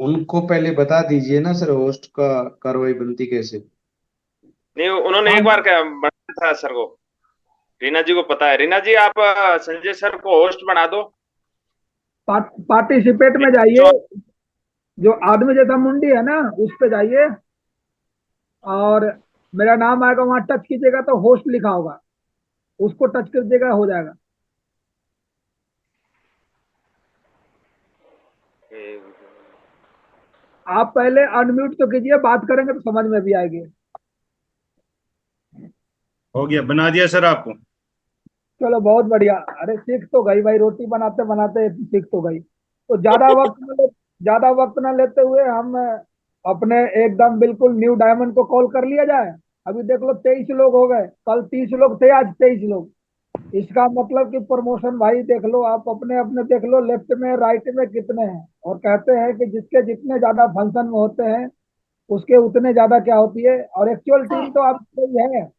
उनको पहले बता दीजिए ना सर, होस्ट का कार्रवाई बनती कैसे। नहीं, उन्होंने एक हाँ। बार क्या बनाया था सर को। रीना जी को पता है। रीना जी, आप संजय सर को होस्ट बना दो। पार्टिसिपेट में जाइए, जो आदमी जैसा मुंडी है ना उस पे जाइए, और मेरा नाम आएगा, वहां टच कीजिएगा तो होस्ट लिखा होगा, उसको टच कर दीजिएगा, हो जाएगा। आप पहले अनम्यूट तो कीजिए, बात करेंगे तो समझ में भी आएगी। हो गया, बना दिया सर आपको। चलो बहुत बढ़िया। अरे सीख तो गई भाई, रोटी बनाते बनाते सीख तो गई। तो ज्यादा वक्त न लेते हुए हम अपने एकदम बिल्कुल न्यू डायमंड को कॉल कर लिया जाए। अभी देख लो 23 लोग हो गए, कल 30 लोग थे, आज 23 लोग। इसका मतलब कि प्रमोशन भाई देख लो, आप अपने अपने देख लो, लेफ्ट में राइट में कितने हैं। और कहते हैं कि जिसके जितने ज्यादा फंक्शन में होते हैं उसके उतने ज्यादा क्या होती है। और एक्चुअल टीम तो आपकी यही है,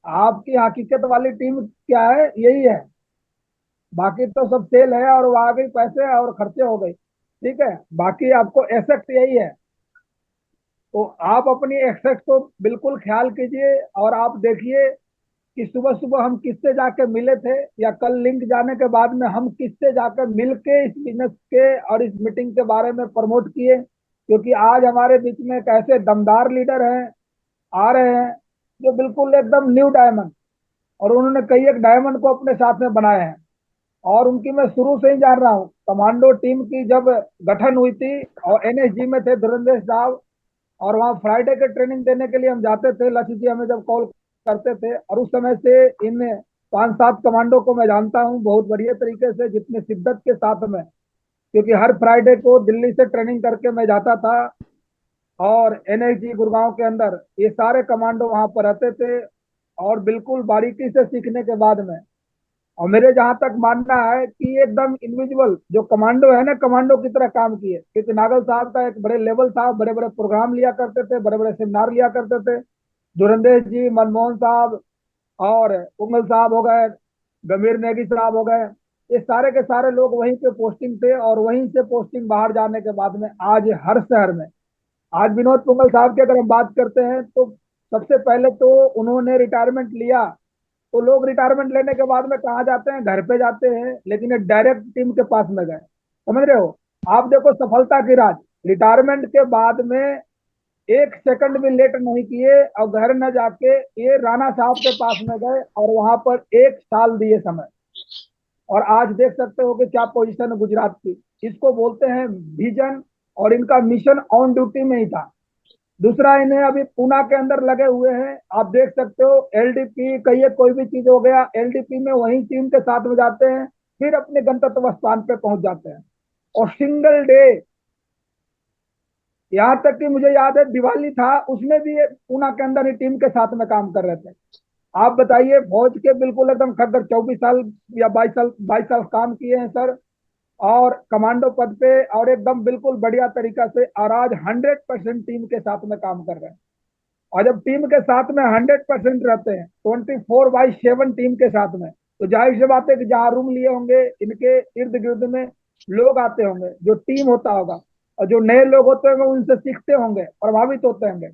आपकी हकीकत वाली टीम क्या है, यही है। बाकी तो सब सेल है, और वो आ गई पैसे और खर्चे हो गए, ठीक है। बाकी आपको एसेट यही है। तो आप अपनी एसेट को बिल्कुल ख्याल कीजिए, और आप देखिए कि सुबह सुबह हम किससे जाके मिले थे, या कल लिंक जाने के बाद में हम किससे जाकर मिल के इस बिजनेस के और इस मीटिंग के बारे में प्रमोट किए। क्योंकि आज हमारे बीच में एक ऐसे दमदार लीडर हैं, आ रहे हैं, जो बिल्कुल एकदम न्यू डायमंड, और उन्होंने कई एक डायमंड को अपने साथ में बनाए हैं। और उनकी मैं शुरू से ही जान रहा हूँ, कमांडो टीम की जब गठन हुई थी और एनएसजी में थे धुरंधर साहब, और वहाँ फ्राइडे के ट्रेनिंग देने के लिए हम जाते थे, लक्ष्य जी हमें जब कॉल करते थे, और उस समय से इन 5-7 कमांडो को मैं जानता हूँ बहुत बढ़िया तरीके से, जितने शिद्दत के साथ में। क्योंकि हर फ्राइडे को दिल्ली से ट्रेनिंग करके मैं जाता था, और एनएसजी गुड़गांव के अंदर ये सारे कमांडो वहाँ पर रहते थे, और बिल्कुल बारीकी से सीखने के बाद में। और मेरे जहां तक मानना है कि ये एकदम इंडिविजुअल जो कमांडो है ना, कमांडो की तरह काम किए। क्योंकि नागल साहब का एक बड़े लेवल था, बड़े बड़े प्रोग्राम लिया करते थे, बड़े बड़े सेमिनार लिया करते थे। धुरंधर जी, मनमोहन साहब, और उमल साहब हो गए, गंभीर नेगी साहब हो गए, ये सारे के सारे लोग वहीं पे पोस्टिंग थे, और वहीं से पोस्टिंग बाहर जाने के बाद में आज हर शहर में। आज विनोद पुंगल साहब की अगर हम बात करते हैं तो सबसे पहले तो उन्होंने रिटायरमेंट लिया। तो लोग रिटायरमेंट लेने के बाद में कहाँ जाते हैं, घर पे जाते हैं, लेकिन ये डायरेक्ट टीम के पास में गए। समझ रहे हो। आप देखो सफलता की राज, रिटायरमेंट के बाद में एक सेकंड भी लेट नहीं किए, और घर न जाके ये राणा साहब के पास में गए, और वहां पर 1 साल दिए समय। और आज देख सकते हो कि क्या पोजीशन है गुजरात की। इसको बोलते हैं विजन, और इनका मिशन ऑन ड्यूटी में ही था। दूसरा, इन्हें अभी पूना के अंदर लगे हुए हैं, आप देख सकते हो। एलडीपी कहिए, कोई भी चीज हो गया, एलडीपी में वहीं टीम के साथ में जाते हैं, फिर अपने गंतव्य स्थान पे पहुंच जाते हैं। और सिंगल डे, यहाँ तक कि मुझे याद है दिवाली था, उसमें भी ये पूना के अंदर ही टीम के साथ में काम कर रहे थे। आप बताइए, फौज के बिल्कुल एकदम खग्गर, 24 साल या 22 साल, 22 साल काम किए हैं सर, और कमांडो पद पे, और एकदम बिल्कुल बढ़िया तरीका से, और आज 100% टीम के साथ में काम कर रहे हैं। और जब टीम के साथ में 100% रहते हैं, 24/7 टीम के साथ में, तो जाहिर सी बात है कि जहाँ रूम लिए होंगे इनके इर्द गिर्द में लोग आते होंगे, जो टीम होता होगा, और जो नए लोग होते होंगे उनसे सीखते होंगे, प्रभावित होते होंगे।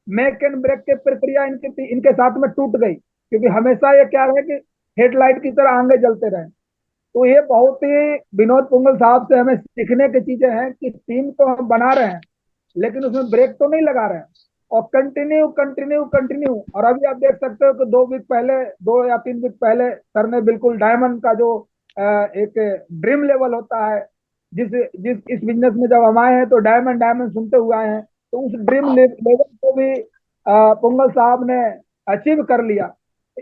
मेक एंड ब्रेक की प्रक्रिया इनके इनके साथ में टूट गई, क्योंकि हमेशा ये क्या रहे कि हेडलाइट की तरह आगे जलते रहे। तो ये बहुत ही विनोद पुंगल साहब से हमें सीखने की चीजें हैं कि टीम तो हम बना रहे हैं, लेकिन उसमें ब्रेक तो नहीं लगा रहे हैं, और कंटिन्यू कंटिन्यू कंटिन्यू। और अभी आप देख सकते हो कि 2 वीक पहले, 2 या 3 वीक पहले, सर ने बिल्कुल डायमंड का जो एक ड्रीम लेवल होता है, जिस जिस इस बिजनेस में जब हम आए हैं तो डायमंड डायमंड सुनते हुए आए हैं, तो उस ड्रीम लेवल को भी पुंगल साहब ने अचीव कर लिया।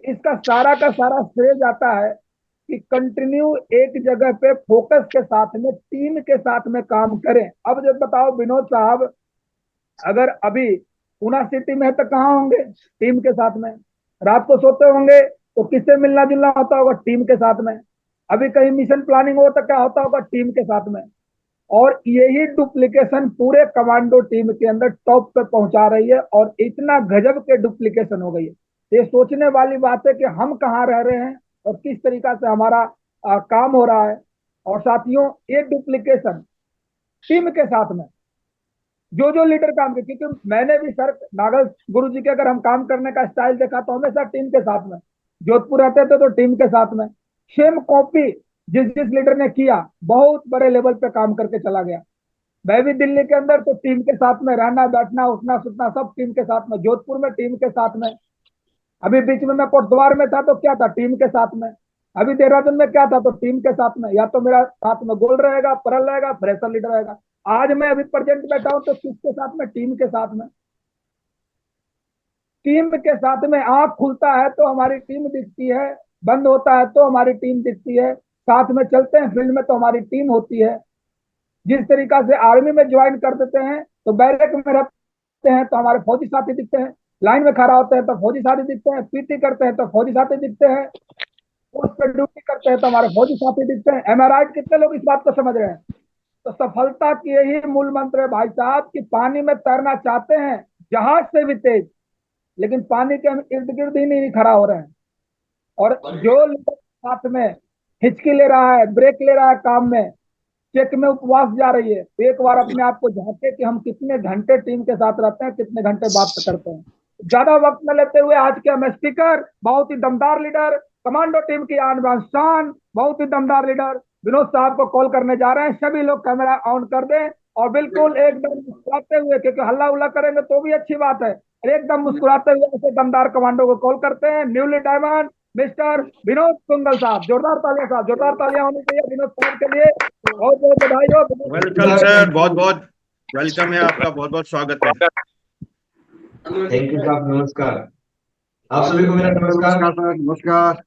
इसका सारा का सारा श्रेय जाता है कि कंटिन्यू एक जगह पे फोकस के साथ में टीम के साथ में काम करें। अब जब बताओ विनोद साहब, अगर अभी पूना सिटी में है तो कहाँ होंगे, टीम के साथ में। रात को सोते होंगे तो किससे मिलना जुलना होता होगा, टीम के साथ में। अभी कहीं मिशन प्लानिंग हो तो क्या होता होगा, टीम के साथ में। और यही डुप्लीकेशन पूरे कमांडो टीम के अंदर टॉप पे पहुंचा रही है, और इतना गजब के डुप्लीकेशन हो गई है। ये सोचने वाली बात है कि हम कहाँ रह रहे हैं और किस तरीका से हमारा काम हो रहा है। और साथियों, ये डुप्लीकेशन टीम के साथ में, जो जो लीडर काम किए, क्योंकि मैंने भी सर नागल गुरु जी के अगर हम काम करने का स्टाइल देखा तो हमेशा टीम के साथ में, जोधपुर रहते थे तो टीम के साथ में, सेम कॉपी जिस जिस लीडर ने किया बहुत बड़े लेवल पे काम करके चला गया। मैं भी दिल्ली के अंदर तो टीम के साथ में रहना बैठना उठना सुटना सब टीम के साथ में, जोधपुर में टीम के साथ में, अभी बीच में मैं कोटद्वार में था तो क्या था, टीम के साथ में, अभी देहरादून में क्या था तो टीम के साथ में, या तो मेरा साथ में गोल रहेगा, परल रहेगा, फ्रेशर लीडर रहेगा। आज मैं अभी प्रेजेंट बैठा हूं तो किसके साथ में, टीम के साथ में। टीम के साथ में आंख खुलता है तो हमारी टीम दिखती है, बंद होता है तो हमारी टीम दिखती है, साथ में चलते हैं फील्ड में तो हमारी टीम होती है। जिस तरीका से आर्मी में ज्वाइन कर देते हैं तो बैरक में रहते हैं तो हमारे फौजी साथी दिखते हैं, लाइन में खड़ा होते हैं तो फौजी साथी दिखते हैं, पीटी करते हैं तो फौजी साथी दिखते हैं, पोस्ट पर ड्यूटी करते हैं तो हमारे फौजी साथी दिखते हैं। एम आई, कितने लोग इस बात को समझ रहे हैं? तो सफलता की यही मूल मंत्र है भाई साहब कि पानी में तैरना चाहते हैं जहाज से भी तेज, लेकिन पानी के हम इर्द गिर्द ही नहीं खड़ा हो रहे हैं। और जो लीडर साथ में हिचकी ले रहा है, ब्रेक ले रहा है काम में, चेक में उपवास जा रही है, तो एक बार अपने आप को झांके कि हम कितने घंटे टीम के साथ रहते हैं, कितने घंटे बात करते हैं। ज्यादा वक्त न लेते हुए आज के हम स्पीकर, बहुत ही दमदार लीडर, कमांडो टीम की आन बान शान, बहुत ही दमदार लीडर विनोद साहब को कॉल करने जा रहे हैं। सभी लोग कैमरा ऑन कर दें और बिल्कुल एकदम मुस्कुराते हुए, क्योंकि हल्ला उल्ला करेंगे तो भी अच्छी बात है, एकदम मुस्कुराते हुए ऐसे दमदार कमांडो को कॉल करते हैं। Newly diamond mister Vinod Sungal साहब, जोरदार तालियां साहब, जोरदार तालियां होनी चाहिए विनोद साहब के लिए। बहुत बहुत बधाई हो विनोद वेलकम सर, बहुत बहुत वेलकम है आपका, बहुत बहुत स्वागत है। थैंक यू साहब, नमस्कार। आप सभी को मेरा नमस्कार। सर, नमस्कार।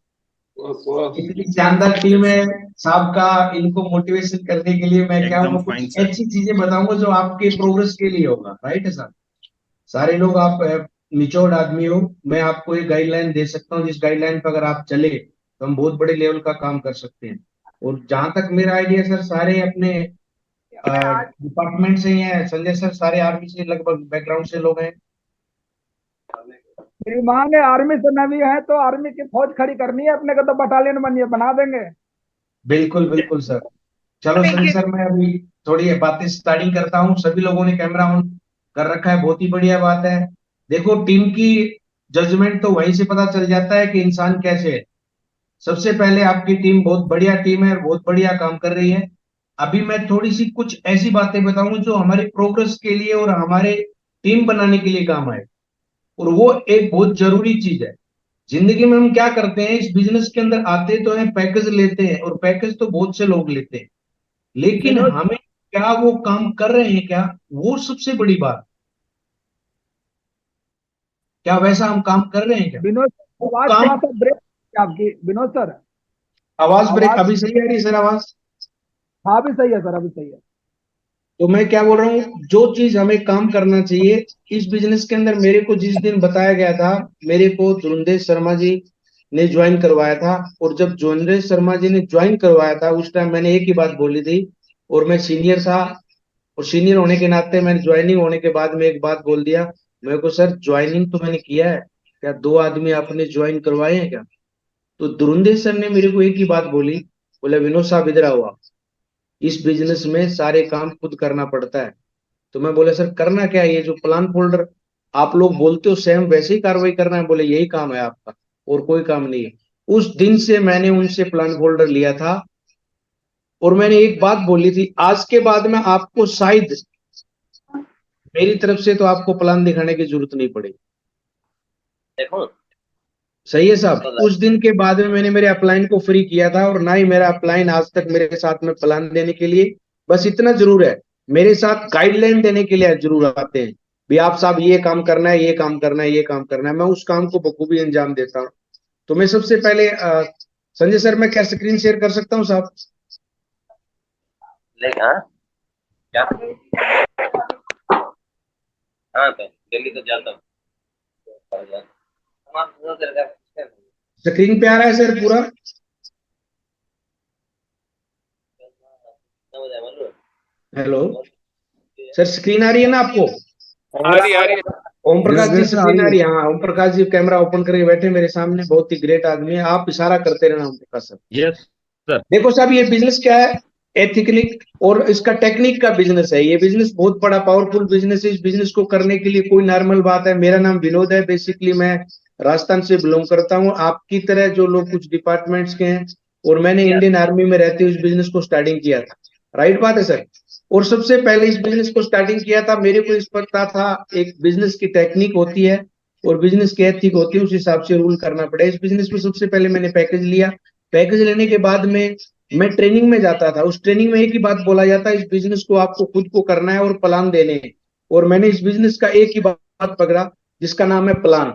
इतनी शानदार टीम है साहब का, इनको मोटिवेशन करने के लिए मैं क्या एकदम कुछ फाइन सर। ऐसी चीजें बताऊंगा जो आपके प्रोग्रेस के लिए होगा। राइट है सर, सारे लोग आप निचोड़ आदमी हो, मैं आपको एक गाइडलाइन दे सकता हूँ जिस गाइडलाइन पर अगर आप चले तो हम बहुत बड़े लेवल का काम कर सकते हैं। और जहां तक मेरा आइडिया सर, सारे अपने डिपार्टमेंट से ही हैं। संजय सर सारे आर्मी से लगभग बैकग्राउंड से लोग हैं। मेरी माँ ने आर्मी से नवी है तो आर्मी की फौज खड़ी करनी है अपने को, तो बटालियन बनिए, बना देंगे। बिल्कुल बिल्कुल सर। चलो संजय सर, मैं अभी थोड़ी बातें स्टार्टिंग करता हूँ। सभी लोगों ने कैमरा ऑन कर रखा है, बहुत ही बढ़िया बात है। देखो, टीम की जजमेंट तो वहीं से पता चल जाता है कि इंसान कैसे है। सबसे पहले आपकी टीम बहुत बढ़िया टीम है और बहुत बढ़िया काम कर रही है। अभी मैं थोड़ी सी कुछ ऐसी बातें बताऊंगा जो हमारे प्रोग्रेस के लिए और हमारे टीम बनाने के लिए काम आए, और वो एक बहुत जरूरी चीज है। जिंदगी में हम क्या करते हैं, इस बिजनेस के अंदर आते तो हैं, पैकेज लेते हैं, और पैकेज तो बहुत से लोग लेते हैं, लेकिन विनोद हमें क्या वो काम कर रहे हैं क्या, वो सबसे बड़ी बात। क्या वैसा हम काम कर रहे हैं क्या, विनोद वो आवाज काम। थोड़ा सा ब्रेक आपकी विनोद सर। आवाज ब्रेक आवाज अभी सही आ रही है सर आवाज? हाँ अभी सही है सर, अभी सही है। तो मैं क्या बोल रहा हूँ, जो चीज हमें काम करना चाहिए इस बिजनेस के अंदर, मेरे को जिस दिन बताया गया था, मेरे को धुरंधर शर्मा जी ने ज्वाइन करवाया था। और जब धुरंधर शर्मा जी ने ज्वाइन करवाया था उस टाइम मैंने एक ही बात बोली थी, और मैं सीनियर था, और सीनियर होने के नाते मैंने ज्वाइनिंग होने के बाद में एक बात बोल दिया, मेरे को सर ज्वाइनिंग तो मैंने किया है, क्या 2 आदमी आपने ज्वाइन करवाए हैं क्या? तो धुरंधर सर ने मेरे को एक ही बात बोली, बोले विनोद साहब इधर आओ आप, इस बिजनेस में सारे काम खुद करना पड़ता है। तो मैं बोले सर करना क्या है, ये जो प्लान फोल्डर आप लोग बोलते हो सेम वैसे ही कार्रवाई करना है? बोले यही काम है आपका, और कोई काम नहीं है। उस दिन से मैंने उनसे प्लान फोल्डर लिया था, और मैंने एक बात बोली थी, आज के बाद में आपको शायद मेरी तरफ से तो आपको प्लान दिखाने की जरूरत नहीं पड़ेगी। देखो सही है साहब? उस दिन के बाद में मैंने मेरे अपलाइन को फ्री किया था, और ना ही मेरा अपलाइन आज तक मेरे साथ में प्लान देने के लिए, बस इतना जरूर है, मेरे साथ गाइडलाइन देने के लिए जरूर आते हैं भी आप साहब ये काम करना है, ये काम करना है, ये काम करना है। मैं उस काम को बखूबी अंजाम देता हूँ। तो मैं सबसे पहले संजय सर, मैं क्या स्क्रीन शेयर कर सकता हूँ साहब? हाँ क्या, हाँ तो दिल्ली तो जाता हूँ। स्क्रीन पे आ रहा है सर पूरा? हेलो सर, स्क्रीन आ रही है ना आपको? आ रही है। ओम प्रकाश जी यस आ स्क्रीन रही आ है। रही है? हाँ, ओम प्रकाश जी कैमरा ओपन करके बैठे मेरे सामने, बहुत ही ग्रेट आदमी है। आप इशारा करते रहना Om Prakash sir. Yes sir. देखो साहब, ये बिजनेस क्या है, एथिकली, और इसका टेक्निक का बिजनेस है। ये बिजनेस बहुत बड़ा पावरफुल बिजनेस है। इस बिजनेस को करने के लिए कोई नॉर्मल बात है। मेरा नाम विनोद है, बेसिकली मैं राजस्थान से बिलोंग करता हूँ, आपकी तरह जो लोग कुछ डिपार्टमेंट्स के हैं, और मैंने इंडियन आर्मी में रहते हुए इस बिजनेस को स्टार्टिंग किया था। राइट बात है सर। और सबसे पहले इस बिजनेस को स्टार्टिंग किया था, मेरे को इस पता था एक बिजनेस की टेक्निक होती है और बिजनेस की एथिक होती है, उस हिसाब से रूल करना पड़े। इस बिजनेस में सबसे पहले मैंने पैकेज लिया। पैकेज लेने के बाद में मैं ट्रेनिंग में जाता था। उस ट्रेनिंग में एक ही बात बोला जाता है, इस बिजनेस को आपको खुद को करना है और प्लान देने हैं। और मैंने इस बिजनेस का एक ही बात पकड़ा, जिसका नाम है प्लान।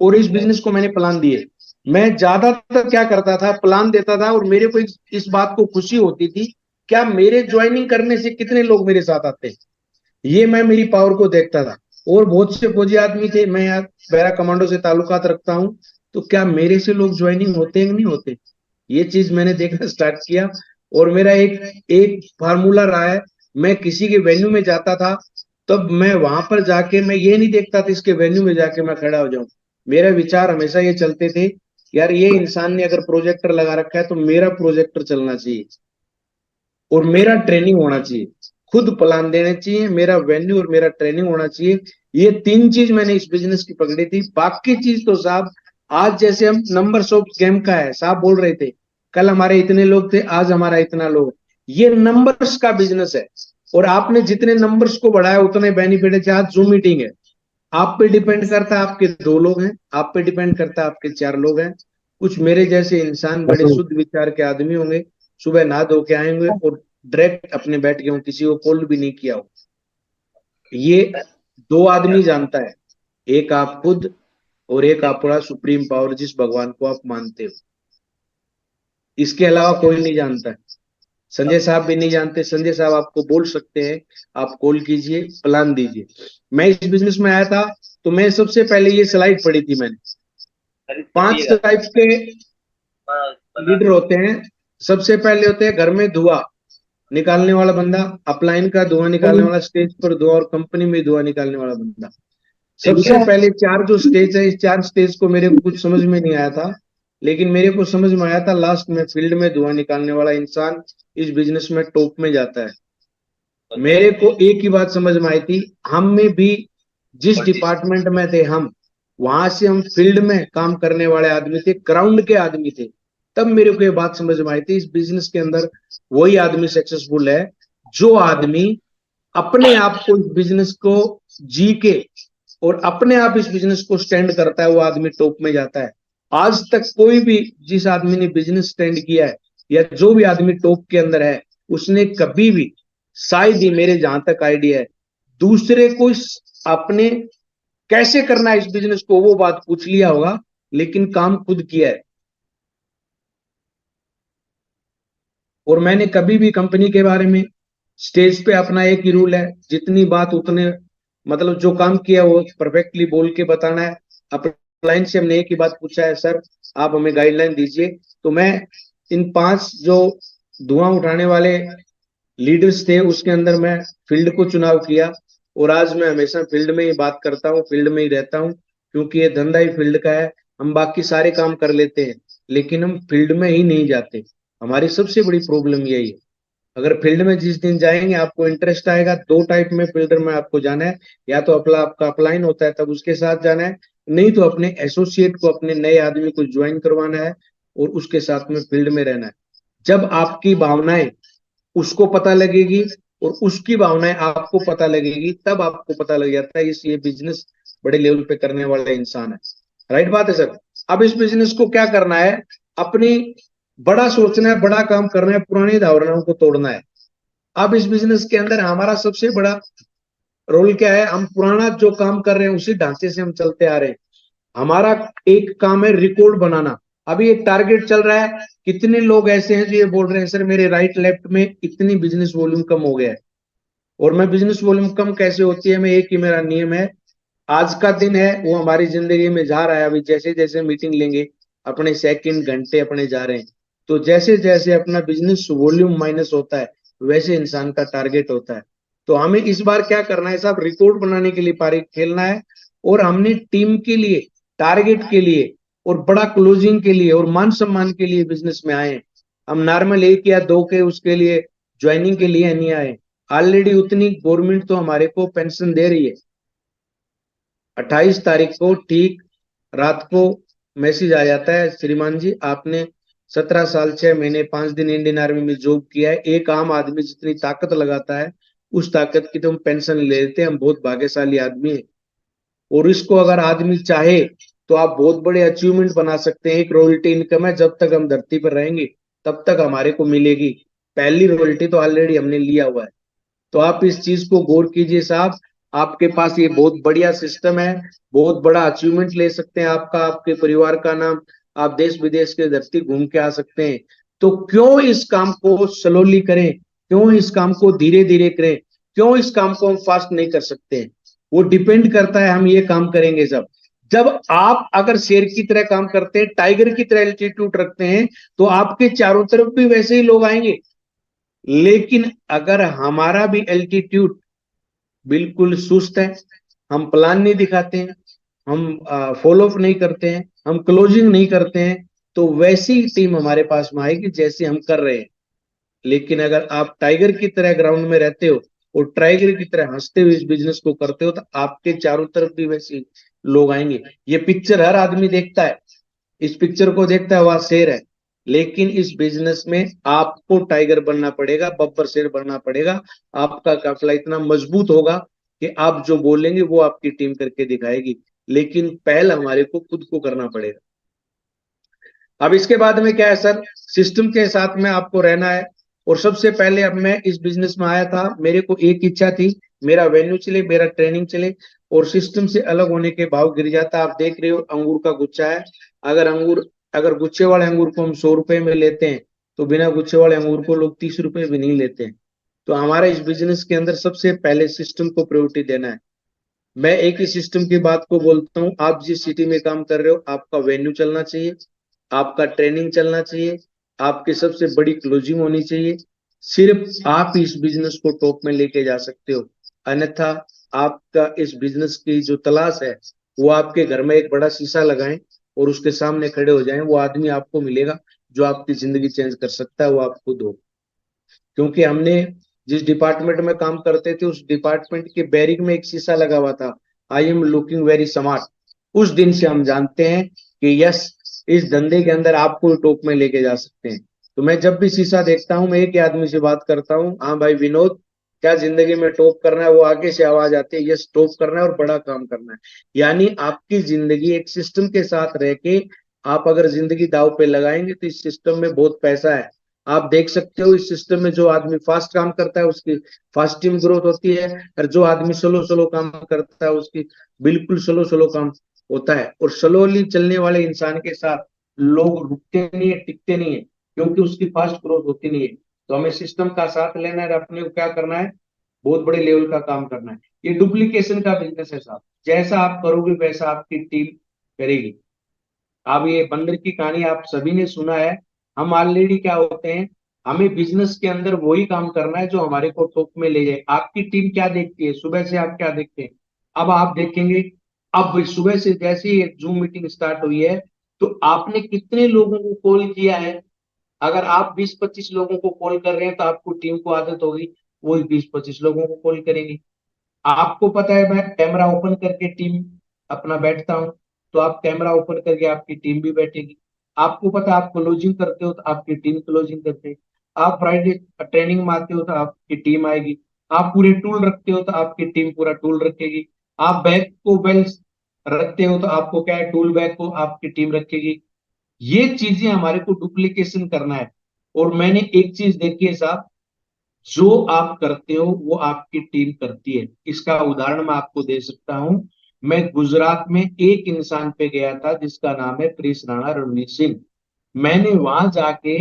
और इस बिजनेस को मैंने प्लान दिए। मैं ज्यादातर क्या करता था, प्लान देता था, और मेरे को इस बात को खुशी होती थी, क्या मेरे ज्वाइनिंग करने से कितने लोग मेरे साथ आते हैं, ये मैं मेरी पावर को देखता था। और बहुत से फौजी आदमी थे, मैं यार पैरा कमांडो से ताल्लुकात रखता हूँ, तो क्या मेरे से लोग ज्वाइनिंग होते हैं कि नहीं होते, ये चीज मैंने देखना स्टार्ट किया। और मेरा एक एक फार्मूला रहा है, मैं किसी के वेन्यू में जाता था, तब मैं वहां पर जाके मैं ये नहीं देखता था इसके वेन्यू में जाके मैं खड़ा हो जाऊं। मेरे विचार हमेशा ये चलते थे, यार ये इंसान ने अगर प्रोजेक्टर लगा रखा है तो मेरा प्रोजेक्टर चलना चाहिए और मेरा ट्रेनिंग होना चाहिए, खुद प्लान देने चाहिए, मेरा वेन्यू और मेरा ट्रेनिंग होना चाहिए। ये तीन चीज मैंने इस बिजनेस की पकड़ी थी। बाकी चीज तो साहब, आज जैसे हम नंबर्स ऑफ गेम का है, साहब बोल रहे थे कल हमारे इतने लोग थे, आज हमारा इतना लोग है। ये नंबर्स का बिजनेस है, और आपने जितने नंबर्स को बढ़ाया उतने बेनिफिट है। चाहे आज जूम मीटिंग है, आप पे डिपेंड करता है आपके 2 लोग हैं, आप पे डिपेंड करता है आपके 4 लोग हैं। कुछ मेरे जैसे इंसान बड़े शुद्ध विचार के आदमी होंगे, सुबह नहा धो के आएंगे और डायरेक्ट अपने बैठ गए हों, किसी को कॉल भी नहीं किया हो। ये 2 आदमी जानता है, एक आप खुद और एक आपका सुप्रीम पावर, जिस भगवान को आप मानते हो। इसके अलावा कोई नहीं जानता है। संजय साहब भी नहीं जानते। संजय साहब आपको बोल सकते हैं, आप कॉल कीजिए, प्लान दीजिए। मैं इस बिजनेस में आया था तो मैं सबसे पहले ये स्लाइड पढ़ी थी मैंने। 5 टाइप के लीडर होते हैं। सबसे पहले होते हैं घर में धुआं निकालने वाला बंदा, अपलाइन का धुआं निकालने वाला, स्टेज पर धुआं और कंपनी में धुआं निकालने वाला बंदा। सबसे पहले 4 जो स्टेज है, इस 4 स्टेज को मेरे को कुछ समझ में नहीं आया था, लेकिन मेरे को समझ में आया था लास्ट में फील्ड में धुआं निकालने वाला इंसान इस बिजनेस में टॉप में जाता है। मेरे को एक ही बात समझ में आई थी, हम में भी जिस डिपार्टमेंट में थे हम, वहां से हम फील्ड में काम करने वाले आदमी थे, ग्राउंड के आदमी थे। तब मेरे को ये बात समझ में आई थी, इस बिजनेस के अंदर वही आदमी सक्सेसफुल है जो आदमी अपने आप को इस बिजनेस को जी के और अपने आप इस बिजनेस को स्टैंड करता है, वो आदमी टॉप में जाता है। आज तक कोई भी जिस आदमी ने बिजनेस स्टैंड किया है या जो भी आदमी टॉप के अंदर है, उसने कभी भी, शायद ही मेरे जहां तक आइडिया है, दूसरे को अपने कैसे करना है इस बिजनेस को वो बात पूछ लिया होगा, लेकिन काम खुद किया है। और मैंने कभी भी कंपनी के बारे में स्टेज पे अपना एक ही रूल है, जितनी बात उतने, मतलब जो काम किया वो परफेक्टली बोल के बताना है। अपलाइन से हमने एक ही बात पूछा है, सर आप हमें गाइडलाइन दीजिए। तो मैं इन 5 जो धुआं उठाने वाले लीडर्स थे उसके अंदर मैं फील्ड को चुनाव किया, और आज मैं हमेशा फील्ड में ही बात करता हूँ, फील्ड में ही रहता हूँ, क्योंकि ये धंधा ही फील्ड का है। हम बाकी सारे काम कर लेते हैं, लेकिन हम फील्ड में ही नहीं जाते। हमारी सबसे बड़ी प्रॉब्लम यही है। अगर फील्ड में जिस दिन जाएंगे आपको इंटरेस्ट आएगा। 2 टाइप में फील्डर में आपको जाना है, या तो आपका अपलाइन होता है तब उसके साथ जाना है, नहीं तो अपने एसोसिएट को, अपने नए आदमी को ज्वाइन करवाना है और उसके साथ में फील्ड में रहना है। जब आपकी भावनाएं उसको पता लगेगी और उसकी भावनाएं आपको पता लगेगी, तब आपको पता लग जाता है ये बिजनेस बड़े लेवल पे करने वाला इंसान है। राइट बात है सर। अब इस बिजनेस को क्या करना है, अपनी बड़ा सोचना है, बड़ा काम करना है, पुरानी धारणाओं को तोड़ना है। अब इस बिजनेस के अंदर हमारा सबसे बड़ा रोल क्या है, हम पुराना जो काम कर रहे हैं उसी ढांचे से हम चलते आ रहे हैं। हमारा एक काम है रिकॉर्ड बनाना। अभी एक टारगेट चल रहा है, कितने लोग ऐसे हैं जो ये बोल रहे हैं सर मेरे राइट लेफ्ट में इतनी बिजनेस वॉल्यूम कम हो गया है। और मैं बिजनेस वॉल्यूम कम कैसे होती है, मैं एक ही मेरा नियम है, आज का दिन है वो हमारी जिंदगी में जा रहा है। अभी जैसे जैसे मीटिंग लेंगे अपने सेकंड घंटे अपने जा रहे हैं, तो जैसे जैसे अपना बिजनेस वॉल्यूम माइनस होता है वैसे इंसान का टारगेट होता है। तो हमें इस बार क्या करना है साहब, रिकॉर्ड बनाने के लिए पारी खेलना है, और हमने टीम के लिए, टारगेट के लिए और बड़ा क्लोजिंग के लिए और मान सम्मान के लिए बिजनेस में आए हैं। हम नॉर्मल 1 या 2 के उसके लिए ज्वाइनिंग के लिए नहीं आए। ऑलरेडी उतनी गवर्नमेंट तो हमारे को पेंशन दे रही है। 28 तारीख को ठीक रात को मैसेज आ जाता है, श्रीमान जी आपने 17 साल 6 महीने 5 दिन इंडियन आर्मी में जॉब किया है, एक आम आदमी जितनी ताकत लगाता है उस ताकत की तुम पेंशन ले लेते हैं, हम बहुत भाग्यशाली आदमी है। और इसको अगर आदमी चाहे तो आप बहुत बड़े अचीवमेंट बना सकते हैं। एक रॉयल्टी इनकम है, जब तक हम धरती पर रहेंगे तब तक हमारे को मिलेगी। पहली रॉयल्टी तो ऑलरेडी हमने लिया हुआ है। तो आप इस चीज को गौर कीजिए साहब, आपके पास ये बहुत बढ़िया सिस्टम है, बहुत बड़ा अचीवमेंट ले सकते हैं आपका, आपके परिवार का नाम, आप देश विदेश के धरती घूम के आ सकते हैं। तो क्यों इस काम को स्लोली करें, क्यों इस काम को धीरे धीरे करें, क्यों इस काम को हम फास्ट नहीं कर सकते हैं? वो डिपेंड करता है हम ये काम करेंगे जब जब आप अगर शेर की तरह काम करते हैं, टाइगर की तरह एल्टीट्यूड रखते हैं, तो आपके चारों तरफ भी वैसे ही लोग आएंगे। लेकिन अगर हमारा भी एल्टीट्यूड बिल्कुल सुस्त है, हम प्लान नहीं दिखाते हैं, हम फॉलो अप नहीं करते हैं, हम क्लोजिंग नहीं करते हैं, तो वैसी टीम हमारे पास में आएगी जैसे हम कर रहे हैं। लेकिन अगर आप टाइगर की तरह ग्राउंड में रहते हो और टाइगर की तरह हंसते हुए इस बिजनेस को करते हो, तो आपके चारों तरफ भी वैसे लोग आएंगे। ये पिक्चर हर आदमी देखता है, इस पिक्चर को देखता है वहां शेर है, लेकिन इस बिजनेस में आपको टाइगर बनना पड़ेगा, बब्बर शेर बनना पड़ेगा। आपका काफिला इतना मजबूत होगा कि आप जो बोलेंगे वो आपकी टीम करके दिखाएगी। लेकिन पहल हमारे को खुद को करना पड़ेगा। अब इसके बाद में क्या है सर, सिस्टम के साथ में आपको रहना है। और सबसे पहले अब मैं इस बिजनेस में आया था, मेरे को एक इच्छा थी, मेरा वेन्यू चले, मेरा ट्रेनिंग चले और सिस्टम से अलग होने के भाव गिर जाता। आप देख रहे हो अंगूर का गुच्छा है, अगर गुच्छे वाले अंगूर को हम 100 रुपए में लेते हैं तो बिना गुच्छे वाले अंगूर को लोग 30 रुपए भी नहीं लेते हैं। तो हमारा इस बिजनेस के अंदर सबसे पहले सिस्टम को प्रायोरिटी देना है। मैं एक ही सिस्टम की बात को बोलता हूँ, आप जिस सिटी में काम कर रहे हो आपका वेन्यू चलना चाहिए, आपका ट्रेनिंग चलना चाहिए, आपकी सबसे बड़ी क्लोजिंग होनी चाहिए। सिर्फ आप इस बिजनेस को टॉप में लेके जा सकते हो, अन्यथा आपका इस बिजनेस की जो तलाश है वो आपके घर में एक बड़ा शीशा लगाएं और उसके सामने खड़े हो जाएं, वो आदमी आपको मिलेगा जो आपकी जिंदगी चेंज कर सकता है, वो आप खुद हो। क्योंकि हमने जिस डिपार्टमेंट में काम करते थे उस डिपार्टमेंट के बैरिक में एक शीशा लगा हुआ था, I am looking very smart. उस दिन से हम जानते हैं कि यस, इस धंधे के अंदर आपको टॉप में लेके जा सकते हैं। तो मैं जब भी शीशा देखता हूँ मैं एक ही आदमी से बात करता हूँ, हाँ भाई विनोद, क्या जिंदगी में टॉप करना है? वो आगे से आवाज आती है, यस टॉप करना है और बड़ा काम करना है। यानी आपकी जिंदगी एक सिस्टम के साथ रह के आप अगर जिंदगी दाव पे लगाएंगे तो इस सिस्टम में बहुत पैसा है। आप देख सकते हो इस सिस्टम में जो आदमी फास्ट काम करता है उसकी फास्ट टीम ग्रोथ होती है, और जो आदमी स्लो स्लो काम करता है उसकी बिल्कुल स्लो स्लो काम होता है। और स्लोली चलने वाले इंसान के साथ लोग रुकते नहीं है, टिकते नहीं है, क्योंकि उसकी फास्ट ग्रोथ होती नहीं है। तो हमें सिस्टम का साथ लेना है और अपने को क्या करना है, बहुत बड़े लेवल का काम करना है। ये डुप्लीकेशन का बिजनेस है साहब, जैसा आप करोगे वैसा आपकी टीम करेगी। अब ये बंदर की कहानी आप सभी ने सुना है। हम ऑलरेडी क्या होते हैं, हमें बिजनेस के अंदर वही काम करना है जो हमारे को टॉप में ले जाए। आपकी टीम क्या देखती है, सुबह से आप क्या देखते हैं? अब आप देखेंगे, अब सुबह से जैसे ही जूम मीटिंग स्टार्ट हुई है तो आपने कितने लोगों को कॉल किया है। अगर आप 20-25 लोगों को कॉल कर रहे हैं तो आपको टीम को आदत होगी वही 20-25 लोगों को कॉल करेगी। आपको पता है मैं कैमरा ओपन करके टीम अपना बैठता हूँ, तो आप कैमरा ओपन करके आपकी टीम भी बैठेगी। आपको पता है आप क्लोजिंग करते हो तो आपकी टीम क्लोजिंग करते है। आप फ्राइडे ट्रेनिंग में आते हो तो आपकी टीम आएगी। आप पूरे टूल रखते हो तो आपकी टीम पूरा टूल रखेगी। आप बैग को वेल रखते हो तो आपको क्या है, टूल बैग को आपकी टीम रखेगी। ये चीजें हमारे को डुप्लीकेशन करना है। और मैंने एक चीज देखी है साहब, जो आप करते हो वो आपकी टीम करती है। इसका उदाहरण मैं आपको दे सकता हूं। मैं गुजरात में एक इंसान पे गया था जिसका नाम है प्रिंस राणा रणवीर सिंह। मैंने वहां जाके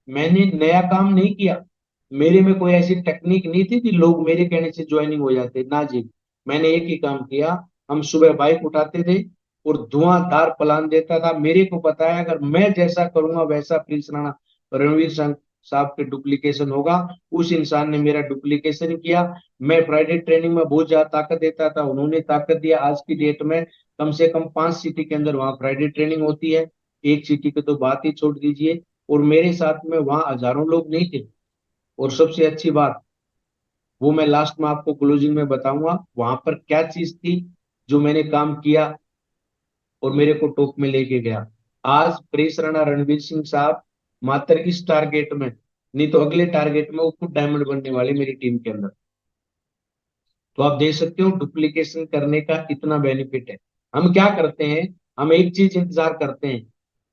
मैंने नया काम नहीं किया, मेरे में कोई ऐसी टेक्निक नहीं थी कि लोग मेरे कहने से ज्वाइनिंग हो जाते ना जी। मैंने एक ही काम किया, हम सुबह बाइक उठाते थे और धुआंधार प्लान देता था। मेरे को पता है अगर मैं जैसा करूंगा वैसा प्रिंस राणा रणवीर सिंह साहब के डुप्लीकेशन होगा। उस इंसान ने मेरा डुप्लीकेशन किया। मैं फ्राइडे ट्रेनिंग में बहुत ज्यादा ताकत देता था, उन्होंने ताकत दिया। आज की डेट में कम से कम 5 सिटी के अंदर वहां फ्राइडे ट्रेनिंग होती है, एक सिटी की तो बात ही छोड़ दीजिए। और मेरे साथ में वहां हजारों लोग नहीं थे। और सबसे अच्छी बात, वो मैं लास्ट में आपको क्लोजिंग में बताऊंगा वहां पर क्या चीज थी जो मैंने काम किया और मेरे को टॉप में लेके गया। आज परेश राणा रणवीर सिंह साहब मात्र इस टारगेट में, नहीं तो अगले टारगेट में वो खुद डायमंड बनने वाले मेरी टीम के अंदर। तो आप देख सकते हो डुप्लीकेशन करने का इतना बेनिफिट है। हम क्या करते हैं, हम एक चीज इंतजार करते हैं,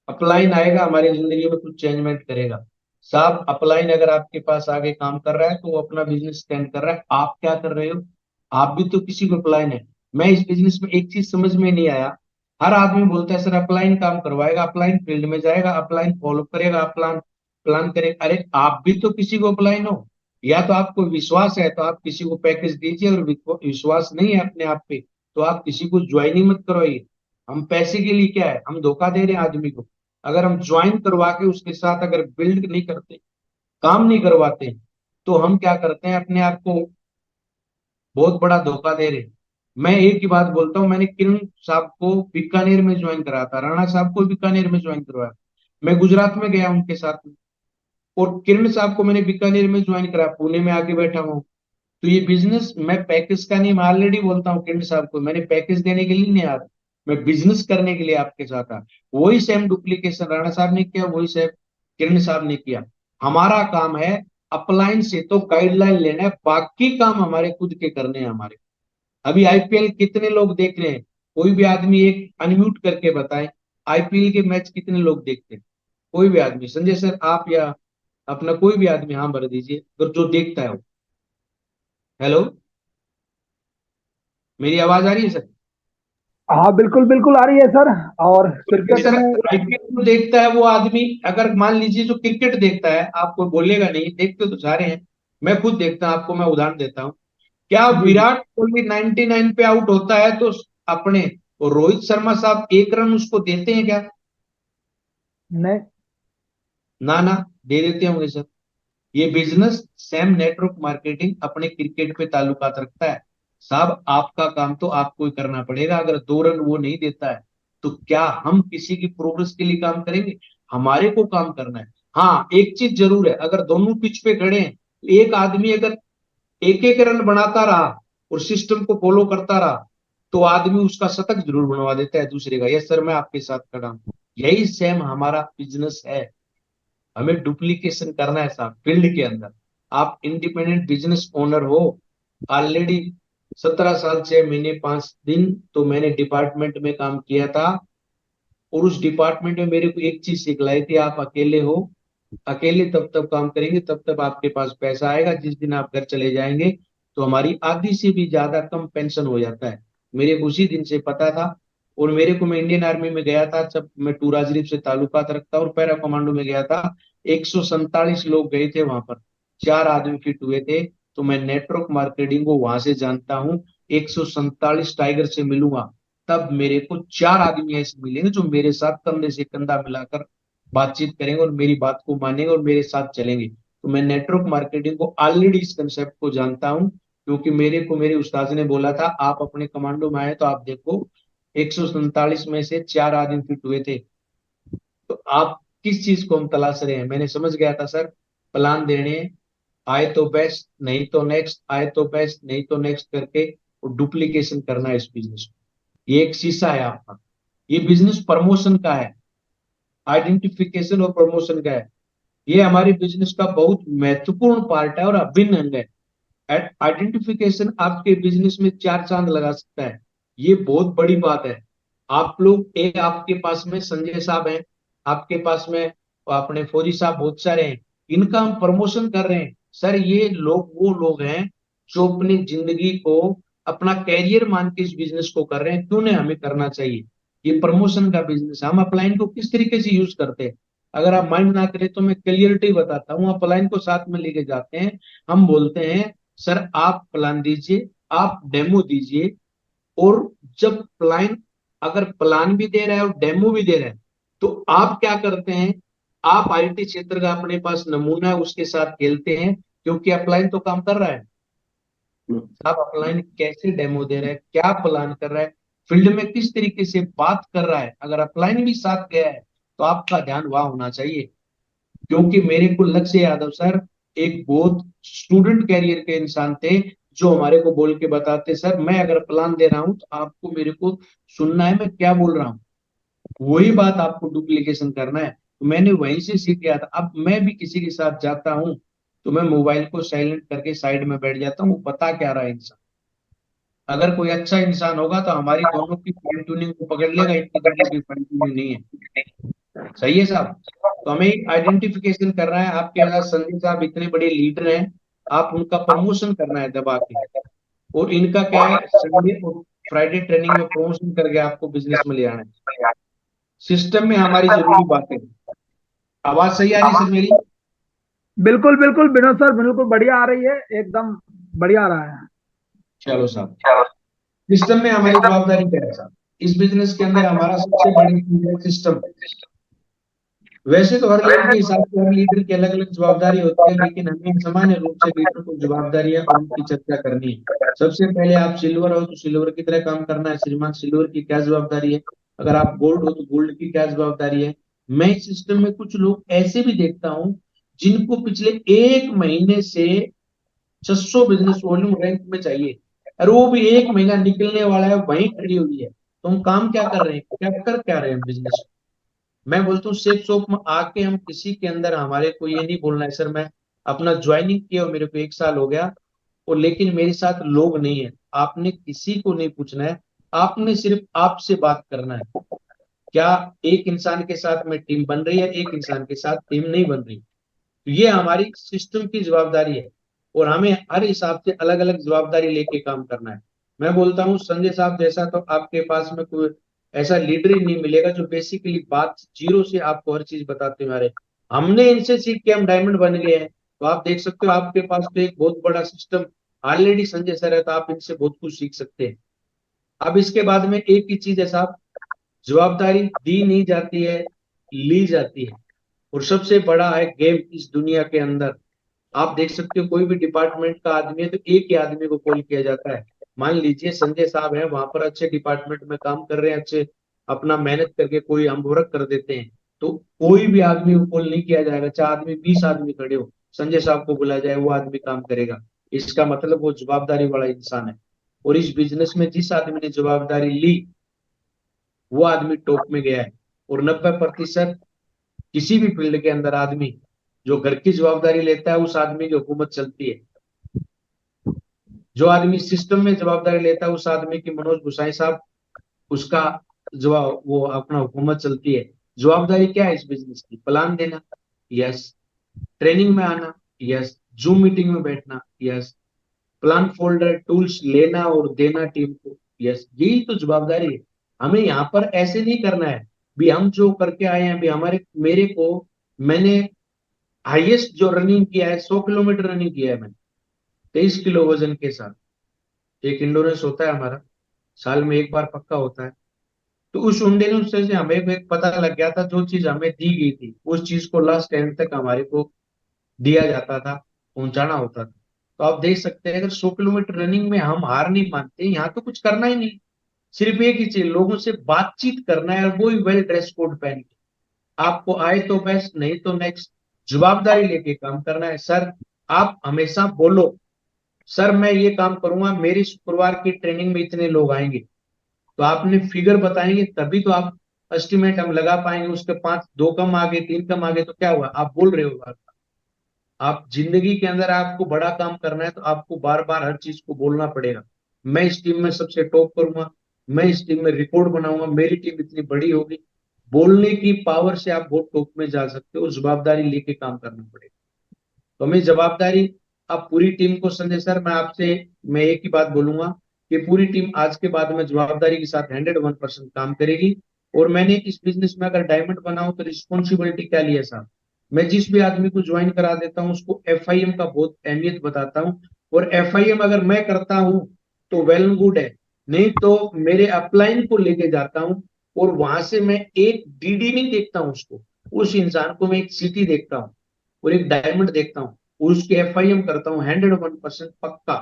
अपलाइन आएगा हमारी जिंदगी में कुछ चेंजमेंट करेगा। साहब अपलाइन अगर आपके पास आगे काम कर रहा है तो वो अपना बिजनेस स्टैंड कर रहा है, आप क्या कर रहे हो? आप भी तो किसी को अपलाइन है। मैं इस बिजनेस में एक चीज समझ में नहीं आया, हर आदमी बोलता है सर अपलाइन काम करवाएगा, अपलाइन फील्ड में जाएगा, अपलाइन फॉलो करेगा, अपलाइन प्लान करेगा। अरे आप भी तो किसी को अपलाइन हो। या तो आपको विश्वास है तो आप किसी को पैकेज दीजिए, और विश्वास नहीं है अपने आप पे तो आप किसी को ज्वाइन ही मत करवाइए। हम पैसे के लिए क्या है, हम धोखा दे रहे हैं आदमी को। अगर हम ज्वाइन करवा के उसके साथ अगर बिल्ड नहीं करते, काम नहीं करवाते, तो हम क्या करते हैं, अपने आप को बहुत बड़ा धोखा दे रहे हैं। मैं एक ही बात बोलता हूँ, मैंने किरण साहब को बीकानेर में ज्वाइन कराया था, राणा साहब को बीकानेर में ज्वाइन करवाया। मैं गुजरात में गया उनके साथ में, और किरण साहब को मैंने बीकानेर में ज्वाइन कराया, पुणे में आके बैठा हूँ। तो ये बिजनेस मैं पैकेज का नहीं, मैं ऑलरेडी बोलता हूँ किरण साहब को, मैंने पैकेज देने के लिए नहीं आ रहा, मैं बिजनेस करने के लिए आपके साथ आ। वही सेम डुप्लीकेशन राणा साहब ने किया, वही सेम किरण साहब ने किया। हमारा काम है अपलाइन से तो गाइडलाइन लेना है, बाकी काम हमारे खुद के करने हैं हमारे। अभी आईपीएल कितने लोग देख रहे हैं? कोई भी आदमी एक अनम्यूट करके बताए, आईपीएल के मैच कितने लोग देखते हैं? कोई भी आदमी, संजय सर आप या अपना कोई भी आदमी हाँ भर दीजिए अगर जो देखता है वो। हेलो, मेरी आवाज आ रही है सर? हाँ बिल्कुल बिल्कुल आ रही है सर। और क्योंकि क्रिकेट सर में आईपीएल को देखता है वो आदमी, अगर मान लीजिए जो क्रिकेट देखता है, आपको बोलेगा नहीं, देखते तो सारे हैं, मैं खुद देखता हूं, आपको मैं उदाहरण देता हूँ। क्या जी जी। विराट कोहली 99 पे आउट होता है तो अपने और रोहित शर्मा साहब एक रन उसको देते हैं क्या? नहीं। ना ना, दे देते होंगे सर। ये बिजनेस सेम नेटवर्क मार्केटिंग अपने क्रिकेट पे ताल्लुकात रखता है। साहब आपका काम तो आपको ही करना पड़ेगा, अगर 2 रन वो नहीं देता है तो क्या हम किसी की प्रोग्रेस के लिए काम करेंगे? हमारे को काम करना है। हाँ एक चीज जरूर है, अगर दोनों पिच पे खड़े हैं तो एक आदमी अगर एक एक रन बनाता रहा और सिस्टम को फॉलो करता रहा तो आदमी उसका शतक जरूर बनवा देता है दूसरे का। यस सर, मैं आपके साथ खड़ा हूं। यही सेम हमारा बिजनेस है। हमें डुप्लीकेशन करना है साहब फील्ड के अंदर। आप इंडिपेंडेंट बिजनेस ओनर हो, ऑलरेडी 17 साल 6 महीने 5 दिन तो मैंने डिपार्टमेंट में काम किया था, और उस डिपार्टमेंट में मेरे को एक चीज सिखलाई थी, आप अकेले हो, अकेले तब तब काम करेंगे तब तब आपके पास पैसा आएगा, जिस दिन आप घर चले जाएंगे तो हमारी आधी से भी ज्यादा कम पेंशन हो जाता है। मेरे को उसी दिन से पता था। और मेरे को, मैं इंडियन आर्मी में गया था जब मैं टूरा शरीफ से ताल्लुकात रखता और पैरा कमांडो में गया था, 147 लोग गए थे वहां पर, 4 आदमी फिट हुए थे। तो मैं नेटवर्क मार्केटिंग को वहां से जानता हूँ। 147 टाइगर से मिलूंगा तब मेरे को 4 आदमी ऐसे मिलेंगे जो मेरे साथ कंधे से कंधा मिलाकर बातचीत करेंगे और मेरी बात को मानेंगे और मेरे साथ चलेंगे। तो मैं नेटवर्क मार्केटिंग को ऑलरेडी इस कंसेप्ट को जानता हूं, क्योंकि मेरे को मेरे उस्ताद ने बोला था आप अपने कमांडो में आए तो आप देखो 147 में से 4 आदमी फिट हुए थे। तो आप किस चीज को हम तलाश रहे हैं? मैंने समझ गया था सर, प्लान देने, आए तो बेस्ट नहीं तो नेक्स्ट, आए तो बेस्ट नहीं तो नेक्स्ट करके और डुप्लीकेशन करना है इस बिजनेस को। ये एक शीशा है आपका। ये बिजनेस प्रमोशन का है, आइडेंटिफिकेशन और प्रमोशन का है। ये हमारे बिजनेस का बहुत महत्वपूर्ण पार्ट है और अभिन्न अंग है। आइडेंटिफिकेशन आपके बिजनेस में 4 चांद लगा सकता है। ये बहुत बड़ी बात है। आप लोग, एक आपके पास में संजय साहब हैं, आपके पास में अपने फौजी साहब बहुत सारे हैं, इनका हम प्रमोशन कर रहे हैं। सर ये लोग वो लोग हैं जो अपनी जिंदगी को अपना कैरियर मान के इस बिजनेस को कर रहे हैं, क्यों नहीं हमें करना चाहिए? ये प्रमोशन का बिजनेस है। हम अपलाइन को किस तरीके से यूज करते हैं, अगर आप माइंड ना करें तो मैं क्लियरिटी बताता हूँ। अपलाइन को साथ में लेके जाते हैं, हम बोलते हैं सर आप प्लान दीजिए, आप डेमो दीजिए, और जब प्लान, अगर प्लान भी दे रहा है और डेमो भी दे रहा है तो आप क्या करते हैं, आप आईटी क्षेत्र का अपने पास नमूना है उसके साथ खेलते हैं, क्योंकि अपलाइन तो काम कर रहा है। आप अपलाइन कैसे डेमो दे रहा है, क्या प्लान कर रहा है, फील्ड में किस तरीके से बात कर रहा है, अगर अपलाइन भी साथ गया है तो आपका ध्यान वहां होना चाहिए। क्योंकि मेरे को लक्ष्य यादव सर एक बहुत स्टूडेंट कैरियर के इंसान थे, जो हमारे को बोल के बताते, सर मैं अगर प्लान दे रहा हूं तो आपको मेरे को सुनना है मैं क्या बोल रहा हूँ, वही बात आपको डुप्लीकेशन करना है। तो मैंने वहीं से सीख गया था। अब मैं भी किसी के साथ जाता हूँ तो मैं मोबाइल को साइलेंट करके साइड में बैठ जाता हूँ, वो बता क्या रहा है इंसान। अगर कोई अच्छा इंसान होगा तो हमारी दोनों की फाइन ट्यूनिंग को पकड़ लेगा, इनकी दोनों की फाइन ट्यूनिंग नहीं है। सही है साहब। तो हमें आइडेंटिफिकेशन करना है। आपके यहाँ संजय साहब इतने बड़े लीडर हैं, आप उनका प्रमोशन करना है दबा के। और इनका क्या है, संडे और फ्राइडे ट्रेनिंग में प्रमोशन करके आपको बिजनेस में ले आना है। सिस्टम में हमारी जरूरी बातें। आवाज सही आ रही है सर मेरी? बिल्कुल बिल्कुल विनोद सर, बिल्कुल बढ़िया आ रही है, एकदम बढ़िया आ रहा है। चलो साहब, सिस्टम में हमारी जवाबदारी क्या है साहब? इस बिजनेस के अंदर हमारा सबसे बड़ी चीज है सिस्टम। वैसे तो हर लीडर के हिसाब से हर लीडर की अलग अलग जवाबदारी होती है, लेकिन हमें सामान्य रूप से लीडर को जवाबदारियां और उनकी चर्चा करनी है। सबसे पहले आप सिल्वर हो तो सिल्वर की तरह काम करना है, श्रीमान सिल्वर की क्या जवाबदारी है। अगर आप गोल्ड हो तो गोल्ड की क्या जवाबदारी है। मैं इस सिस्टम में कुछ लोग ऐसे भी देखता हूँ जिनको पिछले 1 महीने से 600 बिजनेस वॉल्यूम रैंक में चाहिए, और वो भी 1 महीना निकलने वाला है, वहीं खड़ी हुई है। तो हम काम क्या कर रहे हैं, क्या कर क्या रहे हैं बिजनेस। मैं बोलता हूँ सेफ शॉप में आके हम किसी के अंदर, हमारे को ये नहीं बोलना है सर मैं अपना ज्वाइनिंग किया और मेरे को 1 साल हो गया और लेकिन मेरे साथ लोग नहीं है। आपने किसी को नहीं पूछना है, आपने सिर्फ आपसे बात करना है। क्या एक इंसान के साथ में टीम बन रही है, एक इंसान के साथ टीम नहीं बन रही। तो ये हमारी सिस्टम की जवाबदारी है और हमें हर हिसाब से अलग अलग जवाबदारी लेके काम करना है। मैं बोलता हूँ संजय साहब जैसा तो आपके पास में कोई ऐसा लीडर ही नहीं मिलेगा जो बेसिकली बात जीरो से आपको हर चीज बताते हुए आ रहे। हमने इनसे सीख के हम डायमंड बन गए हैं। तो आप देख सकते हो आपके पास तो एक बहुत बड़ा सिस्टम ऑलरेडी संजय सर है, तो आप इनसे बहुत कुछ सीख सकते हैं। अब इसके बाद में एक ही चीज है साहब, जवाबदारी दी नहीं जाती है, ली जाती है। और सबसे बड़ा है गेम इस दुनिया के अंदर। आप देख सकते हो कोई भी डिपार्टमेंट का आदमी है तो एक ही आदमी को कॉल किया जाता है। मान लीजिए संजय साहब है वहां पर, अच्छे डिपार्टमेंट में काम कर रहे हैं, अच्छे अपना मेहनत करके कोई हम वर्क कर देते हैं, तो कोई भी आदमी को कॉल नहीं किया जाएगा। चाहे आदमी 20 आदमी खड़े हो, संजय साहब को बुलाया जाए, वो आदमी काम करेगा। इसका मतलब वो जवाबदारी वाला इंसान है। और इस बिजनेस में जिस आदमी ने जवाबदारी ली वो आदमी टॉप में गया है। और 90% किसी भी फील्ड के अंदर आदमी जो घर की जवाबदारी लेता है उस आदमी की हुकूमत चलती है। जो आदमी सिस्टम में जवाबदारी लेता है उस आदमी की, मनोज गुसाई साहब, उसका जवाब वो अपना हुकूमत चलती है। जवाबदारी क्या है इस बिजनेस की? प्लान देना, यस। ट्रेनिंग में आना, यस। जूम मीटिंग में बैठना, यस। प्लान फोल्डर टूल्स लेना और देना टीम को, यस। यही तो जवाबदारी है। हमें यहाँ पर ऐसे नहीं करना है भी हम जो करके आए हैं भी हमारे मेरे को, मैंने हाईएस्ट जो रनिंग किया है 100 किलोमीटर रनिंग किया है मैंने 23 किलो वजन के साथ। एक इंडोरेंस होता है हमारा, साल में एक बार पक्का होता है। तो उस इंडोरेंस से हमें एक पता लग गया था, जो चीज हमें दी गई थी उस चीज को लास्ट एंड तक हमारे को दिया जाता था, पहुंचाना होता था। तो आप देख सकते हैं अगर 100 किलोमीटर रनिंग में हम हार नहीं मानते, यहाँ तो कुछ करना ही नहीं। सिर्फ एक ही चीज, लोगों से बातचीत करना है, और वो ही वेल ड्रेस कोड पहन के। आपको आए तो बेस्ट, नहीं तो नेक्स्ट। जवाबदारी लेके काम करना है सर। आप हमेशा बोलो सर मैं ये काम करूंगा, मेरी शुक्रवार की ट्रेनिंग में इतने लोग आएंगे। तो आपने फिगर बताएंगे तभी तो आप एस्टिमेट हम लगा पाएंगे। उसके 5 2 कम आ गए, 3 कम आ गए तो क्या हुआ, आप बोल रहे हो बात। आप जिंदगी के अंदर आपको बड़ा काम करना है तो आपको बार बार हर चीज को बोलना पड़ेगा। मैं इस टीम में सबसे टॉप करूंगा, मैं इस टीम में रिकॉर्ड बनाऊंगा, मेरी टीम इतनी बड़ी होगी। बोलने की पावर से आप बहुत टॉप में जा सकते हो। जवाबदारी लेके काम करना पड़ेगा। तो हमें जवाबदारी, अब पूरी टीम को, संजय सर मैं आपसे मैं एक ही बात बोलूंगा कि पूरी टीम आज के बाद में जवाबदारी के साथ 101% काम करेगी। और मैंने इस बिजनेस में अगर डायमंड बनाऊं तो रिस्पॉन्सिबिलिटी क्या लिया साहब, मैं जिस भी आदमी को ज्वाइन करा देता हूँ उसको एफआईएम का बहुत अहमियत बताता हूँ। और एफआईएम अगर मैं करता हूँ तो वेल एंड गुड है, नहीं तो मेरे अपलाइन को लेके जाता हूँ और वहां से मैं एक डीडी नहीं देखता हूँ उसको, उस इंसान को मैं एक सिटी देखता हूँ और एक डायमंड देखता हूँ। उसके एफआईएम करता हूँ 101% पक्का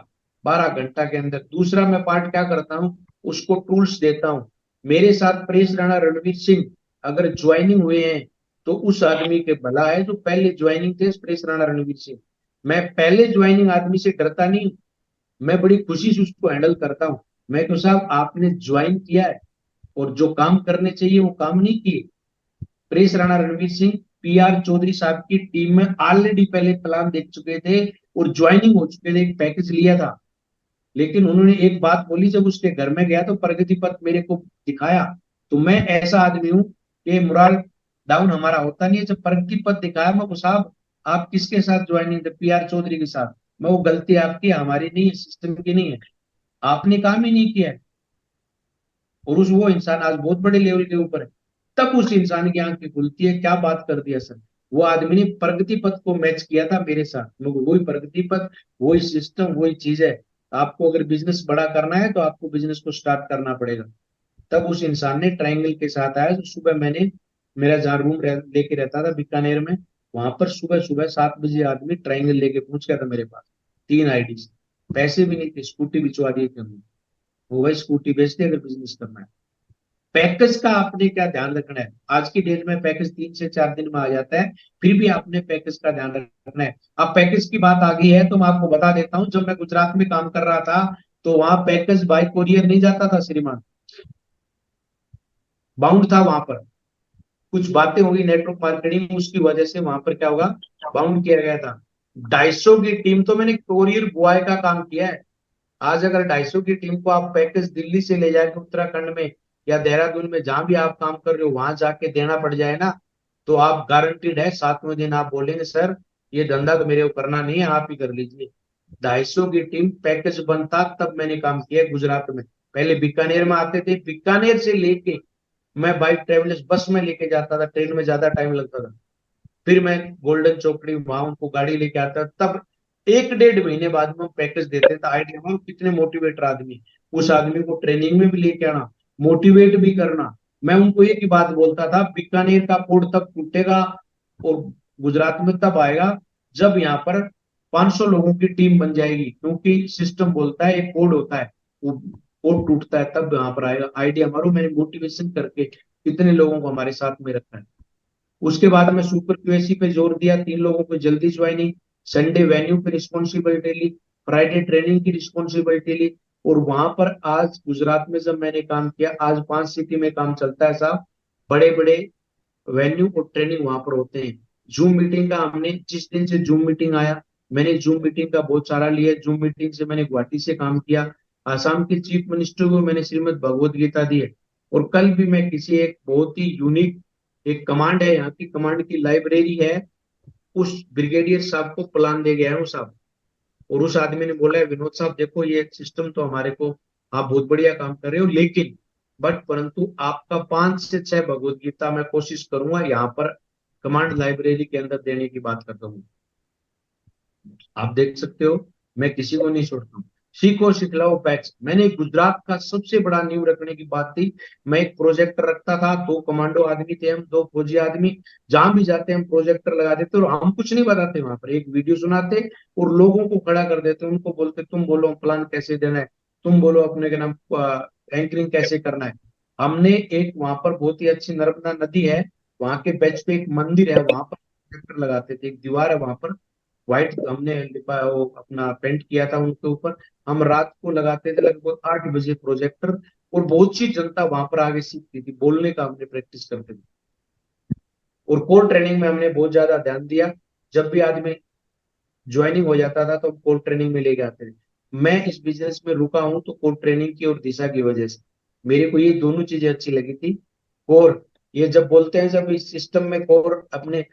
12 घंटा के अंदर। दूसरा मैं पार्ट क्या करता हूँ, उसको टूल्स देता हूँ। मेरे साथ परेश राणा, रणवीर सिंह अगर ज्वाइनिंग हुए हैं तो उस आदमी के भला है जो पहले ज्वाइनिंग थे प्रेस राणा रणवीर सिंह। मैं पहले ज्वाइनिंग आदमी से डरता नहीं हूं, मैं बड़ी खुशी से उसको हैंडल करता हूं। मैं तो साहब आपने ज्वाइन किया है और जो काम करने चाहिए वो काम नहीं किए। प्रेस राणा रणवीर सिंह पीआर चौधरी साहब की टीम में ऑलरेडी पहले प्लान देख चुके थे और ज्वाइनिंग हो चुके थे, एक पैकेज लिया था। लेकिन उन्होंने एक बात बोली, जब उसके घर में गया तो प्रगति पथ मेरे को दिखाया। तो मैं ऐसा आदमी हूं कि मुराल डाउन हमारा होता नहीं है। जब प्रगति पथ दिखाया मैं को साहब आप किसके साथ ज्वाइनिंग थे, पीआर चौधरी के साथ। मैं वो गलती आपकी है, हमारी नहीं है, सिस्टम की नहीं है, आपने काम ही नहीं किया है। और उस वो इंसान आज बहुत बड़े लेवल के ऊपर है। तब उस इंसान की आंखें खुलती है, क्या बात कर दिया सर। वो आदमी ने प्रगति पथ को मैच किया था मेरे साथ, मगर वही प्रगति पथ, वही सिस्टम, वही चीज है। आपको अगर बिजनेस बड़ा करना है तो आपको बिजनेस को स्टार्ट करना पड़ेगा। तब उस इंसान ने ट्रायंगल के साथ आया। तो सुबह मैंने, मेरा जहाँ रूम लेके रहता था बीकानेर में, वहां पर सुबह सुबह 7 बजे आदमी ट्रायंगल लेके पहुंच गया था मेरे पास, 3 आईडी। पैसे भी नहीं थे, स्कूटी बिचवा दिए थे हमने। वो भाई स्कूटी बेच दे अगर बिजनेस करना है। पैकेज का आपने क्या ध्यान रखना है, आज की डेट में पैकेज 3 से 4 दिन में आ जाता है, फिर भी आपने पैकेज का ध्यान रखना है। अब पैकेज की बात आ गई है तो मैं आपको बता देता हूं, जब मैं गुजरात में काम कर रहा था तो वहां पैकेज बाय कोरियर नहीं जाता था श्रीमान, बाउंड था वहां पर। कुछ बातें होगी नेटवर्क मार्केटिंग, उसकी वजह से वहां पर क्या होगा, बाउंड किया गया था। 250 की टीम तो मैंने कोरियर बॉय का काम किया है। आज अगर 250 की टीम को आप पैकेज दिल्ली से ले जाके उत्तराखंड में या देहरादून में जहां भी आप काम कर रहे हो वहां जाके देना पड़ जाए ना, तो आप गारंटीड है 7वें दिन आप बोलेंगे सर ये धंधा तो मेरे को करना नहीं है, आप ही कर लीजिए। 250 की टीम पैकेज बनता तब मैंने काम किया गुजरात में। पहले बीकानेर में आते थे, बीकानेर से लेके मैं बाइक ट्रेवलर्स बस में लेके जाता था, ट्रेन में ज्यादा टाइम लगता था। फिर मैं गोल्डन चौकड़ी वहां उनको गाड़ी लेके आता, तब 1 डेढ़ महीने बाद में पैकेज देते थे। आइडिया में कितने मोटिवेटर आदमी, उस आदमी को ट्रेनिंग में भी लेके आना, मोटिवेट भी करना। मैं उनको एक ही बात बोलता था, बीकानेर का कोड तब टूटेगा और गुजरात में तब आएगा जब यहाँ पर 500 लोगों की टीम बन जाएगी। क्योंकि सिस्टम बोलता है एक कोड होता है, वो कोड टूटता है तब यहाँ पर आएगा। आइडिया मारो, मैंने मोटिवेशन करके कितने लोगों को हमारे साथ में रखा है। उसके बाद में सुपर क्यूएसी पे जोर दिया, 3 लोगों को जल्दी ज्वाइनिंग, संडे वेन्यू पे रिस्पॉन्सिबिलिटी ली, फ्राइडे ट्रेनिंग की रिस्पॉन्सिबिलिटी ली। और वहां पर आज गुजरात में जब मैंने काम किया, आज 5 सिटी में काम चलता है साहब, बड़े बड़े वेन्यू और ट्रेनिंग वहां पर होते हैं। जूम मीटिंग का हमने, जिस दिन से जूम मीटिंग आया मैंने जूम मीटिंग का बहुत सारा लिया। जूम मीटिंग से मैंने गुवाहाटी से काम किया, आसाम के चीफ मिनिस्टर को मैंने श्रीमद भगवत गीता दी है। और कल भी मैं किसी एक बहुत ही यूनिक, एक कमांड है यहाँ की, कमांड की लाइब्रेरी है, उस ब्रिगेडियर साहब को प्लान दे गया हूँ साहब। और उस आदमी ने बोला है विनोद साहब देखो ये सिस्टम तो हमारे को, आप बहुत बढ़िया काम कर रहे हो, लेकिन बट परंतु आपका 5 से 6 भगवत गीता मैं कोशिश करूंगा यहाँ पर कमांड लाइब्रेरी के अंदर देने की बात करता हूँ। आप देख सकते हो मैं किसी को नहीं छोड़ता हूँ। सीखो सिखलाओ बैच, मैंने गुजरात का सबसे बड़ा नींव रखने की बात थी। मैं एक प्रोजेक्टर रखता था, 2 कमांडो आदमी थे हम, 2 फौजी आदमी। जहां भी जाते हम प्रोजेक्टर लगा देते और हम कुछ नहीं बताते, वहां पर एक वीडियो सुनाते और लोगों को खड़ा कर देते, उनको बोलते तुम बोलो प्लान कैसे देना है, तुम बोलो अपने के नाम एंकरिंग कैसे करना है। हमने एक वहां पर बहुत ही अच्छी नर्मदा नदी है, वहां के बेच पे एक मंदिर है, वहां पर प्रोजेक्टर लगाते थे। एक दीवार है वहां पर, व्हाइट हमने लिपा, वो अपना पेंट किया था उनके ऊपर। हम रात को लगाते थे लगभग 8 बजे प्रोजेक्टर, और बहुत सी जनता वहां पर आगे सीखती थी, बोलने का हमने प्रैक्टिस करते थे। और कोर ट्रेनिंग में हमने बहुत ज्यादा ध्यान दिया। जब भी आदमी ज्वाइनिंग हो जाता था तो कोर ट्रेनिंग में लेके आते थे। मैं इस बिजनेस में रुका हूं तो कोर ट्रेनिंग की और दिशा की वजह से मेरे को ये दोनों चीजें अच्छी लगी थी। कोर, ये जब बोलते हैं जब इस सिस्टम में कोर, अपने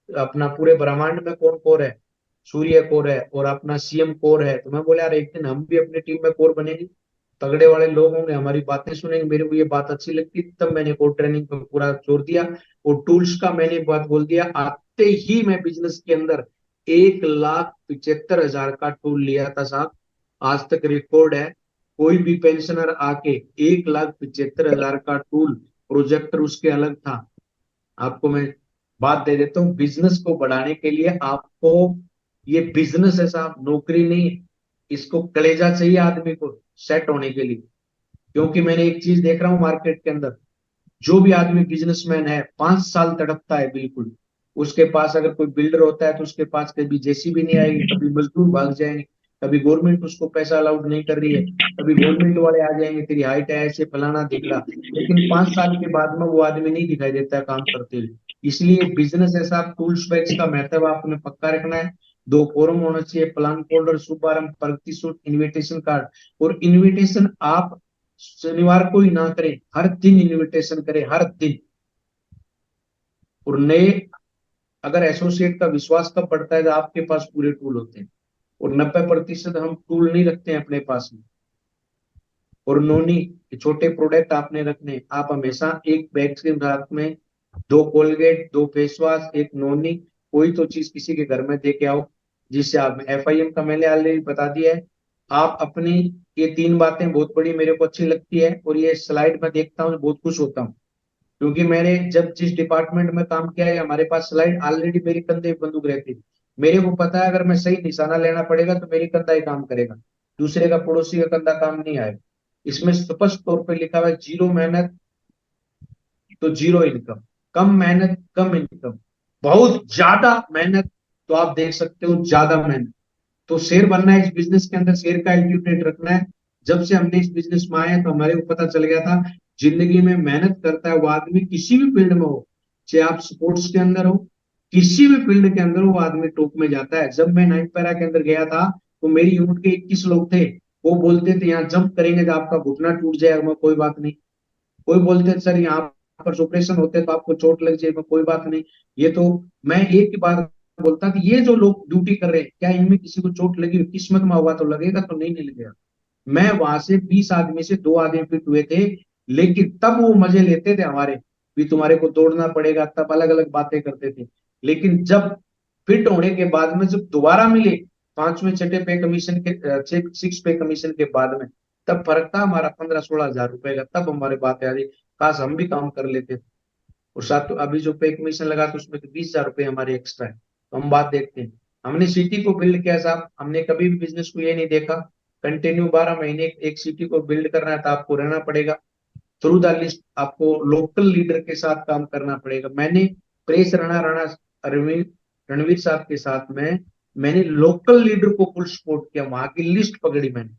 अपना पूरे ब्रह्मांड में कौन कोर है, सूर्य कोर है और अपना सीएम कोर है। तो मैं बोला यार एक दिन हम भी अपनी टीम में कोर बनेंगे, तगड़े वाले लोग होंगे, हमारी बातें सुनेंगे। मेरे को ये बात अच्छी लगती, तब मैंने कोर ट्रेनिंग पर पूरा जोर दिया। और टूल्स का मैंने बात बोल दिया, आते ही मैं बिजनेस के अंदर 1,75,000 का टूल लिया था साहब। आज तक रिकॉर्ड है, कोई भी पेंशनर आके 1,75,000 का टूल, प्रोजेक्टर उसके अलग था। आपको मैं बात दे देता हूँ, बिजनेस को बढ़ाने के लिए आपको, ये बिजनेस है साहब, नौकरी नहीं है। इसको कलेजा चाहिए आदमी को सेट होने के लिए। क्योंकि मैंने एक चीज देख रहा हूँ मार्केट के अंदर, जो भी आदमी बिजनेसमैन है 5 साल तड़पता है बिल्कुल। उसके पास अगर कोई बिल्डर होता है तो उसके पास कभी जेसीबी नहीं आएगी, कभी मजदूर भाग जाएंगे, कभी गवर्नमेंट उसको पैसा अलाउड नहीं कर रही है, कभी गवर्नमेंट वाले आ जाएंगे तेरी हाइट है ऐसे फलाना ढिकला, लेकिन 5 साल के बाद में वो आदमी नहीं दिखाई देता है काम करते हुए। इसलिए बिजनेस ऐसा टूल्स बैग्स का महत्व आपने पक्का रखना है। 2 फॉर्म होना चाहिए, प्लान फोल्डर, शुभारंभ, प्रगति सूट, इनविटेशन कार्ड। और इनविटेशन आप शनिवार को ही ना करें, हर दिन इनविटेशन करें, हर दिन। और नए अगर एसोसिएट का विश्वास कब बढ़ता है जब आपके पास पूरे टूल होते हैं, और 90% हम टूल नहीं रखते हैं अपने पास में। और नोनी, छोटे प्रोडक्ट आपने रखने, आप हमेशा एक बैग के साथ में 2 कोलगेट, 2 फेस वॉश, एक नोनी, कोई तो चीज किसी के घर में दे के आओ, जिससे आप एफआईएम का मैंने ऑलरेडी बता दिया है। आप अपनी ये 3 बातें बहुत बड़ी मेरे को अच्छी लगती है, और ये स्लाइड में देखता हूँ बहुत खुश होता हूँ, क्योंकि मैंने जब जिस डिपार्टमेंट में काम किया है हमारे पास स्लाइड ऑलरेडी मेरी कंधे पे बंदूक रहती है। मेरे को पता है अगर मैं सही निशाना लेना पड़ेगा तो मेरी कंधा ही काम करेगा, दूसरे का पड़ोसी का कंधा काम नहीं आएगा। इसमें स्पष्ट तौर पे लिखा हुआ है, जीरो मेहनत तो जीरो इनकम, कम मेहनत कम इनकम, बहुत ज्यादा मेहनत तो आप देख सकते हो ज्यादा मेहनत। तो शेर बनना है इस बिजनेस के अंदर, शेर का एटीट्यूड रखना है। जब से हमने इस बिजनेस में आए हैं तो हमारे को पता चल गया था, जिंदगी में मेहनत करता है वो आदमी किसी भी फील्ड में हो, चाहे आप स्पोर्ट्स के अंदर हो, किसी भी फील्ड के अंदर वो आदमी टॉप में जाता है। जब मैं नाइट पैरा के अंदर गया था तो मेरी यूनिट के 21 लोग थे। वो बोलते थे यहाँ जंप करेंगे तो आपका घुटना टूट जाएगा, मैं कोई बात नहीं। कोई बोलते थे सर यहाँ पर ऑपरेशन होते तो आपको चोट लग जाएगी, कोई बात नहीं। ये तो मैं एक ही बात बोलता कि ये जो लोग ड्यूटी कर रहे हैं क्या इनमें किसी को चोट लगी, किस्मत में होगा तो लगेगा, तो नहीं लगेगा। मैं वहां से 20 आदमी से 2 आदमी फिट हुए थे, लेकिन तब वो मजे लेते थे हमारे, भी तुम्हारे को दौड़ना पड़ेगा, तब अलग अलग बातें करते थे। लेकिन जब फिट होने के बाद में जब दोबारा मिले 5वें छठे पे कमीशन के 6 पे कमीशन के बाद में, तब फर्क था हमारा 15-16 हजार रुपए का। तब हमारे बात आ रही, काश हम भी काम कर लेते। और साथ तो अभी जो पे कमीशन लगा तो उसमें तो 20 हजार रुपए हमारे एक्स्ट्रा है। तो हम बात देखते हैं, हमने सिटी को बिल्ड किया साहब, हमने कभी भी बिजनेस को ये नहीं देखा कंटिन्यू 12 महीने एक सिटी को बिल्ड करना है तो आपको रहना पड़ेगा थ्रू द लिस्ट, आपको लोकल लीडर के साथ काम करना पड़ेगा। मैंने प्रेस राणा राणा रणवीर रणवीर साहब के साथ में मैंने लोकल लीडर को फुल सपोर्ट किया, वहां की लिस्ट पकड़ी मैंने।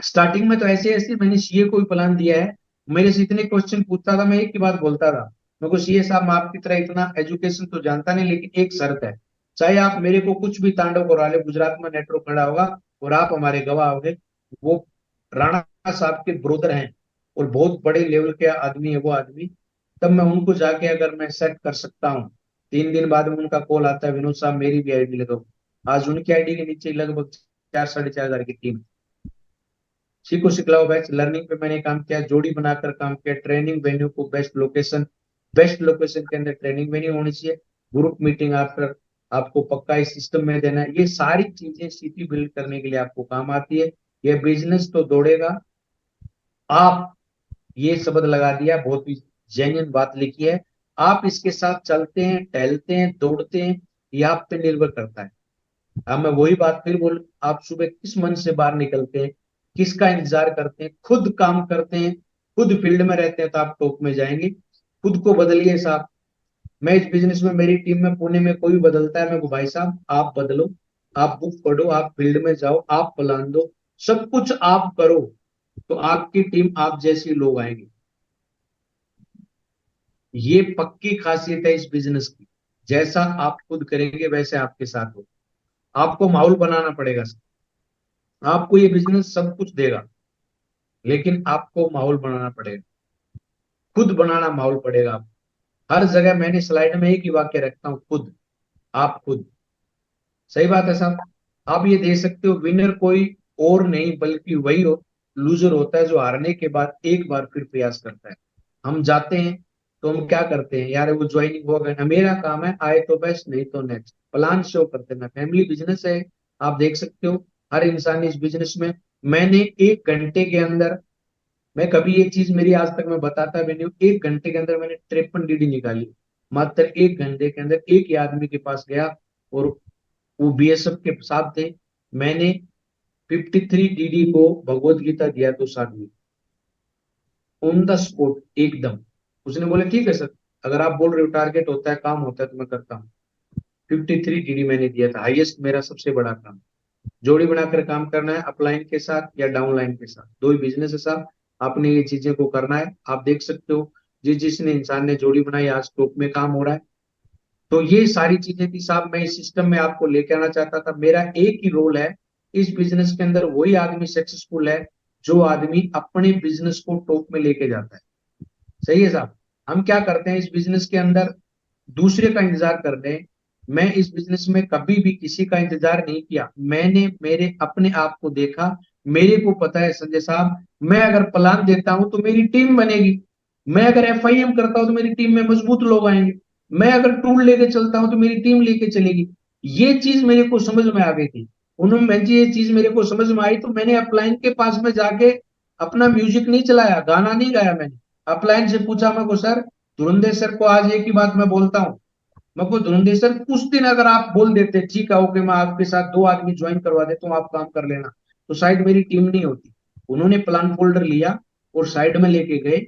स्टार्टिंग में तो ऐसे ऐसे मैंने सीए को भी प्लान दिया है, मेरे से इतने क्वेश्चन पूछता था, मैं एक ही बात बोलता था, मेरे को सीए साहब मैं आपकी तरह इतना एजुकेशन तो जानता नहीं, लेकिन एक शर्त है, चाहे आप मेरे को कुछ भी तांडव करा ले, गुजरात में नेटवर्क खड़ा होगा और आप हमारे गवाह होंगे। वो राणा साहब के ब्रोदर हैं और बहुत बड़े लेवल के आदमी है वो आदमी। तब मैं उनको जाके अगर मैं सेट कर सकता हूँ, 3 दिन बाद में उनका कॉल आता है, विनोद साहब मेरी भी आईडी लगाओ। आज उनकी आईडी के नीचे लगभग 4-4.5 हजार की टीम। सीखो सिखलाओ बैच लर्निंग पे मैंने काम किया, जोड़ी बनाकर काम किया, ट्रेनिंग वेन्यू को बेस्ट लोकेशन के अंदर ट्रेनिंग वेन्यू होनी चाहिए, ग्रुप मीटिंग आफ्टर आपको पक्का इस सिस्टम में देना है। ये सारी चीजें सिटी बिल्ड करने के लिए आपको काम आती है। ये बिजनेस तो दौड़ेगा, आप ये शब्द लगा दिया, बहुत ही जेन्युइन बात लिखी है। आप इसके साथ चलते हैं, टहलते हैं, दौड़ते हैं, ये आप पे निर्भर करता है। अब मैं वही बात फिर बोल, आप सुबह किस मन से बाहर निकलते हैं, किसका इंतजार करते हैं, खुद काम करते हैं, खुद फील्ड में रहते हैं तो आप टॉप में जाएंगे। खुद को बदलिए साहब। मैं इस बिजनेस में मेरी टीम में पुणे में कोई भी बदलता है मैं को भाई साहब आप बदलो, आप बुक पढ़ो, आप फील्ड में जाओ, आप प्लान दो, सब कुछ आप करो, तो आपकी टीम आप जैसे लोग आएंगे। ये पक्की खासियत है इस बिजनेस की, जैसा आप खुद करेंगे वैसे आपके साथ हो। आपको माहौल बनाना पड़ेगा। आपको ये बिजनेस सब कुछ देगा, लेकिन आपको माहौल बनाना पड़ेगा, खुद बनाना माहौल पड़ेगा आप। हर जगह मैंने स्लाइड में एक ही वाक्य रखता हूं, खुद, आप खुद। सही बात है साहब। आप ये दे सकते हो, विनर कोई और नहीं बल्कि वही हो, लूजर होता है जो हारने के बाद एक बार फिर प्रयास करता है। हम जाते हैं तो हम क्या करते हैं, यार वो ज्वाइनिंग हो गया ना, मेरा काम है आए तो बेस्ट नहीं तो नेक्स्ट, प्लान शो करते हैं। फैमिली बिजनेस है, आप देख सकते हो हर इंसान इस बिजनेस में। मैंने 1 घंटे के अंदर, मैं कभी एक चीज मेरी आज तक मैं बताता मैंने, 1 घंटे के अंदर मैंने 53 डीडी निकाली, मात्र 1 घंटे के अंदर। एक ही आदमी के पास गया और वो बीएसएफ के साथ थे। मैंने 53 डीडी को भगवत गीता दिया तो साथ में, ऑन द स्पॉट एकदम। उसने बोला ठीक है सर, अगर आप बोल रहे हो टारगेट होता है, काम होता है तो मैं करता हूँ। 53 डीडी मैंने दिया था, हाईएस्ट मेरा सबसे बड़ा काम। जोड़ी बनाकर काम करना है, अपलाइन के साथ या डाउनलाइन के साथ, दो ही बिजनेस है साहब। आपने ये चीजें को करना है। आप देख सकते हो जिसने इंसान ने जोड़ी बनाई आज टॉप में काम हो रहा है। तो ये सारी चीजें थी साहब, मैं इस सिस्टम में आपको लेके आना चाहता था। मेरा एक ही रोल है इस बिजनेस के अंदर, वही आदमी सक्सेसफुल है जो आदमी अपने बिजनेस को टॉप में लेके जाता है। सही है साहब। हम क्या करते हैं इस बिजनेस के अंदर, दूसरे का इंतजार करते हैं। मैं इस बिजनेस में कभी भी किसी का इंतजार नहीं किया। मैंने मेरे अपने आप को देखा। मेरे को पता है संजय साहब, मैं अगर प्लान देता हूं तो मेरी टीम बनेगी। मैं अगर एफआईएम करता हूं तो मेरी टीम में मजबूत लोग आएंगे। मैं अगर टूल लेके चलता हूं तो मेरी टीम लेके चलेगी। ये चीज मेरे को समझ में आ गई थी। उन्होंने मैं ये चीज मेरे को समझ में आई तो मैंने अपलाइन के पास में जाके अपना म्यूजिक नहीं चलाया, गाना नहीं गाया। मैंने अपलाइन से पूछा, मैं को सर, धुरंधर सर को आज एक ही बात मैं बोलता हूँ, मैं को धुरंधर सर कुछ दिन अगर आप बोल देते ठीक है ओके मैं आपके साथ 2 आदमी ज्वाइन करवा देता हूँ, आप काम कर लेना, तो शायद मेरी टीम नहीं होती। उन्होंने प्लान फोल्डर लिया और साइड में लेके गए।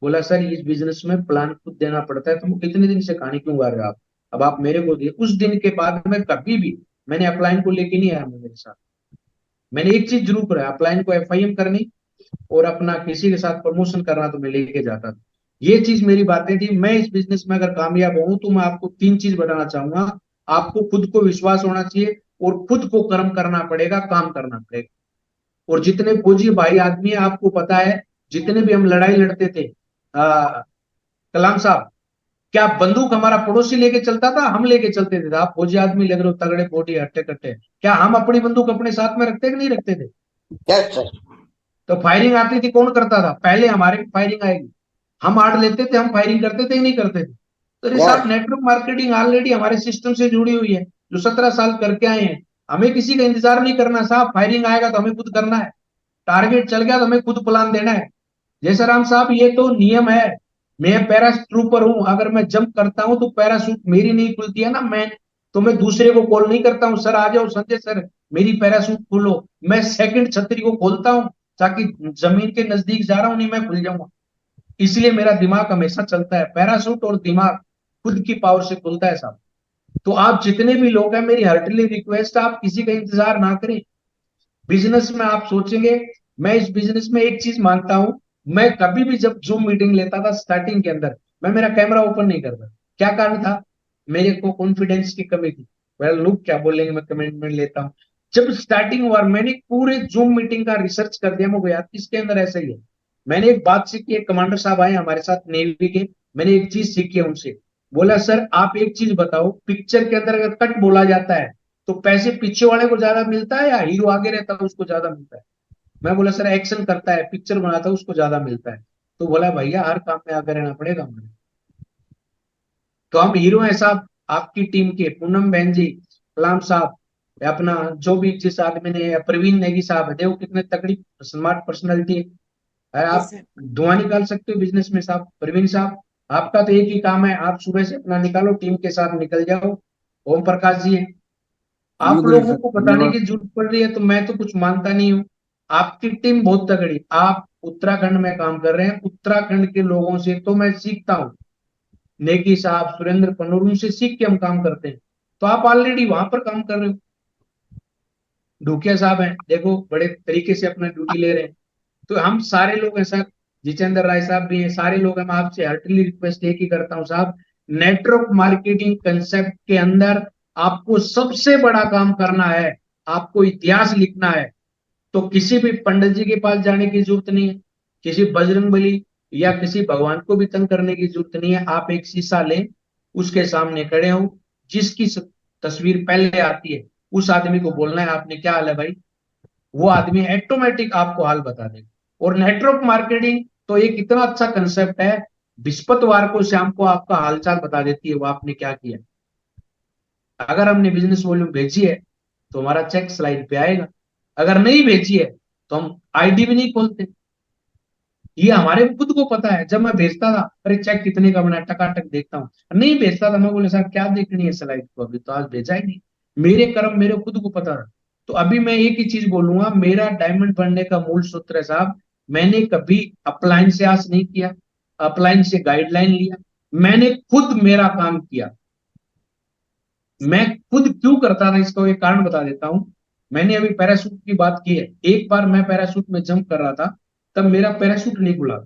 बोला सर इस बिजनेस में प्लान खुद देना पड़ता है, तुम कितने दिन से कहानी क्यों गा रहे हो आप, अब आप मेरे को दिए। उस दिन के बाद में कभी भी मैंने अपलाइन को लेके नहीं आया। मैं मेरे साथ मैंने एक चीज जरूर करा, अपलाइन को एफआईएम करनी और अपना किसी के साथ प्रमोशन करना तो मैं लेके जाता था। ये चीज मेरी बातें थी। मैं इस बिजनेस में अगर कामयाब हूं तो मैं आपको 3 चीज बताना चाहूंगा। आपको खुद को विश्वास होना चाहिए और खुद को कर्म करना पड़ेगा, काम करना पड़ेगा। और जितने फौजी भाई आदमी है आपको पता है, जितने भी हम लड़ाई लड़ते थे, कलाम साहब, क्या बंदूक हमारा पड़ोसी लेके चलता था, हम लेके चलते थे? आप फौजी आदमी लग रहे हो, तगड़े बॉडी हट्टे कट्टे, क्या हम अपनी बंदूक अपने साथ में रखते कि नहीं रखते थे? Yes sir. तो फायरिंग आती थी कौन करता था? पहले हमारे फायरिंग आएगी, हम आड़ लेते थे, हम फायरिंग करते थे नहीं करते थे? तो ये साहब यस। नेटवर्क मार्केटिंग ऑलरेडी हमारे सिस्टम से जुड़ी हुई है, जो 17 साल करके आए हैं। हमें किसी का इंतजार नहीं करना साहब, फायरिंग आएगा तो हमें खुद करना है, टारगेट चल गया तो हमें खुद प्लान देना है। जैसा राम साहब ये तो नियम है। मैं पैरा ट्रूपर हूं, अगर मैं जंप करता हूं तो पैराशूट मेरी नहीं खुलती है ना, मैं तो मैं दूसरे को कॉल नहीं करता हूं सर आ जाओ संजय सर मेरी पैराशूट खोलो। मैं सेकंड छतरी को खोलता हूं ताकि जमीन के नजदीक जा रहा हूं नहीं मैं खुल जाऊंगा। इसलिए मेरा दिमाग हमेशा चलता है, पैराशूट और दिमाग खुद की पावर से खुलता है साहब। तो आप जितने भी लोग हैं, मेरी हार्टली रिक्वेस्ट है, आप किसी का इंतजार ना करें। बिजनेस में आप सोचेंगे, मैं इस बिजनेस में एक चीज मानता हूं, मैं कभी भी जब जूम मीटिंग लेता था स्टार्टिंग के अंदर, मैं मेरा कैमरा ओपन नहीं करता। क्या कारण था? मेरे को कॉन्फिडेंस की कमी थी। वेल लोग क्या बोलेंगे, मैं कमिटमेंट लेता हूँ। जब स्टार्टिंग हुआ मैंने पूरे जूम मीटिंग का रिसर्च कर दिया, मुझे याद इसके अंदर ऐसा ही है। मैंने एक बात सीखी, एक कमांडर साहब आए हमारे साथ नेवी के, मैंने एक चीज सीखी है उनसे। बोला सर आप एक चीज बताओ, पिक्चर के अंदर अगर कट बोला जाता है तो पैसे पीछे वाले को ज्यादा मिलता है या हीरो आगे रहता है उसको ज्यादा मिलता है? मैं बोला सर एक्शन करता है पिक्चर बनाता है उसको ज्यादा मिलता है। तो बोला भैया हर काम में आगे रहना पड़ेगा हमें। तो हम हीरो हैं साहब आपकी टीम के, पूनम बहन जी, कलाम साहब, अपना जो भी जिस आदमी ने, प्रवीण नेगी साहब है, देखो कितने तगड़ी स्मार्ट पर्सनैलिटी है। यस आप सर। धुआं निकाल सकते हो बिजनेस में साहब। प्रवीण साहब आपका तो एक ही काम है, आप सुबह से अपना निकालो, टीम के साथ निकल जाओ। ओम प्रकाश जी है, आप बिल्कुल लोगों सर, को बताने धन्यवाद। की जरूरत पड़ रही है तो मैं तो कुछ मानता नहीं हूँ। आपकी टीम बहुत तगड़ी, आप उत्तराखंड में काम कर रहे हैं, उत्तराखंड के लोगों से तो मैं सीखता हूँ। नेकी साहब, सुरेंद्र पन्नूर, उनसे सीख के हम काम करते हैं। तो आप ऑलरेडी वहां पर काम कर रहे हो। ढूकिया साहब हैं, देखो बड़े तरीके से अपना ड्यूटी ले रहे हैं। तो हम सारे लोग हैं सर, जितेंद्र राय साहब भी हैं, सारे लोग हैं। मैं आपसे हार्टली रिक्वेस्ट एक ही करता हूँ साहब, नेटवर्क मार्केटिंग कंसेप्ट के अंदर आपको सबसे बड़ा काम करना है, आपको इतिहास लिखना है। तो किसी भी पंडित जी के पास जाने की जरूरत नहीं है, किसी बजरंग बली या किसी भगवान को भी तंग करने की जरूरत नहीं है। आप एक शीशा लें, उसके सामने खड़े हो, जिसकी तस्वीर पहले आती है उस आदमी को बोलना है आपने क्या हाल है भाई, वो आदमी ऑटोमेटिक आपको हाल बता देगा। और नेटवर्क मार्केटिंग तो एक इतना अच्छा कंसेप्ट है, बृहस्पतिवार को शाम को आपका हालचाल बता देती है वो आपने क्या किया। अगर हमने बिजनेस वॉल्यूम भेजी है तो हमारा चेक स्लाइड पे आएगा, अगर नहीं भेजी है तो हम आईडी भी नहीं खोलते। ये हमारे खुद को पता है। जब मैं भेजता था अरे चेक कितने का बना, टकाटक देखता हूँ, नहीं भेजता था मैं, बोले सर क्या देखनी है स्लाइड को, अभी तो आज भेजा ही नहीं। मेरे कर्म मेरे खुद को पता था। तो अभी मैं एक ही चीज बोलूंगा, मेरा डायमंड बनने का मूल सूत्र है साहब, मैंने कभी अपलाइन से आस नहीं किया, अपलाइन से गाइडलाइन लिया, मैंने खुद मेरा काम किया। मैं खुद क्यों करता था इसका एक कारण बता देता हूं। मैंने अभी पैराशूट की बात की है, एक बार मैं पैराशूट में जंप कर रहा था, तब मेरा पैराशूट नहीं खुला,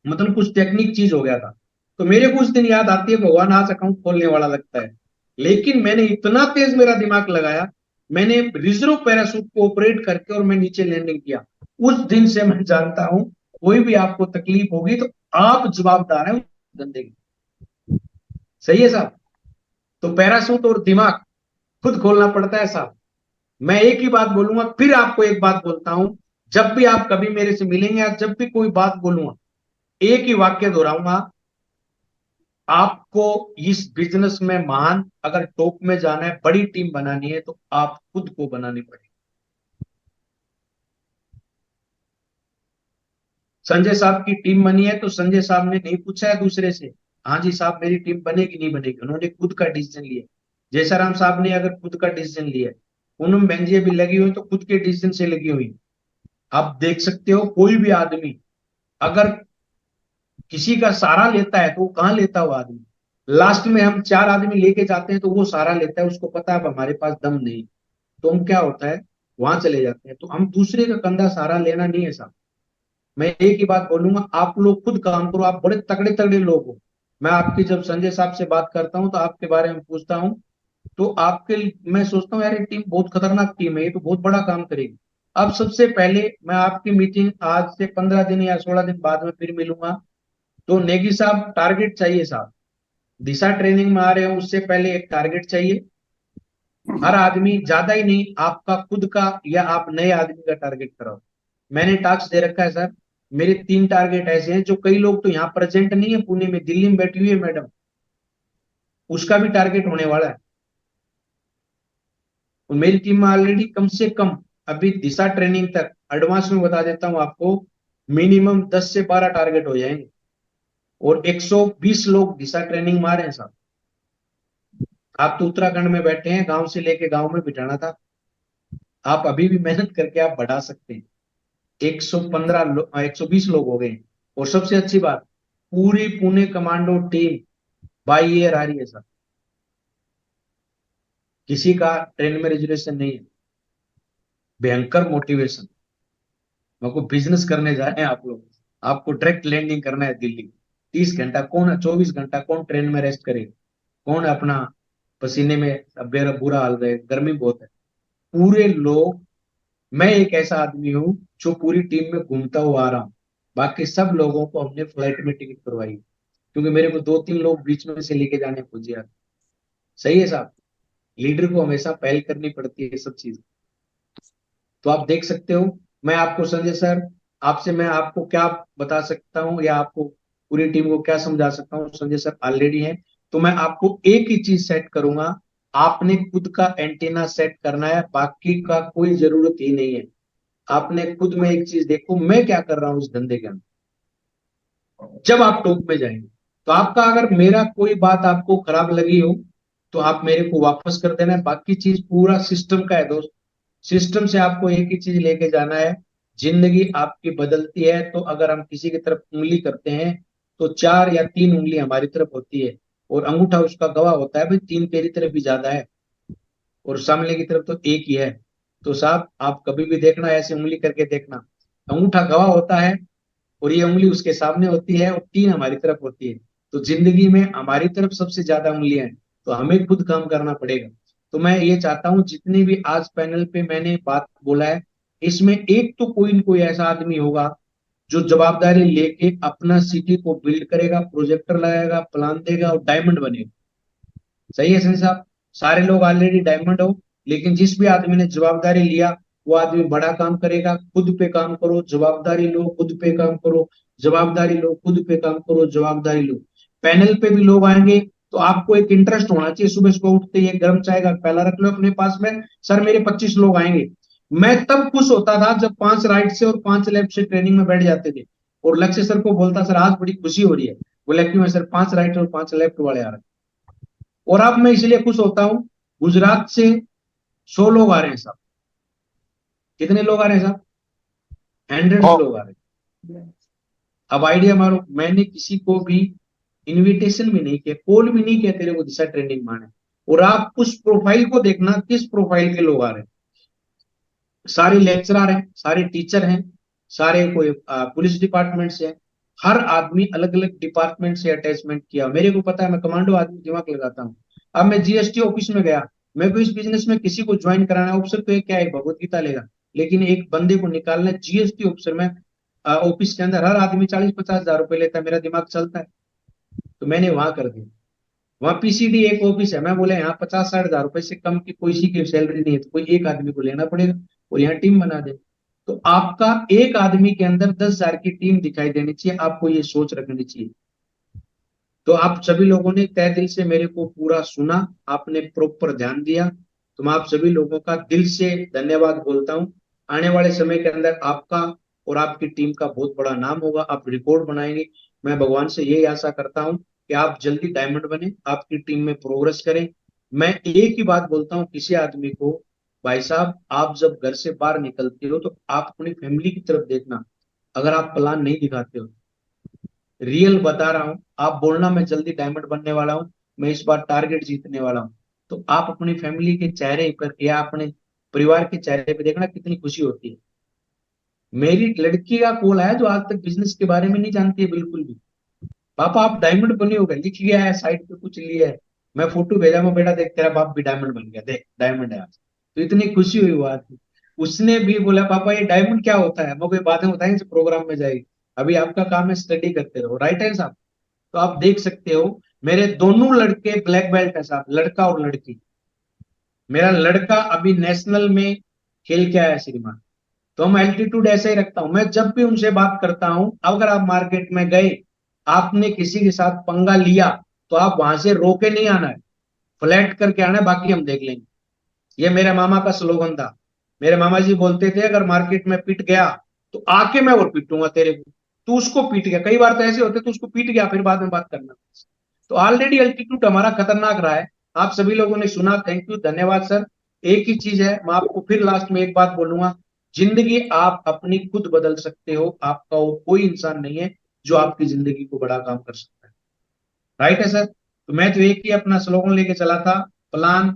मतलब कुछ टेक्निक चीज हो गया था। तो मेरे को उस दिन याद आती है, भगवान आज अकाउंट खोलने वाला लगता है। लेकिन मैंने इतना तेज मेरा दिमाग लगाया, मैंने रिजर्व पैराशूट को ऑपरेट करके और मैं नीचे लैंडिंग किया। उस दिन से मैं जानता हूं कोई भी आपको तकलीफ होगी तो आप जवाबदार हैं उस धंधे की। सही है साहब? तो पैराशूट और दिमाग खुद खोलना पड़ता है साहब। मैं एक ही बात बोलूंगा, फिर आपको एक बात बोलता हूं, जब भी आप कभी मेरे से मिलेंगे या जब भी कोई बात बोलूंगा, एक ही वाक्य दोहराऊंगा, आपको इस बिजनेस में महान अगर टॉप में जाना है, बड़ी टीम बनानी है, तो आप खुद को बनानी पड़ेगी। संजय साहब की टीम बनी है तो संजय साहब ने नहीं पूछा है दूसरे से, हाँ जी साहब मेरी टीम बनेगी नहीं बनेगी, उन्होंने खुद का डिसीजन लिया। जयसाराम साहब ने अगर खुद का डिसीजन लिया, पूनम बहन जी भी लगी हुई तो खुद के डिसीजन से लगी हुई। आप देख सकते हो कोई भी आदमी अगर किसी का सहारा लेता है तो वो कहाँ लेता है वो आदमी, लास्ट में हम 4 आदमी लेके जाते हैं तो वो सहारा लेता है, उसको पता है अब हमारे पास दम नहीं, तो हम क्या होता है वहां चले जाते हैं। तो हम दूसरे का कंधा सहारा लेना नहीं है साहब। मैं एक ही बात बोलूंगा, आप लोग खुद काम करो, आप बड़े तगड़े तगड़े लोग हो। मैं आपकी जब संजय साहब से बात करता हूं तो आपके बारे में पूछता हूं, तो आपके मैं सोचता हूँ यार ये टीम बहुत खतरनाक टीम है, ये तो बहुत बड़ा काम करेगी। अब सबसे पहले मैं आपकी मीटिंग आज से 15 दिन या 16 दिन बाद में फिर मिलूंगा। तो नेगी साहब टारगेट चाहिए साहब, दिशा ट्रेनिंग में आ रहे हो उससे पहले एक टारगेट चाहिए। हर आदमी, ज्यादा ही नहीं, आपका खुद का या आप नए आदमी का टारगेट कराओ। मैंने टास्क दे रखा है सर, मेरे 3 टारगेट ऐसे हैं जो कई लोग तो यहाँ प्रेजेंट नहीं है, पुणे में, दिल्ली में बैठी हुई है मैडम, उसका भी टारगेट होने वाला है। और मेरी टीम में ऑलरेडी कम से कम अभी दिशा ट्रेनिंग तक एडवांस में बता देता हूं आपको, मिनिमम 10 से 12 टारगेट हो जाएंगे। और 120 लोग दिशा ट्रेनिंग में आ रहे हैं साहब। आप तो उत्तराखंड में बैठे हैं, गांव से लेके गांव में बिठाना था, आप अभी भी मेहनत करके आप बढ़ा सकते हैं। 120 लोग हो गए। और सबसे अच्छी बात, पूरी Pune commando team by air आ रही है सर, किसी का ट्रेन में रिजर्वेशन नहीं है। भयंकर मोटिवेशन, आपको बिजनेस करने जा रहे हैं आप लोग, आपको डायरेक्ट लैंडिंग करना है दिल्ली। 30 घंटा कौन, 24 घंटा कौन ट्रेन में रेस्ट करे, कौन अपना पसीने में, अब मेरा बुरा हाल रहे, गर्मी बहुत है। पूरे लोग, मैं एक ऐसा आदमी हूं जो पूरी टीम में घूमता हुआ आ रहा हूं, बाकी सब लोगों को हमने फ्लाइट में टिकट करवाई, क्योंकि मेरे को 2-3 लोग बीच में से लेके जाने खोजे यार। सही है साहब, लीडर को हमेशा पहल करनी पड़ती है सब चीज। तो आप देख सकते हो, मैं आपको संजय सर, आपसे मैं आपको क्या बता सकता हूँ या आपको पूरी टीम को क्या समझा सकता हूँ, संजय सर ऑलरेडी हैं। तो मैं आपको एक ही चीज सेट करूंगा, आपने खुद का एंटीना सेट करना है, बाकी का कोई जरूरत ही नहीं है। आपने खुद में एक चीज देखो, मैं क्या कर रहा हूं इस धंधे के अंदर। जब आप टॉप में जाएंगे तो आपका, अगर मेरा कोई बात आपको खराब लगी हो तो आप मेरे को वापस कर देना है, बाकी चीज पूरा सिस्टम का है दोस्त। सिस्टम से आपको एक ही चीज लेके जाना है, जिंदगी आपकी बदलती है तो अगर हम किसी की तरफ उंगली करते हैं तो 4 या 3 उंगली हमारी तरफ होती है, और अंगूठा उसका गवाह होता है भाई 3 तेरी तरफ भी ज्यादा है, और सामने की तरफ तो एक ही है। तो साहब आप कभी भी देखना, ऐसे उंगली करके देखना, अंगूठा गवाह होता है और ये उंगली उसके सामने होती है और 3 हमारी तरफ होती है। तो जिंदगी में हमारी तरफ सबसे ज्यादा उंगलियां हैं, तो हमें खुद काम करना पड़ेगा। तो मैं ये चाहता हूं जितनी भी आज पैनल पे मैंने बात बोला है, इसमें एक तो कोई न कोई ऐसा आदमी होगा जो जवाबदारी लेके अपना सिटी को बिल्ड करेगा, प्रोजेक्टर लगाएगा, प्लान देगा और डायमंड बनेगा। सही है संजय साहब? सारे लोग ऑलरेडी डायमंड हो, लेकिन जिस भी आदमी ने जवाबदारी लिया वो आदमी बड़ा काम करेगा। खुद पे काम करो, जवाबदारी लो, खुद पे काम करो, जवाबदारी लो, खुद पे काम करो, जवाबदारी लो। पैनल पे भी लोग आएंगे तो आपको एक इंटरेस्ट होना चाहिए, सुबह सुबह उठते ही एक गर्म चाय का प्याला रख लो अपने पास में, सर मेरे 25 लोग आएंगे। मैं तब खुश होता था जब 5 राइट से और 5 लेफ्ट से ट्रेनिंग में बैठ जाते थे, और लक्ष्य सर को बोलता सर आज बड़ी खुशी हो रही है, बोला क्यों है सर, 5 राइट और 5 लेफ्ट वाले आ रहे हैं। और अब मैं इसलिए खुश होता हूं, गुजरात से 100 लोग आ रहे हैं साहब। कितने लोग आ रहे हैं साहब? हंड्रेड्स लोग आ रहे हैं। अब आइडिया मारो, मैंने किसी को भी इनविटेशन भी नहीं किया, कॉल भी नहीं किया तेरे को दिशा ट्रेनिंग माने, और आप उस प्रोफाइल को देखना किस प्रोफाइल के लोग आ रहे हैं। सारे लेक्चरर हैं, सारे टीचर हैं, सारे कोई पुलिस डिपार्टमेंट से है, हर आदमी अलग अलग डिपार्टमेंट से अटैचमेंट किया। मेरे को पता है मैं कमांडो आदमी, दिमाग लगाता हूँ। अब मैं जीएसटी ऑफिस में गया, मेरे को इस बिजनेस में किसी को ज्वाइन कराना है, ऑफिसर तो एक क्या है, भगवत गीता लेगा, लेकिन एक बंदे को निकालना जीएसटी ऑफिसर में, ऑफिस के अंदर हर आदमी 40-50 हजार रुपए लेता है, मेरा दिमाग चलता है, तो मैंने वहां कर दिया। वहां पीसीडी एक ऑफिस है, मैं बोले यहाँ 50-60 हजार रुपए से कम की कोई सी की सैलरी नहीं है, तो कोई एक आदमी को लेना पड़ेगा और यहाँ टीम बना दे। तो आपका एक आदमी के अंदर 10,000 की टीम दिखाई देनी चाहिए, आपको ये सोच रखनी चाहिए। तो आप सभी लोगों ने तय दिल से मेरे को पूरा सुना, आपने प्रॉपर ध्यान दिया, तो मैं आप सभी लोगों का दिल से धन्यवाद बोलता हूँ। आने वाले समय के अंदर आपका और आपकी टीम का बहुत बड़ा नाम होगा, आप रिकॉर्ड बनाएंगे। मैं भगवान से यही आशा करता हूँ कि आप जल्दी डायमंड बने, आपकी टीम में प्रोग्रेस करें। मैं एक ही बात बोलता हूँ किसी आदमी को, भाई साहब आप जब घर से बाहर निकलते हो तो आप अपनी फैमिली की तरफ देखना। अगर आप प्लान नहीं दिखाते हो, रियल बता रहा हूं, आप बोलना मैं जल्दी डायमंड बनने वाला हूं, मैं इस बार टारगेट जीतने वाला हूं, तो आप अपनी फैमिली के चेहरे पर या अपने परिवार के चेहरे पर देखना कितनी खुशी होती है। मेरी लड़की का कॉल आया जो आज तक बिजनेस के बारे में नहीं जानती है बिल्कुल भी, पापा आप डायमंड बने हो गए, लिख लिया है साइड पे कुछ लिया है, मैं फोटो भेजा, मैं बेटा देख तेरा बाप भी डायमंड बन गया, देख डायमंड है आज। तो इतनी खुशी हुई बात। उसने भी बोला पापा ये डायमंड क्या होता है, मैं कोई बातें बताएंगे प्रोग्राम में जाएगी, अभी आपका काम है स्टडी करते रहो, राइट है साहब। तो आप देख सकते हो मेरे दोनों लड़के ब्लैक बेल्ट है साहब, लड़का और लड़की। मेरा लड़का अभी नेशनल में खेल के आया श्रीमान। तो हम एल्टीट्यूड ऐसे ही रखता हूं, मैं जब भी उनसे बात करता हूं, अगर आप मार्केट में गए, आपने किसी के साथ पंगा लिया, तो आप वहां से रोके नहीं आना है, फ्लैट करके आना है, बाकी हम देख लेंगे। ये मेरे मामा का स्लोगन था। मेरे मामा जी बोलते थे अगर मार्केट में पिट गया तो आके मैं और पीटूंगा तेरे को, तू उसको पीट गया, कई बार तो ऐसे होते तू उसको पीट गया फिर बाद में बात करना। तो ऑलरेडी एल्टीट्यूड हमारा खतरनाक रहा है। आप सभी लोगों ने सुना, थैंक यू, धन्यवाद सर। एक ही चीज है, मैं आपको फिर लास्ट में एक बात बोलूंगा, जिंदगी आप अपनी खुद बदल सकते हो, आपका वो कोई इंसान नहीं है जो आपकी जिंदगी को बड़ा काम कर सकता है, राइट है सर। तो मैं तो एक ही अपना स्लोगन लेके चला था, प्लान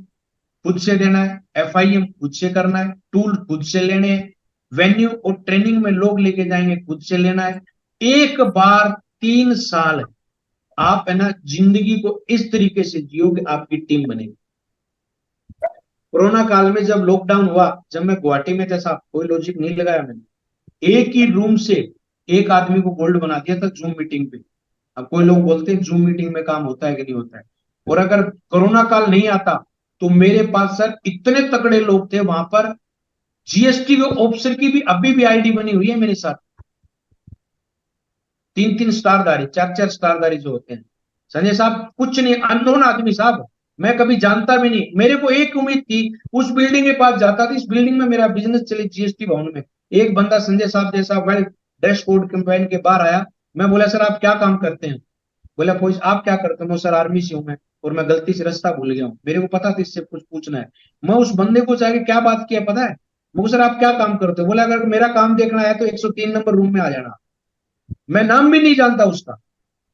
खुद से देना है, एफआईएम खुद से करना है, टूल खुद से लेने हैं, वेन्यू और ट्रेनिंग में लोग लेके जाएंगे खुद से लेना है। एक बार 3 साल है, आप है ना जिंदगी को इस तरीके से जियो कि आपकी टीम बनेगी। कोरोना काल में जब लॉकडाउन हुआ, जब मैं गुवाहाटी में था साहब, कोई लॉजिक नहीं लगाया मैंने, एक ही रूम से एक आदमी को गोल्ड बना दिया था जूम मीटिंग पे। अब कोई लोग बोलते हैं जूम मीटिंग में काम होता है कि नहीं होता है, और अगर कोरोना काल नहीं आता तो मेरे पास सर इतने तगड़े लोग थे वहां पर, जीएसटी के ऑफिसर की भी अभी भी आईडी बनी हुई है मेरे साथ, 3-3 स्टारधारी, 4-4 स्टारधारी जो होते हैं। संजय साहब कुछ नहीं, अननोन आदमी साहब, मैं कभी जानता भी नहीं, मेरे को एक उम्मीद थी, उस बिल्डिंग के पास जाता था, इस बिल्डिंग में मेरा बिजनेस चले जीएसटी भवन में। एक बंदा संजय साहब जैसा वेल ड्रेस कोड कंपेन के बाहर आया, मैं बोला सर आप क्या काम करते हैं, बोला पुलिस, आप क्या करते हो, सर आर्मी से हूं मैं, और मैं गलती से रास्ता भूल गया हूँ, मेरे को पता था इससे कुछ पूछना है। मैं उस बंदे को जाके क्या बात किया पता है, मैं सर आप क्या काम करते हो, बोला अगर मेरा काम देखना है तो 103 नंबर रूम में आ जाना। मैं नाम भी नहीं जानता उसका,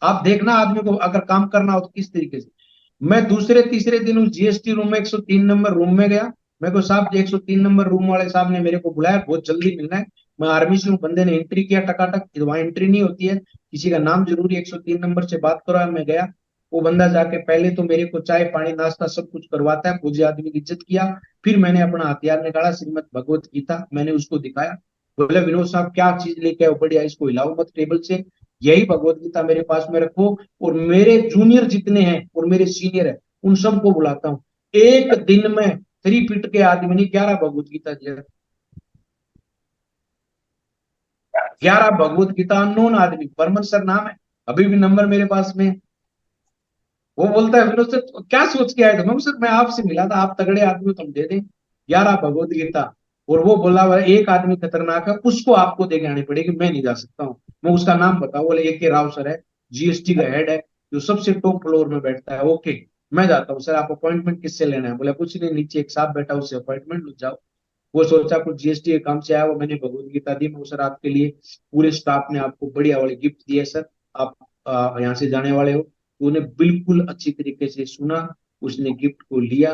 आप देखना आदमी को अगर काम करना हो तो किस तरीके से। मैं दूसरे तीसरे दिन उस जीएसटी रूम में 103 नंबर रूम में गया, मेरे को साहब 103 नंबर रूम वाले साहब ने मेरे को बुलाया, बहुत जल्दी मिलना है, मैं आर्मी से हूँ। बंदे ने एंट्री किया टकाटक, वहां एंट्री नहीं होती है, किसी का नाम जरूरी, 103 नंबर से बात करो। मैं गया, वो बंदा जाके पहले तो मेरे को चाय पानी नाश्ता सब कुछ करवाता है, मुझे आदमी की इज्जत किया। फिर मैंने अपना हथियार निकाला, श्रीमद भगवत गीता मैंने उसको दिखाया, बोले विनोद साहब क्या चीज लेके आओ, बढ़िया, इसको हिलाओ मत टेबल से, यही भगवत गीता मेरे पास में रखो, और मेरे जूनियर जितने हैं और मेरे सीनियर है उन सबको बुलाता हूँ। एक दिन में 3 फीट के आदमी ने 11 भगवत गीता दिया, 11 भगवत गीता, अननोन आदमी, बर्मन सर नाम है, अभी भी नंबर मेरे पास में। वो बोलता है विनोद सर क्या सोच के आए थे, मैं सर मैं आपसे मिला था, आप तगड़े आदमी तुम दे दें 11 भगवत गीता। और वो बोला हुआ एक आदमी खतरनाक है, उसको आपको देके आनी पड़ेगी, मैं नहीं जा सकता हूँ। मैं उसका नाम बताऊं, बोले AK राव सर है, जीएसटी का हेड है, जो सबसे टॉप फ्लोर में बैठता है। ओके मैं जाता हूँ सर, आप अपॉइंटमेंट किससे लेना है, बोला कुछ नहीं, नीचे एक साहब बैठा उससे अपॉइंटमेंट लो जाओ। वो सोचा कुछ जीएसटी के काम से आया, वो मैंने भगवत गीता दी। मैं सर आपके लिए पूरे स्टाफ ने आपको बढ़िया वाले गिफ्ट दिए सर, आप यहाँ से जाने वाले हो। तो उन्हें बिल्कुल अच्छी तरीके से सुना, उसने गिफ्ट को लिया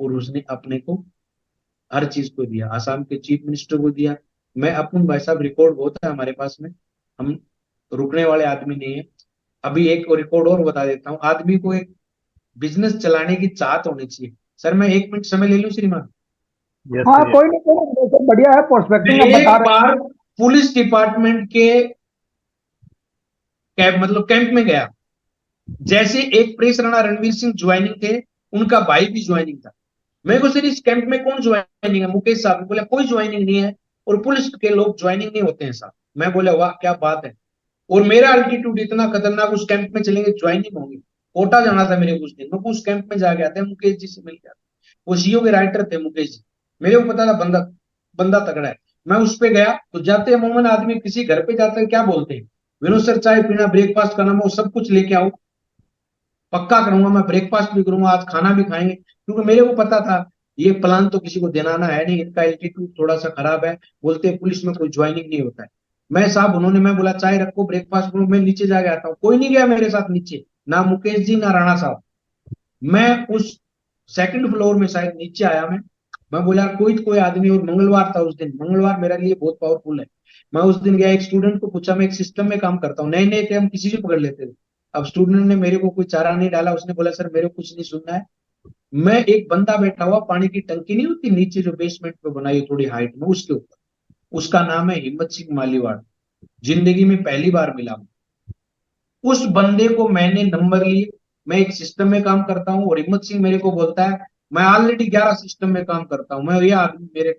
और उसने अपने को हर चीज को दिया, आसाम के चीफ मिनिस्टर को दिया। मैं अपन भाई साहब रिकॉर्ड बहुत है हमारे पास में, हम रुकने वाले आदमी नहीं है। अभी एक रिकॉर्ड और बता देता हूँ, आदमी को एक बिजनेस चलाने की चाहत होनी चाहिए। सर मैं 1 मिनट समय ले लूं श्रीमान? यस हाँ, सर, कोई नहीं, कोई नहीं, सब बढ़िया है, मैं प्रोस्पेक्टिंग आप एक बता रहे बार पुलिस डिपार्टमेंट के कैंप में गया, जैसे एक प्रेस राणा रणवीर सिंह ज्वाइनिंग थे, उनका भाई भी ज्वाइनिंग था। मेरे को सर इस कैंप में कौन ज्वाइनिंग है? मुकेश साहब ने बोला कोई ज्वाइनिंग नहीं है, और पुलिस के लोग ज्वाइनिंग नहीं होते हैं साहब। मैं बोला वाह क्या बात है। और मेरा अल्टीट्यूड इतना खतरनाक, उस कैंप में चलेंगे ज्वाइनिंग होंगे। कोटा जाना था मेरे कुछ दिन, मैं उस कैंप में जाके आते हैं, मुकेश जी से मिल गया। वो सीओ के राइटर थे मुकेश जी, मेरे को पता था बंदा बंदा तगड़ा है। मैं उस पे गया तो जाते अमूमन आदमी किसी घर पे जाते हैं क्या बोलते हैं, विनोद सर चाय पीना, ब्रेकफास्ट करना, वो सब कुछ लेके आओ, पक्का करूंगा मैं, ब्रेकफास्ट भी करूंगा, आज खाना भी खाएंगे। क्योंकि मेरे को पता था ये प्लान तो किसी को देना है नहीं, इनका एल्टीट्यूड थोड़ा सा खराब है, बोलते हैं पुलिस में कोई ज्वाइनिंग नहीं होता है। मैं साहब उन्होंने, मैं बोला चाय रखो ब्रेकफास्ट करूँ, मैं नीचे जाके आता हूँ, कोई नहीं गया मेरे साथ नीचे, ना मुकेश जी ना राणा साहब। मैं उस सेकंड फ्लोर में शायद नीचे आया मैं बोला कोई आदमी, और मंगलवार था उस दिन, मंगलवार मेरे लिए बहुत पावरफुल है। मैं उस दिन गया, एक स्टूडेंट को पूछा, मैं एक सिस्टम में काम करता हूँ, नए नए थे हम, किसी से पकड़ लेते थे। अब स्टूडेंट ने मेरे को कोई चारा नहीं डाला, उसने बोला सर मेरे को कुछ नहीं सुनना है। मैं, एक बंदा बैठा हुआ, पानी की टंकी नहीं होती नीचे जो बेसमेंट पे बनाई है थोड़ी हाइट में, उसके ऊपर, उसका नाम है हिम्मत सिंह मालीवाड़। जिंदगी में पहली बार मिला। उस बंदे को मैंने नंबर लिए, मैं एक सिस्टम में काम करता हूँ, और हिम्मत सिंह मेरे को बोलता है मैं ऑलरेडी 11 सिस्टम में काम करता हूँ, मैं ये आदमी मेरे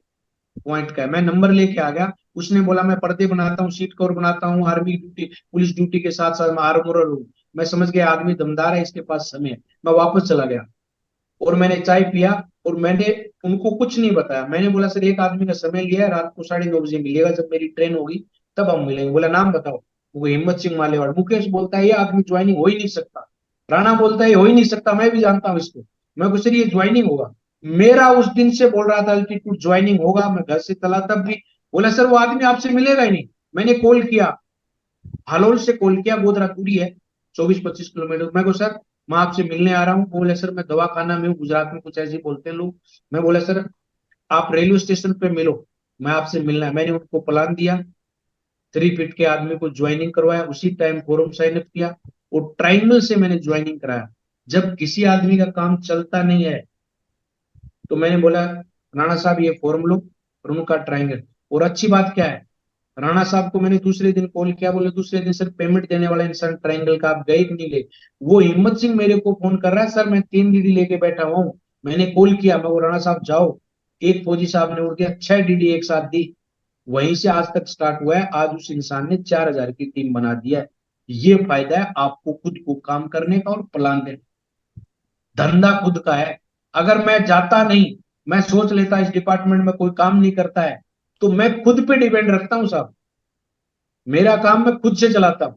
पॉइंट का है। मैं नंबर लेके आ गया, उसने बोला मैं पर्दे बनाता हूँ, सीट कवर बनाता हूँ, आर्मी ड्यूटी पुलिस ड्यूटी के साथ साथ मैं आर्मोरर हूँ। मैं समझ गया आदमी दमदार है, इसके पास समय है। मैं वापस चला गया और मैंने चाय पिया, और मैंने उनको कुछ नहीं बताया। मैंने बोला सर एक आदमी का समय लिया है, रात को 9:30 बजे मिलेगा, जब मेरी ट्रेन होगी तब हम मिलेंगे। बोला नाम बताओ। वो हिम्मत सिंह मालेवाड़। मुकेश बोलता है ये आदमी ज्वाइनिंग हो ही नहीं सकता। राणा बोलता है ये हो ही नहीं सकता, मैं भी जानता हूँ इसको। मैं कुछ सर ये ज्वाइनिंग होगा। मेरा उस दिन से बोल रहा था कि तू ज्वाइनिंग होगा, मैं घर से चला तब भी। बोला सर वो आदमी आपसे मिलेगा ही नहीं। मैंने कॉल किया, हालोल से कॉल किया, गोधरा दूरी है 24-25 किलोमीटर। मैं को सर मैं आपसे मिलने आ रहा हूँ। बोले सर मैं दवा खाना में हूँ, गुजरात में कुछ ऐसे बोलते हैं लोग। मैं बोला सर आप रेलवे स्टेशन पे मिलो, मैं आपसे मिलना है। मैंने उनको प्लान दिया, 3 फीट के आदमी को ज्वाइनिंग करवाया, उसी टाइम फॉर्म साइन अप किया, और ट्राइंगल से मैंने ज्वाइनिंग कराया। जब किसी आदमी का काम चलता नहीं है तो मैंने बोला राणा साहब ये फॉर्म लो, और उनका ट्राइंगल। और अच्छी बात क्या है, राणा साहब को मैंने दूसरे दिन कॉल किया, बोले दूसरे दिन सर पेमेंट देने वाला इंसान ट्रायंगल का आप गए कि नहीं गए? वो हिम्मत सिंह मेरे को फोन कर रहा है, सर मैं 3 डीडी लेके बैठा हुआ हूँ। मैंने कॉल किया, मैं वो राणा साहब जाओ। एक फौजी साहब ने उड़ गया 6 डीडी एक साथ दी। वहीं से आज तक स्टार्ट हुआ है, आज उस इंसान ने 4,000 की टीम बना दिया है। ये फायदा है आपको खुद को काम करने का और प्लान देने, धंधा खुद का है। अगर मैं जाता नहीं, मैं सोच लेता इस डिपार्टमेंट में कोई काम नहीं करता है, तो मैं खुद पे डिपेंड रखता हूं साहब। मेरा काम मैं खुद से चलाता हूं।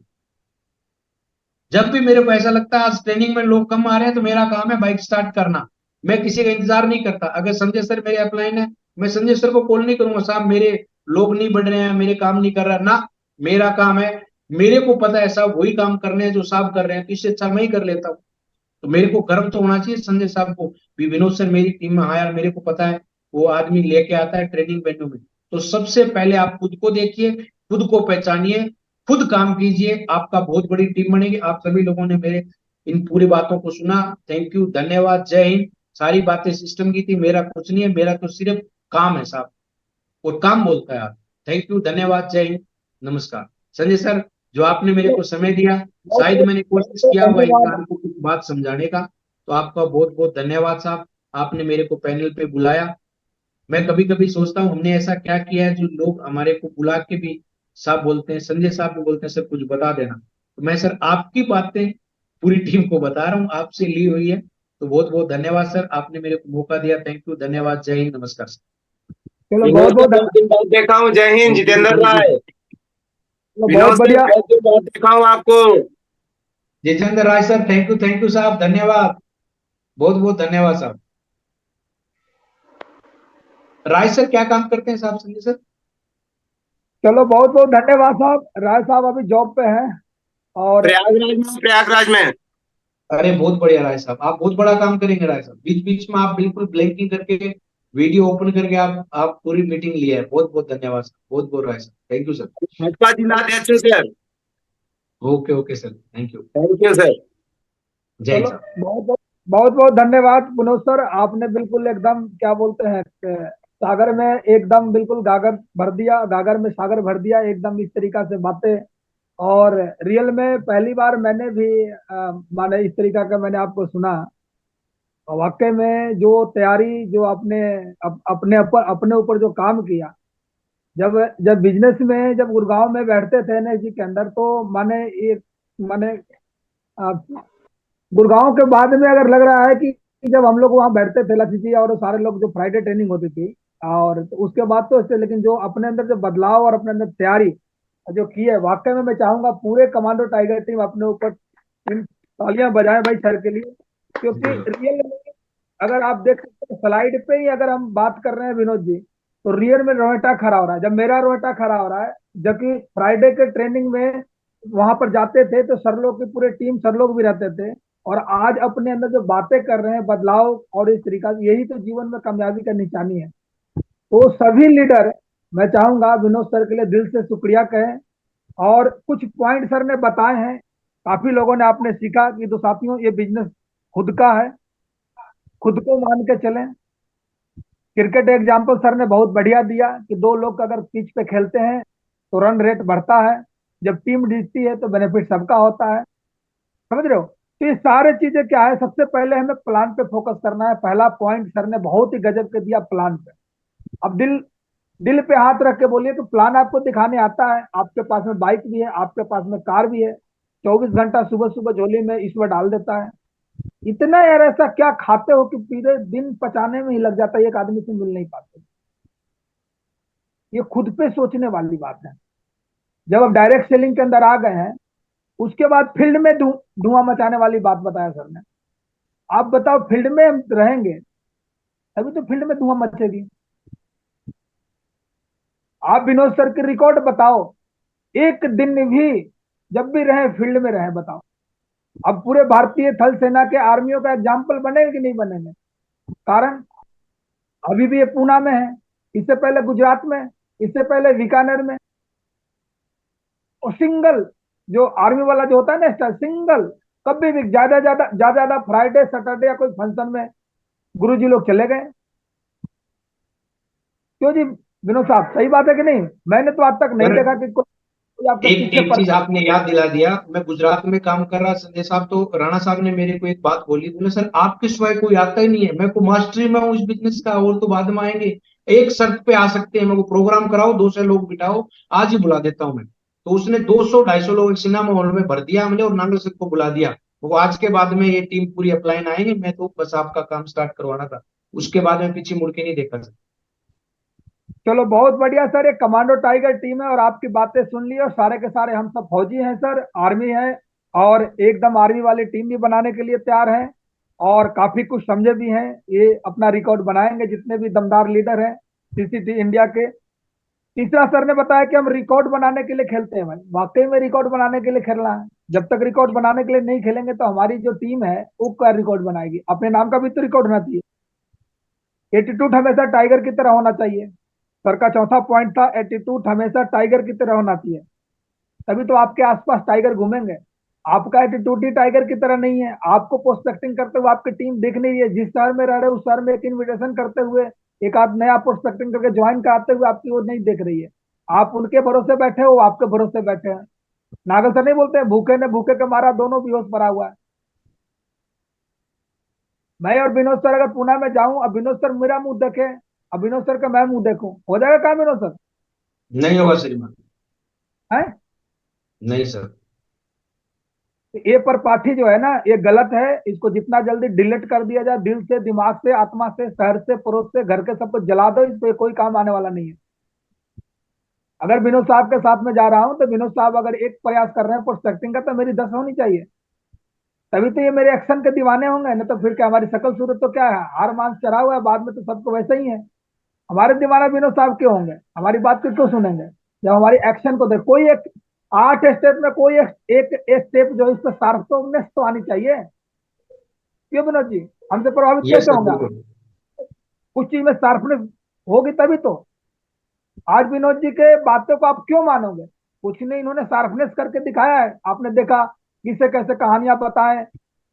जब भी मेरे को ऐसा लगता है आज ट्रेनिंग में लोग कम आ रहे हैं, तो मेरा काम है बाइक स्टार्ट करना। मैं किसी का इंतजार नहीं करता। अगर संजय सर मेरे अपलाइन है, मैं संजय सर को कॉल नहीं करूंगा साहब मेरे लोग नहीं बढ़ रहे हैं, मेरे काम नहीं कर रहा ना। मेरा काम है, मेरे को पता है साहब वही काम करने हैं जो साहब कर रहे हैं, तो इससे अच्छा मैं ही कर लेता हूँ। तो मेरे को गर्व तो होना चाहिए संजय साहब को भी, विनोद सर मेरी टीम में आया, मेरे को पता है वो आदमी लेके आता है ट्रेनिंग वेन्यू में। तो सबसे पहले आप खुद को देखिए, खुद को पहचानिए, खुद काम कीजिए, आपका बहुत बड़ी टीम बनेगी। आप सभी लोगों ने मेरे इन पूरी बातों को सुना, थैंक यू, धन्यवाद, जय हिंद। सारी बातें सिस्टम की थी, मेरा कुछ नहीं है, मेरा तो सिर्फ काम है साहब, और काम बोलता है आप। थैंक यू, धन्यवाद, जय हिंद, नमस्कार। संजय सर जो आपने मेरे को समय दिया, बहुत शायद बहुत मैंने कोशिश बहुत किया हुआ धन्यवाद। इंसान को कुछ बात समझाने का, तो आपका बहुत बहुत धन्यवाद साहब। आपने मेरे को पैनल पे बुलाया। मैं कभी कभी सोचता हूँ हमने ऐसा क्या किया है जो लोग हमारे को बुला के भी साहब बोलते हैं, संजय साहब भी बोलते हैं सर कुछ बता देना। तो मैं सर आपकी बातें पूरी टीम को बता रहा हूँ, आपसे ली हुई है। तो बहुत बहुत धन्यवाद सर, आपने मेरे को मौका दिया। थैंक यू, धन्यवाद, जय हिंद, नमस्कार सर। चलो बहुत विनोद से बहुत बहुत दिन बाद देखा हूँ, जय हिंद thank you, Jitendra thank you Rai. Sir. चलो बहुत विनोद से बढ़िया। बहुत दिन बाद देखा हूँ आपको। जितेंद्र राय सर, थैंक यू साहब, धन्यवाद, बहुत बहुत धन्यवाद साहब। राय सर क्या काम करते हैं साहब, संजय सर? चलो बहुत बहुत धन्यवाद साहब। राय साहब अभी जॉब पे हैं और प्रयागराज में। अरे बहुत बढ़िया राय साहब, आप बहुत बड़ा काम करेंगे राय साहब। बीच बीच में आप बिल्कुल ब्लैंकिंग करके वीडियो ओपन करके आप पूरी मीटिंग लिया है। बहुत बहुत धन्यवाद सर, बहुत बहुत राय साहब, थैंक यू सर। भाजपा जिला अध्यक्ष sir. Okay okay sir, thank you. Thank you sir. जय हिंद चलो साहब। बहुत बहुत धन्यवाद पुनोद सर। आपने बिल्कुल एकदम क्या बोलते हैं सागर में एकदम बिल्कुल गागर भर दिया, गागर में सागर भर दिया एकदम इस तरीका से बातें। और रियल में पहली बार मैंने भी माने इस तरीका का मैंने आपको सुना। और वाकई में जो तैयारी जो आपने अपने ऊपर जो काम किया, जब जब बिजनेस में जब गुड़गांव में बैठते थे ना जी के अंदर, तो माने एक माने अ, गुड़गांव के बाद में अगर लग रहा है कि जब हम लोग वहाँ बैठते थे लक्ष्य जी और सारे लोग जो फ्राइडे ट्रेनिंग होती थी, और तो उसके बाद तो इससे लेकिन जो अपने अंदर जो बदलाव और अपने अंदर तैयारी जो की है, वाकई में मैं चाहूंगा पूरे कमांडो टाइगर टीम अपने ऊपर तालियां बजाएं भाई सर के लिए। क्योंकि जी रियल में अगर आप देख सकते हैं स्लाइड पे ही अगर हम बात कर रहे हैं विनोद जी, तो रियल में रोएटा खड़ा हो रहा है। जब मेरा रोएटा खड़ा हो रहा है, जबकि फ्राइडे के ट्रेनिंग में वहां पर जाते थे तो सर लोग की पूरी टीम सर लोग भी रहते थे। और आज अपने अंदर जो बातें कर रहे हैं बदलाव और इस तरीका से, यही तो जीवन में कामयाबी का निशानी है। तो सभी लीडर मैं चाहूंगा विनोद सर के लिए दिल से शुक्रिया कहें। और कुछ पॉइंट सर ने बताए हैं, काफी लोगों ने आपने सीखा कि तो साथियों ये बिजनेस खुद का है, खुद को मान के चलें। क्रिकेट एग्जाम्पल सर ने बहुत बढ़िया दिया कि दो लोग अगर पिच पे खेलते हैं तो रन रेट बढ़ता है, जब टीम जीतती है तो बेनिफिट सबका होता है। समझ रहे हो? तो ये सारे चीजें क्या है, सबसे पहले हमें प्लान पे फोकस करना है। पहला पॉइंट सर ने बहुत ही गजब के दिया, प्लान पे। अब दिल दिल पे हाथ रख के बोलिए तो प्लान आपको दिखाने आता है। आपके पास में बाइक भी है, आपके पास में कार भी है, 24 घंटा सुबह सुबह झोली में ईश्वर डाल देता है। इतना यार ऐसा क्या खाते हो कि पूरे दिन पचाने में ही लग जाता है, एक आदमी से मिल नहीं पाते। ये खुद पे सोचने वाली बात है। जब आप डायरेक्ट सेलिंग के अंदर आ गए हैं, उसके बाद फील्ड में धुआं मचाने वाली बात बताया सर ने। आप बताओ फील्ड में हम रहेंगे तभी तो फील्ड में धुआं मचेगी। आप विनोद सर की रिकॉर्ड बताओ, एक दिन भी जब भी रहे फील्ड में रहे, बताओ। अब पूरे भारतीय थल सेना के आर्मियों का एग्जाम्पल बनेगा कि नहीं बनेंगे? कारण अभी भी ये पूना में है, इससे पहले गुजरात में, इससे पहले बीकानेर में। और सिंगल जो आर्मी वाला जो होता है ना स्टाइल, सिंगल कभी भी ज्यादा ज्यादा ज्यादा ज्यादा फ्राइडे सैटरडे या कोई फंक्शन में गुरुजी लोग चले गए। क्यों जी विनोद साहब, सही बात है कि नहीं? मैंने तो आज तक नहीं सर, देखा कि कोई आपके एक पीछे एक पड़। चीज आपने याद दिला दिया। मैं गुजरात में काम कर रहा संजय साहब, तो राणा साहब ने मेरे को एक बात बोली, बोले सर आपके सिवाय कोई आता ही नहीं है। मैं को मास्टरी में हूँ इस बिजनेस का, और तो बाद में आएंगे। एक शर्त पे आ सकते हैं, मेरे को प्रोग्राम कराओ, 200 लोग बिठाओ, आज ही बुला देता हूँ मैं। तो उसने 200-250 लोग एक सिनेमा हॉल में भर दिया हमने, और नांगल सर को बुला दिया। वो आज के बाद में ये टीम पूरी अपलाइन आएंगे, मैं तो बस आपका काम स्टार्ट करवाना था। उसके बाद में पीछे मुड़ के नहीं देखा सर। चलो बहुत बढ़िया सर, ये कमांडो टाइगर टीम है और आपकी बातें सुन ली, और सारे के सारे हम सब फौजी हैं सर, आर्मी है। और एकदम आर्मी वाली टीम भी बनाने के लिए तैयार हैं, और काफी कुछ समझे भी हैं। ये अपना रिकॉर्ड बनाएंगे जितने भी दमदार लीडर हैं सीसीटी इंडिया के। तीसरा सर ने बताया कि हम रिकॉर्ड बनाने के लिए खेलते हैं। भाई वाकई में रिकॉर्ड बनाने के लिए खेलना है। जब तक रिकॉर्ड बनाने के लिए नहीं खेलेंगे तो हमारी जो टीम है वो क्या रिकॉर्ड बनाएगी? अपने नाम का भी तो रिकॉर्ड होना चाहिए। एटीट्यूड हमेशा टाइगर की तरह होना चाहिए। सर का चौथा पॉइंट था एटीट्यूड हमेशा टाइगर की तरह होना चाहिए, तभी तो आपके आसपास टाइगर घूमेंगे। आपका एटीट्यूड ही टाइगर की तरह नहीं है। आपको प्रोस्पेक्टिंग करते हुए आपकी टीम दिख नहीं रही है, जिस शहर में रह रहे हैं उस शहर में एक इन्विटेशन करते हुए एक आध नया प्रोस्पेक्टिंग करके ज्वाइन कराते हुए आपकी वो नहीं देख रही है। आप उनके भरोसे बैठे हो, आपके भरोसे बैठे हैं। नागल सर नहीं बोलते हैं, भूखे ने भूखे के मारा दोनों बेहोश पड़ा हुआ है। मैं और विनोद सर अगर पुणे में जाऊं, अब विनोद सर मेरा मुंह देखे, अब विनोद सर का मैं मुंह देखूं, हो जाएगा काम विनोद सर? नहीं होगा श्रीमान। है? नहीं सर। ये पर पाठी जो है ना, ये गलत है। इसको जितना जल्दी डिलीट कर दिया जाए, दिल से, दिमाग से, आत्मा से, शहर से, पड़ोस से, घर के सब कुछ जला दो। इस पे कोई काम आने वाला नहीं है। अगर विनोद साहब के साथ में जा रहा हूं तो विनोद साहब अगर एक प्रयास कर रहे हैं प्रोस्पेक्टिंग का, तो मेरी 10 होनी चाहिए। तभी तो ये मेरे एक्शन के दीवाने होंगे, ना तो फिर क्या हमारी शकल सूरत तो क्या है, हार मांस चढ़ा हुआ है, बाद में तो सबको वैसे ही है। हमारे दीवाना विनोद साहब क्यों होंगे, हमारी बात को क्यों सुनेंगे जब हमारी एक्शन को देख। कोई एक 8 स्टेप में कोई एक स्टेप जो इस पर शार्पनेस तो आनी चाहिए। क्यों विनोद जी, हमसे प्रभावित यस कैसे सर, होंगे? बिल्कुल। कुछ चीज में शार्पनेस होगी तभी तो। आज विनोद जी के बातों को आप क्यों मानोगे? कुछ नहीं, इन्होंने शार्पनेस करके दिखाया है। आपने देखा किसे कैसे कहानियां बताएं,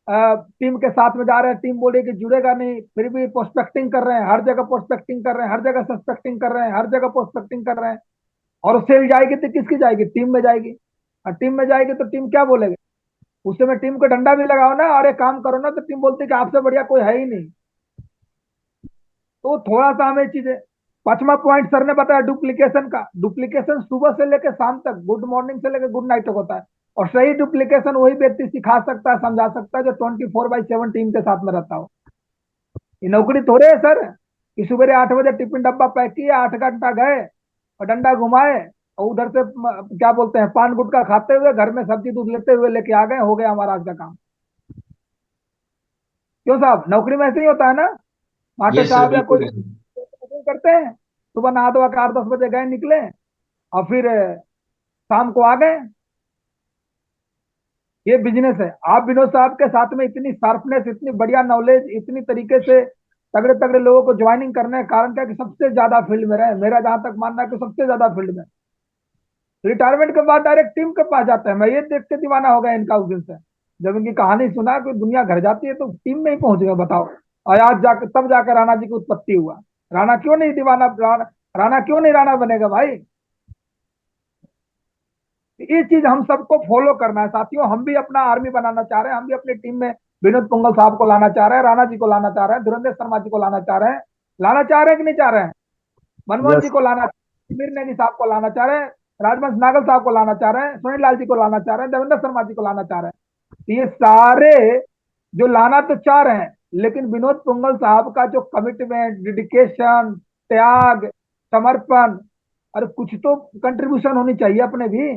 टीम के साथ में जा रहे हैं, टीम बोले कि जुड़ेगा नहीं, फिर भी प्रोस्पेक्टिंग कर रहे हैं, हर जगह प्रोस्पेक्टिंग कर रहे हैं, हर जगह सस्पेक्टिंग कर रहे हैं, हर जगह प्रोस्पेक्टिंग कर रहे हैं। और सेल जाएगी तो किसकी जाएगी? टीम में जाएगी। और टीम में जाएगी तो टीम क्या बोलेगी? उस समय टीम को डंडा भी लगाओ ना, अरे काम करो ना, तो टीम बोलती है कि आपसे बढ़िया कोई है ही नहीं। तो थोड़ा सा हमें चीजें। 5वां पॉइंट सर ने बताया डुप्लीकेशन का। डुप्लीकेशन सुबह से लेकर शाम तक, गुड मॉर्निंग से लेकर गुड नाइट तक होता है। और सही डुप्लीकेशन वही व्यक्ति सिखा सकता है, समझा सकता है जो 24/7 टीम के साथ में रहता हो। ये नौकरी थोड़े है सर कि सुबह 8 बजे टिफिन डब्बा पैक किया, 8 घंटा गए और डंडा घुमाए और उधर से क्या बोलते हैं, पान गुटखा खाते हुए घर में सब्जी दूध लेते हुए लेके आ गए, हो गया हमारा आज का काम। क्यों साहब, नौकरी में ऐसे ही होता है ना? मास्टर यस सर, साहब या कोई बिल्कुल। भी करते हैं, सुबह नहा धोआ के 8-10 बजे गए, निकले और फिर शाम को आ गए। ये बिजनेस है। आप विनोद साहब के साथ में इतनी शार्पनेस, इतनी बढ़िया नॉलेज, इतनी तरीके से तगड़े तगड़े लोगों को ज्वाइनिंग करने का कारण क्या कि सबसे ज्यादा फील्ड में रहे। मेरा जहां तक मानना है कि सबसे ज्यादा फील्ड में। रिटायरमेंट के बाद डायरेक्ट टीम के पास जाते हैं। मैं ये देख के दीवाना हो गया इनका उस दिन से, जब इनकी कहानी सुना कि दुनिया घर जाती है तो टीम में ही पहुंच गए। बताओ, और आज जाकर तब जाकर राणा जी की उत्पत्ति हुआ। राणा क्यों नहीं दीवाना, राणा क्यों नहीं राणा बनेगा भाई? ये चीज हम सबको फॉलो करना है साथियों। हम भी अपना आर्मी बनाना चाह रहे हैं, हम भी अपनी टीम में विनोद पोंगल साहब को लाना चाह रहे हैं, राणा जी को लाना चाह रहे हैं, धुरंधर शर्मा जी को लाना चाह रहे हैं। लाना चाह रहे हैं कि नहीं चाह रहे हैं? मनमोहन जी यस। को लाना, मीर नेगी साहब को लाना चाह रहे हैं, राजवंश नागल साहब को लाना चाह रहे हैं, सुनील लाल जी को लाना चाह रहे हैं, देवेंद्र शर्मा जी को लाना चाह रहे हैं। तो ये सारे जो लाना तो चाह रहे हैं, लेकिन विनोद पोंगल साहब का जो कमिटमेंट, डेडिकेशन, त्याग, समर्पण, अरे कुछ तो कंट्रीब्यूशन होनी चाहिए अपने भी।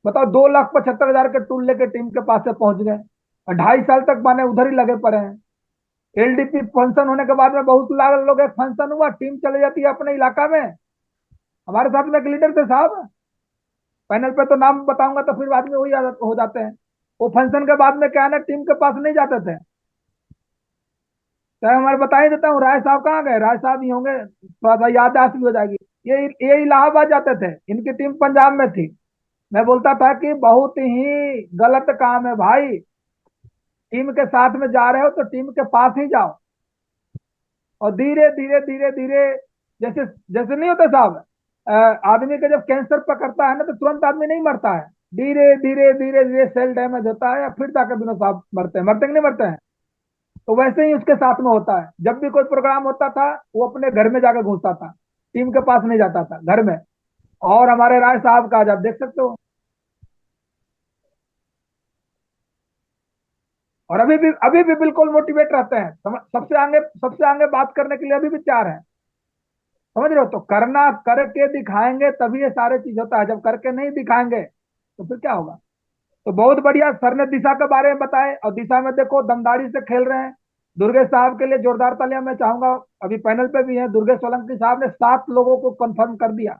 बताओ, 2,75,000 के टूल लेके टीम के पास से पहुंच गए और 2.5 साल तक माने उधर ही लगे पड़े हैं। एलडीपी फंक्शन होने के बाद में बहुत लोग, एक फंक्शन हुआ, टीम चले जाती है अपने इलाका में। हमारे साथ में एक लीडर थे साहब, पैनल पे तो नाम बताऊंगा तो फिर बाद में वही हो जाते हैं। वो फंक्शन के बाद में क्या है ना, टीम के पास नहीं जाते थे। चाहे हमारे बता ही देता हूँ, राय साहब कहाँ गए? राय साहब ही होंगे, थोड़ा सा याददाश्त भी हो जाएगी। ये इलाहाबाद जाते थे, इनकी टीम पंजाब में थी। मैं बोलता था कि बहुत ही गलत काम है भाई, टीम के साथ में जा रहे हो तो टीम के पास ही जाओ। और धीरे धीरे धीरे धीरे, जैसे जैसे नहीं होता साहब, आदमी का जब कैंसर पकड़ता है ना तो तुरंत आदमी नहीं मरता है, धीरे धीरे धीरे धीरे सेल डैमेज होता है, फिर जाकर विनोद साहब मरते हैं। मरते कि नहीं मरते हैं? तो वैसे ही उसके साथ में होता है। जब भी कोई प्रोग्राम होता था वो अपने घर में जाकर घुसता था, टीम के पास नहीं जाता था, घर में। और हमारे राय साहब का आज आप देख सकते हो, और अभी भी बिल्कुल मोटिवेट रहते हैं। सबसे आगे बात करने के लिए अभी भी तैयार है। समझ रहे हो? तो करना, करके दिखाएंगे तभी ये सारे चीज होता है। जब करके नहीं दिखाएंगे तो फिर क्या होगा? तो बहुत बढ़िया सर ने दिशा के बारे में बताए, और दिशा में देखो दमदारी से खेल रहे हैं। दुर्गेश साहब के लिए जोरदार तालियां मैं चाहूंगा। अभी पैनल पे भी हैं, दुर्गेश सोलंकी साहब ने 7 लोगों को कंफर्म कर दिया,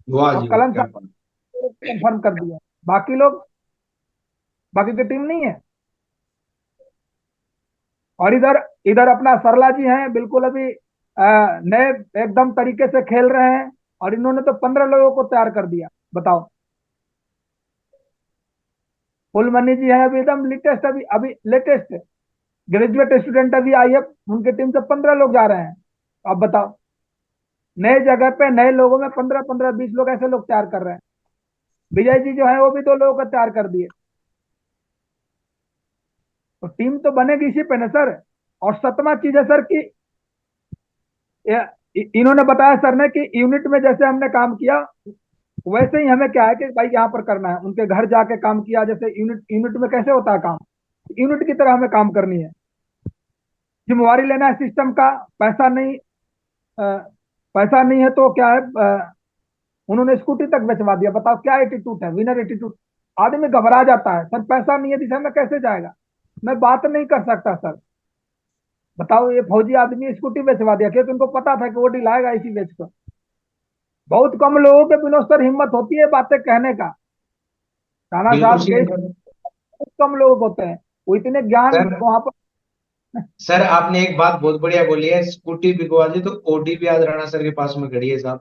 वाह और जी वाह, कलन क्या साहब बात। को कंफर्म कर दिया। बाकी लोग, बाकी की टीम नहीं है। और इधर इधर अपना सरला जी हैं, बिल्कुल अभी नए एकदम तरीके से खेल रहे हैं, और इन्होंने तो 15 लोगों को तैयार कर दिया। बताओ, फुलमनी जी हैं अभी एकदम लेटेस्ट, अभी अभी लेटेस्ट ग्रेजुएट स्टूडेंट अभी आई है, उनकी टीम से 15 लोग जा रहे हैं। अब बताओ, नए जगह पे नए लोगों में 15-15, 20 लोग ऐसे लोग तैयार कर रहे हैं। विजय जी जो है वो भी 2 लोगों को तैयार कर दिए। तो टीम तो बनेगी इसी पे ना सर। और 7वां चीज है सर कि इन्होंने बताया सर ने कि यूनिट में जैसे हमने काम किया, वैसे ही हमें क्या है कि भाई यहाँ पर करना है। उनके घर जाके काम किया, जैसे यूनिट यूनिट में कैसे होता है काम, यूनिट की तरह हमें काम करनी है। जिम्मेवारी लेना है सिस्टम का। पैसा नहीं, पैसा नहीं है तो क्या है, उन्होंने स्कूटी तक बेचवा दिया। बताओ क्या एटीट्यूड है, विनर एटीट्यूड। आदमी घबरा जाता है, सर पैसा नहीं है दिशा में कैसे जाएगा? मैं बात नहीं कर सकता सर। बताओ, ये फौजी आदमी स्कूटी बेचवा दिया क्योंकि उनको पता था कि वो दिलाएगा इसी बेच कर। बहुत कम लोगों के विनोद सर हिम्मत होती है बातें कहने का। राणा बिल्कुल साहब सही के सर। बहुत कम लोग होते हैं, वो इतने ज्ञान सर वहां पर। सर आपने एक बात बहुत बढ़िया बोली है, स्कूटी बिकवा दी तो ओडी भी आज राणा सर के पास में खड़ी है साहब।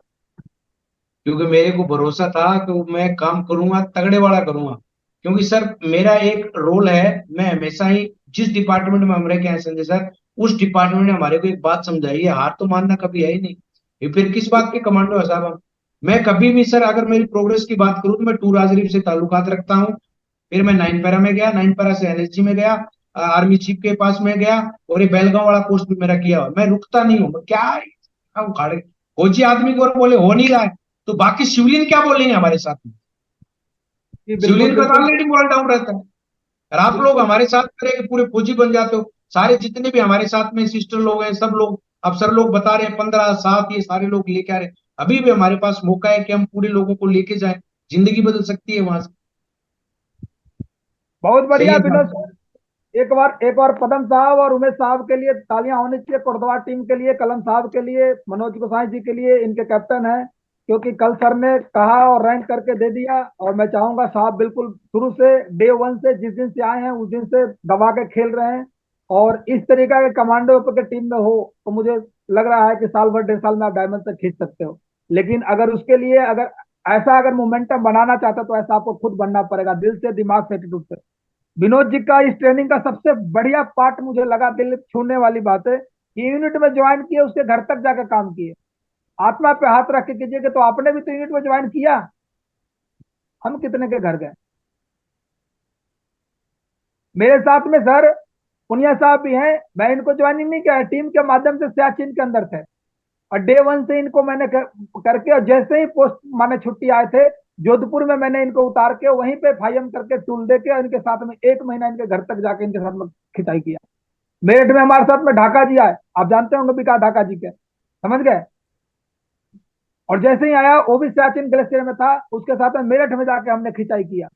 क्योंकि मेरे को भरोसा था कि मैं काम करूंगा, तगड़े वाला करूंगा। क्योंकि सर मेरा एक रोल है, मैं हमेशा ही जिस डिपार्टमेंट में हम रह के हैं संजय सर, उस डिपार्टमेंट ने हमारे को एक बात समझाई है, हार तो मानना कभी है ही नहीं। ये फिर किस बात के कमांडो है साहब हम। मैं कभी भी सर, अगर मेरी प्रोग्रेस की बात करूं तो मैं टूर हाजिरी से ताल्लुकात रखता हूँ। फिर मैं नाइन पैरा में गया, नाइन पैरा से एनएसजी में गया, आर्मी चीफ के पास में गया, और ये बेलगांव वाला कोर्स भी मेरा किया हुआ। मैं रुकता नहीं हूँ, मैं क्या हम खड़े फौजी आदमी को और बोले हो नहीं रहा है, तो बाकी सिविलियन क्या बोलेंगे हमारे साथ में। जी बिल्कुल सिविलियन का तो बिल्कुल। ऑलरेडी मॉरल डाउन रहता है। और आप लोग बिल्कुल हमारे साथ करें कि पूरे फौजी बन जाते हो। सारे जितने भी हमारे साथ में सिस्टर लोग हैं, सब लोग अफसर लोग बता रहे हैं 15 7 ये सारे लोग लेके आ रहे हैं। अभी भी हमारे पास मौका है कि हम पूरे लोगों को लेके जाएं। जिंदगी बदल सकती है वहां से। बहुत सही बढ़िया है विनोद साहब। सर। एक बार पदम साहब और उमेश साहब के लिए तालियां होनी चाहिए, कोटद्वार टीम के लिए, कलम साहब के लिए, मनोज गोसाई जी के लिए, इनके कैप्टन हैं। क्योंकि कल सर ने कहा और रैंक करके दे दिया। और मैं चाहूंगा साहब बिल्कुल शुरू से डे वन से जिस दिन से आए हैं उस दिन से दबा के खेल रहे हैं। और इस तरीका के कमांडो के टीम में हो तो मुझे लग रहा है कि साल भर 1.5 साल में आप डायमंड तक खींच सकते हो। लेकिन अगर उसके लिए अगर मोमेंटम बनाना चाहते हो तो ऐसा आपको खुद बनना पड़ेगा, दिल से, दिमाग से, एटीट्यूड से। विनोद जी का इस ट्रेनिंग का सबसे बढ़िया पार्ट मुझे लगा, दिल छूने वाली बात है कि यूनिट में ज्वाइन किए उसके घर तक जाकर काम किए। आत्मा पे हाथ रख के कीजिए कि तो आपने भी तो यूनिट में ज्वाइन किया। हम कितने के घर गए। मेरे साथ में सर पुनिया साहब भी हैं। मैं इनको ज्वाइनिंग नहीं किया, टीम के माध्यम से सियाचिन के अंदर थे। और डे वन से इनको मैंने करके, और जैसे ही पोस्ट माने छुट्टी आए थे जोधपुर में, मैंने इनको उतार के वहीं पे फाइम करके टूल दे के, और इनके साथ में 1 महीना इनके घर तक जाके इनके साथ में खिंचाई किया। मेरठ में हमारे साथ में ढाका जी आए, आप जानते होंगे विकास ढाका जी के, समझ गए। और जैसे ही आया वो भी सियाचिन ग्लेशियर में था, उसके साथ में मेरठ में जाके हमने खिंचाई किया।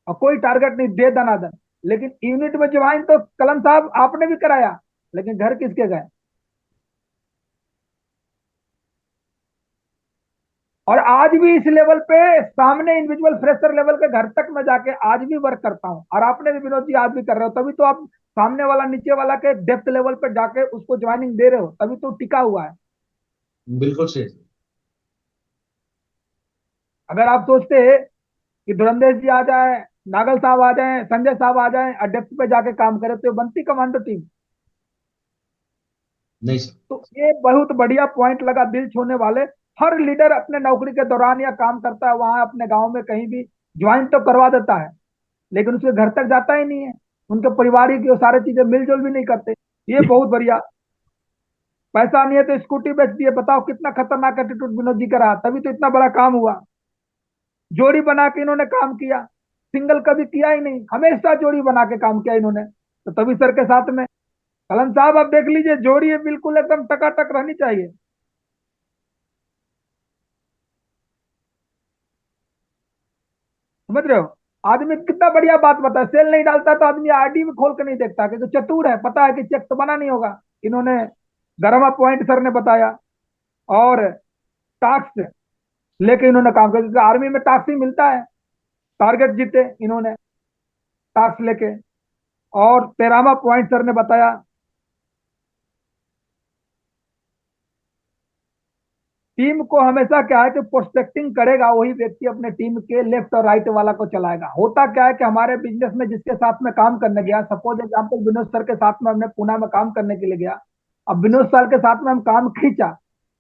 और कोई टारगेट नहीं, दे दनादन। लेकिन यूनिट में ज्वाइन तो कलम साहब आपने भी कराया, लेकिन घर किसके गए। और आज भी इस लेवल पे सामने इंडिविजुअल फ्रेशर लेवल के घर तक मैं जाके आज भी वर्क करता हूं। और आपने भी विनोद जी आज भी कर रहे हो, तभी तो आप सामने वाला नीचे वाला के डेप्थ लेवल पे जाके उसको ज्वाइनिंग दे रहे हो, तभी तो टिका हुआ है। बिल्कुल सही। अगर आप सोचते हैं कि धुरंधर जी आ जाए, नागल साहब आ जाए, संजय साहब आ जाए और डेप्थ पे जाके काम करे तो बनती कमांडो टीम। नहीं सर। तो ये बहुत बढ़िया पॉइंट लगा, दिल छूने वाले। हर लीडर अपने नौकरी के दौरान या काम करता है वहां अपने गांव में कहीं भी ज्वाइन तो करवा देता है, लेकिन उसके घर तक जाता ही नहीं है। उनके पारिवारिक वो सारी चीजें मिलजुल भी नहीं करते। ये बहुत बढ़िया। पैसा नहीं है तो स्कूटी बेच दिए, बताओ कितना खतरनाक एटीट्यूड विनोद जी का रहा, तभी तो इतना बड़ा काम हुआ। जोड़ी बना के इन्होंने काम किया, सिंगल कभी किया ही नहीं, हमेशा जोड़ी बना के काम किया इन्होंने। तो तभी सर के साथ में कलन साहब आप देख लीजिए, जोड़ी है बिल्कुल एकदम टकाटक रहनी चाहिए। समझ रहे हो। आदमी कितना बढ़िया बात बता, सेल नहीं डालता तो आदमी आईडी में खोल के नहीं देखता, क्योंकि तो चतुर है, पता है कि चेक तो बना नहीं होगा। इन्होंने गरमा पॉइंट सर ने बताया, और टास्क लेके इन्होंने काम किया, क्योंकि आर्मी में टास्क ही मिलता है। टारगेट जीते इन्होंने टास्क लेके। और 13वां पॉइंट सर ने बताया, टीम को हमेशा क्या है कि प्रोस्पेक्टिंग करेगा वही व्यक्ति अपने टीम के लेफ्ट और राइट वाला को चलाएगा। होता क्या है कि हमारे बिजनेस में जिसके साथ में काम करने गया, सपोज एग्जाम्पल विनोद सर के साथ में हमने पुणे में काम करने के लिए गया, अब विनोद सर के साथ में हम काम खींचा,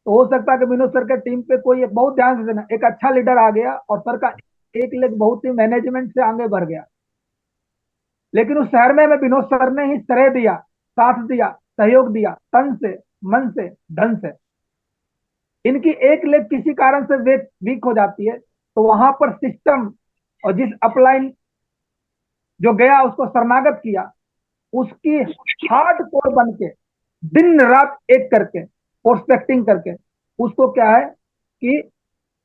तो हो सकता है कि विनोद सर के टीम पे कोई एक, बहुत ध्यान से देना, एक अच्छा लीडर आ गया और सर का एक लेग बहुत ही मैनेजमेंट से आगे बढ़ गया। लेकिन उस शहर में विनोद सर ने ही श्रेय दिया, साथ दिया, सहयोग दिया, तन से, मन से, धन से। इनकी एक लेग किसी कारण से वीक हो जाती है, तो वहां पर सिस्टम और जिस अपलाइन जो गया उसको शरणागत किया, उसकी हार्ड कोर बन के दिन रात एक करके प्रोस्पेक्टिंग करके, उसको क्या है कि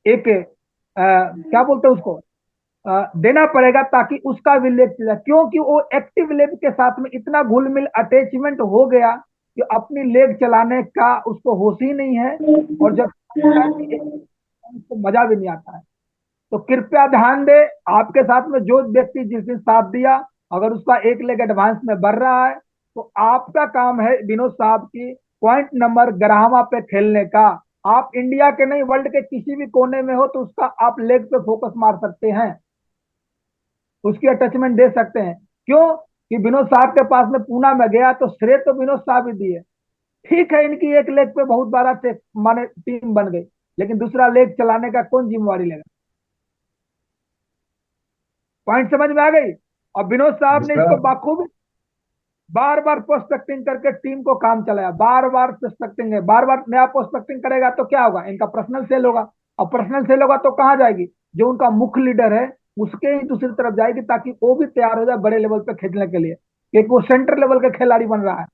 एक क्या बोलते हैं उसको, देना पड़ेगा ताकि उसका भी लेग चले, क्योंकि वो एक्टिव लेग के साथ में इतना घुल मिल अटैचमेंट हो गया कि अपनी लेग चलाने का उसको होश ही नहीं है। और जब उसको मजा भी नहीं आता है। तो कृपया ध्यान दे, आपके साथ में जो व्यक्ति जिस दिन साथ दिया, अगर उसका एक लेग एडवांस में बढ़ रहा है तो आपका काम है विनोद साहब की पॉइंट नंबर ग्रामा पे खेलने का। आप इंडिया के नहीं वर्ल्ड के किसी भी कोने में हो तो उसका आप लेग पे फोकस मार सकते हैं, उसकी अटैचमेंट दे सकते हैं। क्यों कि विनोद साहब के पास में पूना में गया तो श्रेय तो विनोद साहब ही दिए। ठीक है, इनकी एक लेग पे बहुत बड़ा माने टीम बन गई, लेकिन दूसरा लेग चलाने का कौन जिम्मेवारी लेगा? पॉइंट समझ में आ गई? और विनोद साहब ने इसको बाखूबी बार बार प्रोस्पेक्टिंग करके टीम को काम चलाया। बार बार प्रोस्पेक्टिंग है, बार बार नया प्रोस्पेक्टिंग करेगा तो क्या होगा? इनका पर्सनल सेल होगा, और पर्सनल सेल होगा तो कहाँ जाएगी? जो उनका मुख्य लीडर है उसके ही दूसरी तरफ जाएगी, ताकि वो भी तैयार हो जाए बड़े लेवल पे खेलने के लिए, क्योंकि वो सेंटर लेवल के खिलाड़ी बन रहा है।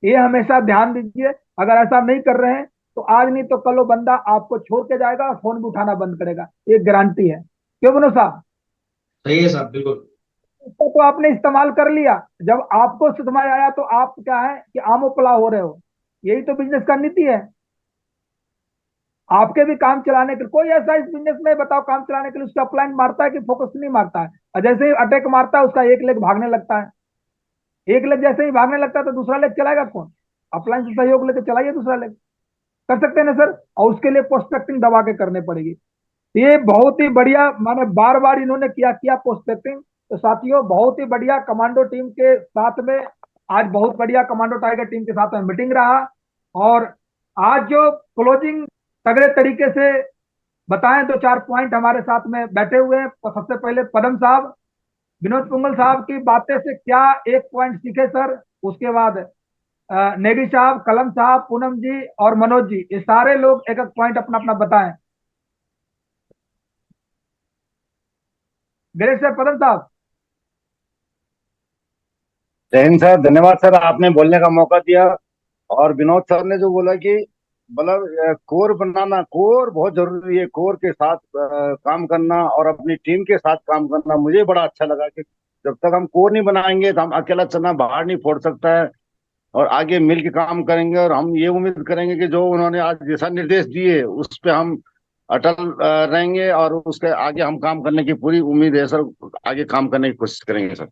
ये हमेशा ध्यान दीजिए। अगर ऐसा नहीं कर रहे हैं तो आज नहीं तो कल वो बंदा आपको छोड़ के जाएगा और फोन भी उठाना बंद करेगा, ये गारंटी है। क्यों विनोद साहब? सही है साहब, बिल्कुल। इसका तो आपने इस्तेमाल कर लिया, जब आपको समय आया तो आप क्या है कि आमो पला हो रहे हो। यही तो बिजनेस का नीति है। आपके भी काम चलाने के लिए कोई ऐसा इस बिजनेस में बताओ, काम चलाने के लिए उसका अपलाइन मारता है कि फोकस नहीं मारता है? और जैसे ही अटैक मारता है उसका एक लेग भागने लगता है। एक लेग जैसे ही भागने लगता है तो दूसरा लेग चलाएगा कौन? अपलाइन से सहयोग लेकर चलाइए दूसरा लेग। कर सकते हैं ना सर? और उसके लिए प्रोस्पेक्टिंग दबा के करने पड़ेगी। ये बहुत ही बढ़िया, माने बार बार इन्होंने किया किया प्रोस्पेक्टिंग। तो साथियों, बहुत ही बढ़िया कमांडो टीम के साथ में आज बहुत बढ़िया कमांडो टाइगर टीम के साथ में मीटिंग रहा। और आज जो क्लोजिंग तगड़े तरीके से बताएं, दो चार पॉइंट हमारे साथ में बैठे हुए हैं। तो सबसे पहले पदम साहब, विनोद पुंगल साहब की बातें से क्या एक पॉइंट सीखे सर? उसके बाद नेगी साहब, कलम साहब, पूनम जी और मनोज जी, ये सारे लोग एक एक पॉइंट अपना अपना बताएं। ग्रेट सर, पदम साहब। जय हिंद सर, धन्यवाद सर, आपने बोलने का मौका दिया। और विनोद सर ने जो बोला कि मतलब कोर बनाना, कोर बहुत जरूरी है। कोर के साथ काम करना और अपनी टीम के साथ काम करना मुझे बड़ा अच्छा लगा कि जब तक हम कोर नहीं बनाएंगे तो हम अकेला चना बाहर नहीं फोड़ सकता है। और आगे मिल के काम करेंगे और हम ये उम्मीद करेंगे कि जो उन्होंने आज दिशा निर्देश दिए उस पे हम अटल रहेंगे और उसके आगे हम काम करने की पूरी उम्मीद है सर। आगे काम करने की कोशिश करेंगे सर।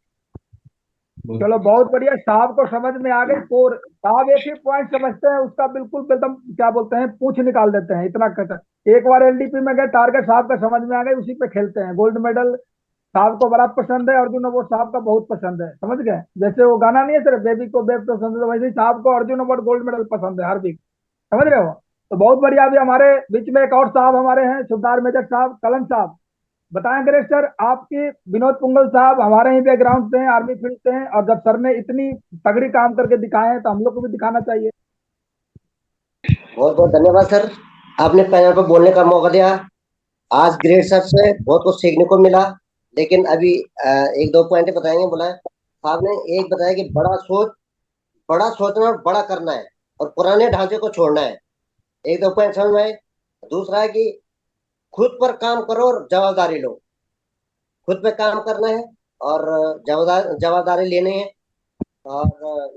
चलो बहुत बढ़िया, साहब को समझ में आ गई कोर। साहब एक ही पॉइंट समझते हैं, उसका बिल्कुल एकदम क्या बोलते हैं, पूछ निकाल देते हैं, इतना कहते। एक बार एलडीपी में गए, टारगेट साहब का समझ में आ गई, उसी पे खेलते हैं। गोल्ड मेडल साहब को बड़ा पसंद है, अर्जुन अवार्ड साहब का बहुत पसंद है, समझ गए? जैसे वो गाना नहीं है सर, बेबी को बेब पसंद है, तो वैसे ही साहब को अर्जुन अवार्ड गोल्ड मेडल पसंद है हर वीक, समझ रहे हो? तो बहुत बढ़िया। अभी हमारे बीच में एक और साहब हमारे हैं, सुबदार मेजर साहब, कलम साहब। बताएं ग्रेट सर, आपकी विनोद पुंगल साहब हमारे ही बैकग्राउंड से हैं, आर्मी फील्ड से हैं, और जब सर ने इतनी तगड़ी काम करके दिखाए हैं तो हम लोग को भी दिखाना चाहिए। बहुत बहुत धन्यवाद सर, आपने पैनल पर बोलने का मौका दिया। आज ग्रेट सर से बहुत कुछ सीखने को मिला। लेकिन अभी एक दो पॉइंट बताएंगे। बोला साहब ने, एक बताया कि बड़ा सोचना और बड़ा करना है, और पुराने ढांचे को छोड़ना है। एक दो पॉइंट समझ में आए। दूसरा है कि खुद पर काम करो और जवाबदारी लो। खुद पे काम करना है और जवाबदारी लेनी है। और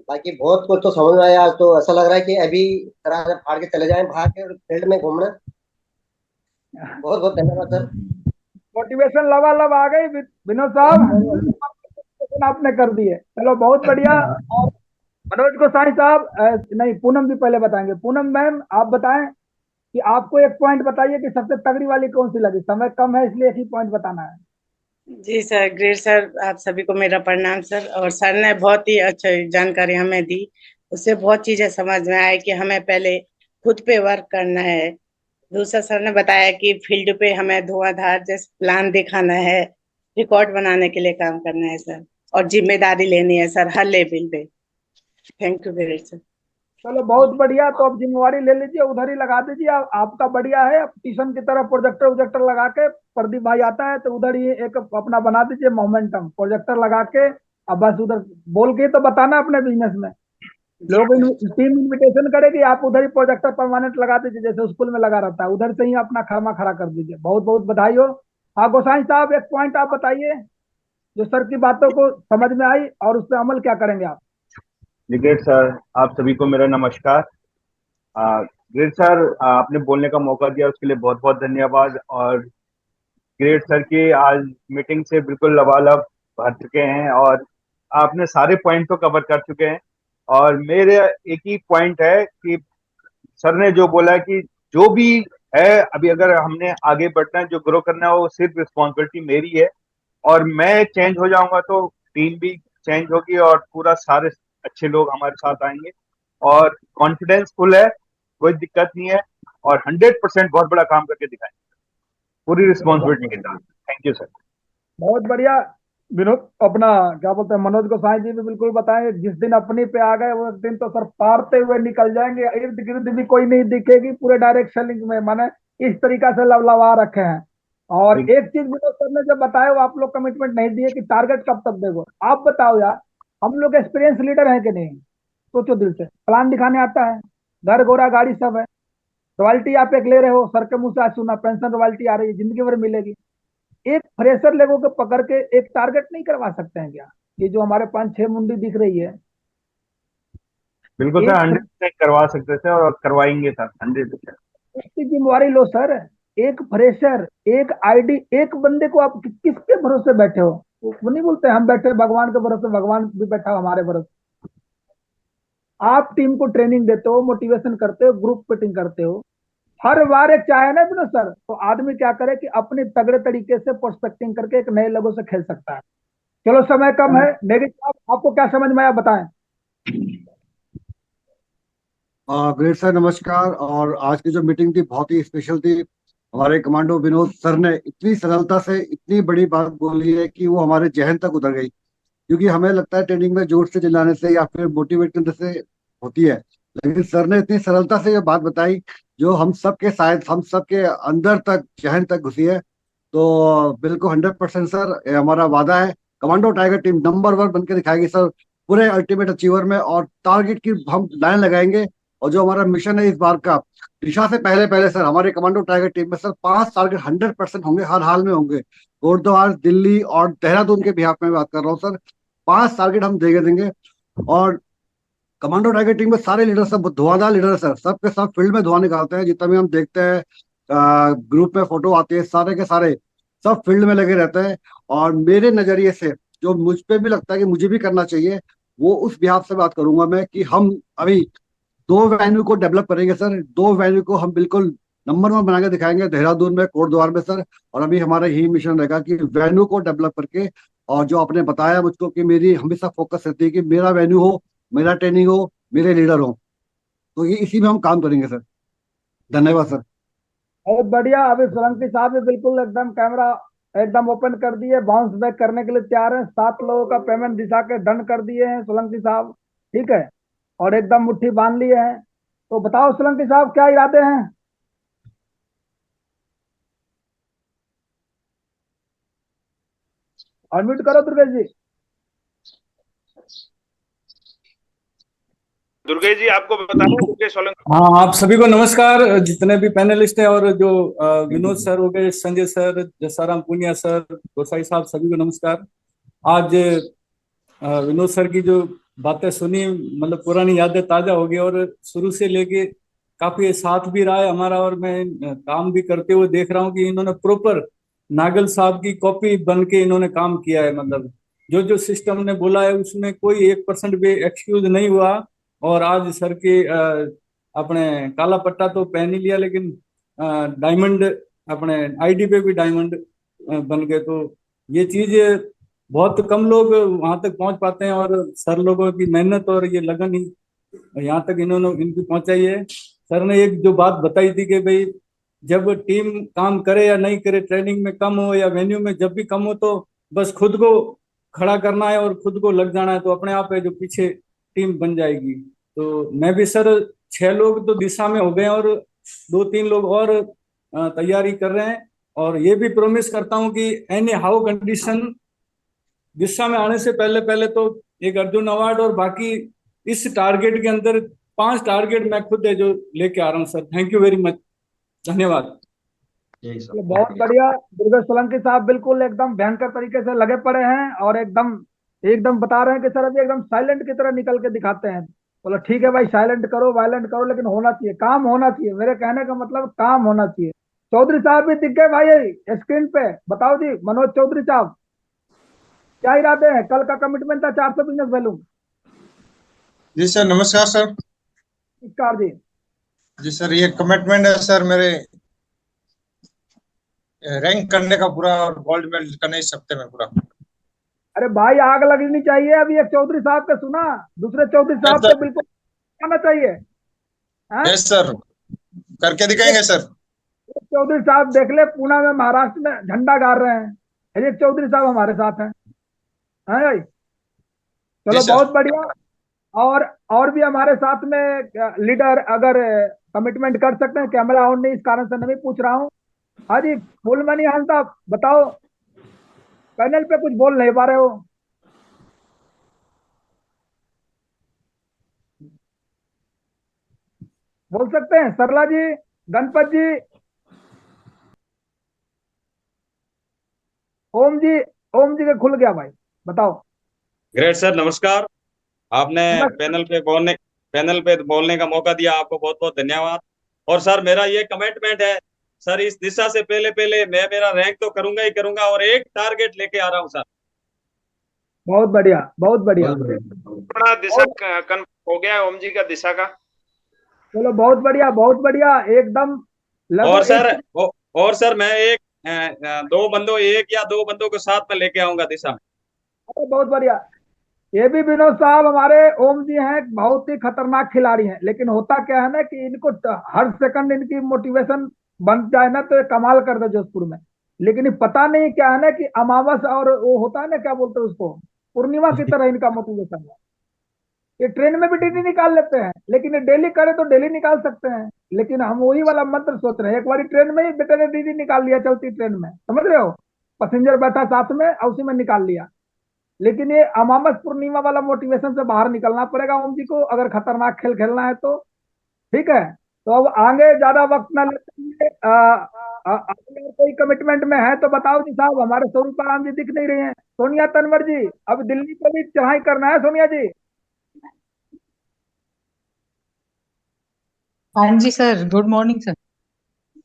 बाकी बहुत कुछ तो समझ में आया। आज तो ऐसा लग रहा है कि अभी तरह से फाड़ के चले जाएं, भाग के फील्ड में घूमना। बहुत बहुत धन्यवाद सर। मोटिवेशन लबालब आ गई विनोद साहब, motivation आपने कर दिए। चलो बहुत बढ़िया। और मनोज को साईं साहब नहीं, पूनम भी पहले बताएंगे। पूनम मैम, आप बताएं कि आपको एक पॉइंट बताइए कि सबसे तगड़ी वाली कौन सी लगी। समय कम है इसलिए एक ही पॉइंट बताना है। जी सर, ग्रेट सर, आप सभी को मेरा प्रणाम सर। और सर ने बहुत ही अच्छी जानकारी हमें दी, उससे बहुत चीजें समझ में आए कि हमें पहले खुद पे वर्क करना है। दूसरा सर ने बताया कि फील्ड पे हमें धुआंधार जैसे प्लान दिखाना है, रिकॉर्ड बनाने के लिए काम करना है सर, और जिम्मेदारी लेनी है सर हर लेवल पे। Thank you great sir. चलो बहुत बढ़िया। तो अब जिम्मेवारी ले लीजिए, उधर ही लगा दीजिए। आपका बढ़िया है, अब ट्यूशन की तरफ प्रोजेक्टर वोजेक्टर लगा के, प्रदीप भाई आता है तो उधर ही एक अपना बना दीजिए मोमेंटम, प्रोजेक्टर लगा के। अब बस उधर बोल के तो बताना अपने बिजनेस में। लोग टीम इनविटेशन करेगी, आप उधर ही प्रोजेक्टर परमानेंट लगा दीजिए, जैसे स्कूल में लगा रहता है, उधर से ही अपना खरमा खड़ा कर दीजिए। बहुत बहुत बधाई हो। हाँ गोसाई साहब, एक पॉइंट आप बताइए जो सर की बातों को समझ में आई, और उस पर अमल क्या करेंगे आप? ग्रेट सर, आप सभी को मेरा नमस्कार। ग्रेट सर, आपने बोलने का मौका दिया उसके लिए बहुत बहुत धन्यवाद। और ग्रेट सर की आज मीटिंग से बिल्कुल लबालब भर चुके हैं और आपने सारे पॉइंट को कवर कर चुके हैं। और मेरे एक ही पॉइंट है कि सर ने जो बोला कि जो भी है अभी अगर हमने आगे बढ़ना है, जो ग्रो करना है, वो सिर्फ रिस्पॉन्सिबिलिटी मेरी है। और मैं चेंज हो जाऊंगा तो टीम भी चेंज होगी और पूरा सारे अच्छे लोग हमारे साथ आएंगे। और कॉन्फिडेंस फुल है, कोई दिक्कत नहीं है। और 100% बहुत बड़ा काम करके दिखाएंगे पूरी रिस्पॉन्सिबिलिटी के साथ। Thank you sir. बहुत बढ़िया। विनोद, अपना क्या बोलते हैं, मनोज गोसाई जी भी बिल्कुल बताएं, जिस दिन अपनी पे आ गए वो एक दिन तो सर पारते हुए निकल जाएंगे, इर्द गिर्द भी कोई नहीं दिखेगी, पूरे डायरेक्शन में माने इस तरीका से लवलवा रखे हैं। और एक चीज विनोद सर ने जब बताया, वो आप लोग कमिटमेंट नहीं दिए कि टारगेट कब तक देखो। आप बताओ यार, हम लोग एक्सपीरियंस लीडर हैं कि नहीं? सोचो दिल से, प्लान दिखाने आता है, घर घोड़ा गाड़ी सब है। रॉयल्टी आप एक ले रहे हो, सर के मुंह से आज सुना पेंशन रॉयल्टी आ रही है, जिंदगी भर मिलेगी। एक फ्रेशर लोगों को पकड़ के एक टारगेट नहीं करवा सकते हैं क्या? ये जो हमारे 5-6 मुंडी दिख रही है, बिल्कुल सर, एक 100% करवा सकते थे और करवाएंगे सर 100%। की जिम्मेवारी लो सर। एक फ्रेशर, एक आईडी, एक बंदे को आप किसके भरोसे बैठे हो? वो नहीं बोलते हम बैठे भगवान के भरोसे, भगवान भी बैठा हमारे भरोसे। आप टीम को ट्रेनिंग देते हो, मोटिवेशन करते हो, ग्रुप मीटिंग करते हो, हर बार एक चाहे ना बिना सर, तो आदमी क्या करे कि अपने तगड़े तरीके से प्रोस्पेक्टिंग करके एक नए लोगों से खेल सकता है। चलो समय कम है, नेगी साहब आपको क्या समझ में आया बताएं। ग्रेट सर नमस्कार। और आज की जो मीटिंग थी बहुत ही स्पेशल थी। हमारे कमांडो विनोद सर ने इतनी सरलता से इतनी बड़ी बात बोली है कि वो हमारे जहन तक उतर गई। क्योंकि हमें लगता है ट्रेनिंग में जोर से चिल्लाने से या फिर मोटिवेट करने से होती है, लेकिन सर ने इतनी सरलता से ये बात बताई जो हम सब के शायद हम सब के अंदर तक जहन तक घुसी है। तो बिल्कुल 100% सर, ये हमारा वादा है। कमांडो टाइगर टीम नंबर 1 बन के दिखाएगी सर, पूरे अल्टीमेट अचीवर में। और टारगेट की हम लाइन लगाएंगे। और जो हमारा मिशन है इस बार का, दिशा से पहले पहले सर हमारे कमांडो टाइगर टीम में सर 5 टारगेट 100% होंगे, हर हाल में होंगे। गुरुद्वारा, दिल्ली और देहरादून के बिहाफ में बात कर रहा हूँ सर। 5 टारगेट हम देंगे देंगे। और कमांडो टाइगर टीम में सारे लीडर सब धुआंधार लीडर है सर, सब के सब फील्ड में धुआं निकालते हैं। जितना भी हम देखते हैं ग्रुप में फोटो आती है, सारे के सारे सब फील्ड में लगे रहते हैं। और मेरे नजरिए से जो मुझ पे भी लगता है कि मुझे भी करना चाहिए, वो उस बिहाफ से बात करूंगा मैं कि हम अभी 2 वेन्यू को डेवलप करेंगे सर। 2 वेन्यू को हम बिल्कुल नंबर 1 बना के दिखाएंगे, देहरादून में, कोटद्वार में सर। और अभी हमारा यही मिशन रहेगा कि वेन्यू को डेवलप करके, और जो आपने बताया मुझको कि मेरी हमेशा फोकस रहती है कि मेरा वेन्यू हो, मेरा ट्रेनिंग हो, मेरे लीडर हो, तो ये इसी में हम काम करेंगे सर। धन्यवाद सर। बहुत बढ़िया। अभी सोलंकी साहब भी बिल्कुल एकदम कैमरा एकदम ओपन कर दिए, बाउंस बैक करने के लिए तैयार हैं। 7 लोगों का पेमेंट दिशा के डन कर दिए हैं सोलंकी साहब, ठीक है, और एकदम मुट्ठी बांध लिए हैं। तो बताओ सोलंकी साहब, क्या इरादे हैं? अनम्यूट करो दुर्गेश जी। दुर्गेश जी आपको बताना है, दुर्गेश सोलंकी। हाँ, आप सभी को नमस्कार, जितने भी पैनलिस्ट हैं और जो विनोद सर हो गए, संजय सर, जसाराम पुनिया सर, गोसाई साहब, सभी को नमस्कार। आज विनोद सर की जो बातें सुनी, मतलब पुरानी यादें ताजा हो गई, और शुरू से लेके काफी साथ भी रहा है हमारा, और मैं काम भी करते हुए देख रहा हूँ कि इन्होंने प्रॉपर नागल साहब की कॉपी बन के इन्होंने काम किया है। मतलब जो जो सिस्टम ने बोला है उसमें कोई 1% भी एक्सक्यूज नहीं हुआ। और आज सर के अपने काला पट्टा तो पहन ही लिया, लेकिन डायमंड अपने आईडी पे भी डायमंड बन गए। तो ये चीज बहुत कम लोग वहां तक पहुंच पाते हैं, और सर लोगों की मेहनत और ये लगन ही यहाँ तक इन्होंने इनकी पहुंचाई है। सर ने एक जो बात बताई थी कि भाई जब टीम काम करे या नहीं करे, ट्रेनिंग में कम हो या वेन्यू में जब भी कम हो, तो बस खुद को खड़ा करना है और खुद को लग जाना है, तो अपने आप है जो पीछे टीम बन जाएगी। तो मैं भी सर 6 लोग तो दिशा में हो गए, और 2-3 लोग और तैयारी कर रहे हैं। और ये भी प्रॉमिस करता हूं कि एनी हाउ कंडीशन दिशा में आने से पहले पहले तो एक अर्जुन अवार्ड, और बाकी इस टारगेट के अंदर 5 टारगेट मैं खुद है जो लेके आ रहा हूँ sir. Thank you very much, धन्यवाद। यही सब। चलो बहुत बढ़िया। दुर्गेश सोलंकी साहब बिल्कुल एकदम भयंकर तरीके से लगे पड़े हैं और एकदम एकदम बता रहे हैं कि सर अभी एकदम साइलेंट की तरह निकल के दिखाते हैं। बोलो ठीक है भाई, साइलेंट करो वायलेंट करो, लेकिन होना चाहिए, काम होना चाहिए। मेरे कहने का मतलब काम होना चाहिए। चौधरी साहब भी दिख गए भाई स्क्रीन पे। बताओ जी मनोज चौधरी साहब, क्या इरादे हैं? कल का कमिटमेंट था 400 बिजनेस वैल्यू। जी सर, नमस्कार सर। नमस्कार जी। जी सर, ये कमिटमेंट है सर मेरे, रैंक करने का पूरा और गोल्ड मेडल करने इस हफ्ते में पूरा। अरे भाई आग लगनी चाहिए। अभी एक चौधरी साहब पे सुना, दूसरे चौधरी यस साहब पे सर, बिल्कुल आना चाहिए। हैं? यस सर, करके दिखाएंगे सर। एक चौधरी साहब देख ले, पूना में महाराष्ट्र में झंडा गाड़ रहे हैं। एक चौधरी साहब हमारे साथ हैं भाई। जी चलो सर। बहुत बढ़िया। और भी हमारे साथ में लीडर अगर कमिटमेंट कर सकते हैं। कैमरा ऑन नहीं, इस कारण से नहीं पूछ रहा हूँ। हाँ जी, फूलमणि हाल साहब बताओ, पैनल पे कुछ बोल नहीं पा रहे हो। बोल सकते हैं सरला जी, गणपत जी, ओम जी। ओम जी का खुल गया भाई, बताओ। ग्रेट सर, नमस्कार। आपने नमस्कार। पैनल पे बोलने का मौका दिया, आपको बहुत बहुत धन्यवाद। और सर मेरा ये कमिटमेंट है सर, इस दिशा से पहले पहले मैं मेरा रैंक तो करूंगा ही करूंगा, और एक टारगेट लेके आ रहा हूँ सर। बहुत बढ़िया, बहुत बढ़िया। अपना दिशा कन्फर्म हो गया है ओम जी का दिशा का। चलो बहुत बढ़िया, बहुत बढ़िया। एकदम और लगो सर एक। और सर मैं दो बंदों, एक या दो बंदों को साथ में लेके आऊंगा दिशा में। बहुत बढ़िया। ये भी विनोद साहब हमारे ओम जी हैं, बहुत ही खतरनाक खिलाड़ी हैं। लेकिन होता क्या है ना कि इनको हर सेकंड इनकी मोटिवेशन बन जाए ना तो ये कमाल कर दे जोधपुर में। लेकिन ये पता नहीं क्या है ना कि अमावस और वो होता है ना, क्या बोलते हैं उसको, पूर्णिमा की तरह इनका मोटिवेशन है। ये ट्रेन में भी ड्यूटी निकाल लेते हैं, लेकिन ये डेली करे तो डेली निकाल सकते हैं। लेकिन हम वही वाला मंत्र सोच रहे हैं, एक बार ट्रेन में ही बेटे ने ड्यूटी निकाल लिया, चलती ट्रेन में, समझ रहे हो, पैसेंजर बैठा साथ में और उसी में निकाल लिया। लेकिन ये अमावस पूर्णिमा वाला मोटिवेशन से बाहर निकलना पड़ेगा ओम जी को, अगर खतरनाक खेल खेलना है तो। ठीक है, तो अब आगे ज्यादा वक्त ना लेते हुए अगर कोई कमिटमेंट में है तो बताओ जी साहब। हमारे स्वरूप राम जी दिख नहीं रहे हैं। सोनिया तनवर जी, अब दिल्ली को भी चढ़ाई करना है सोनिया जी। हाँ जी sir, good morning sir.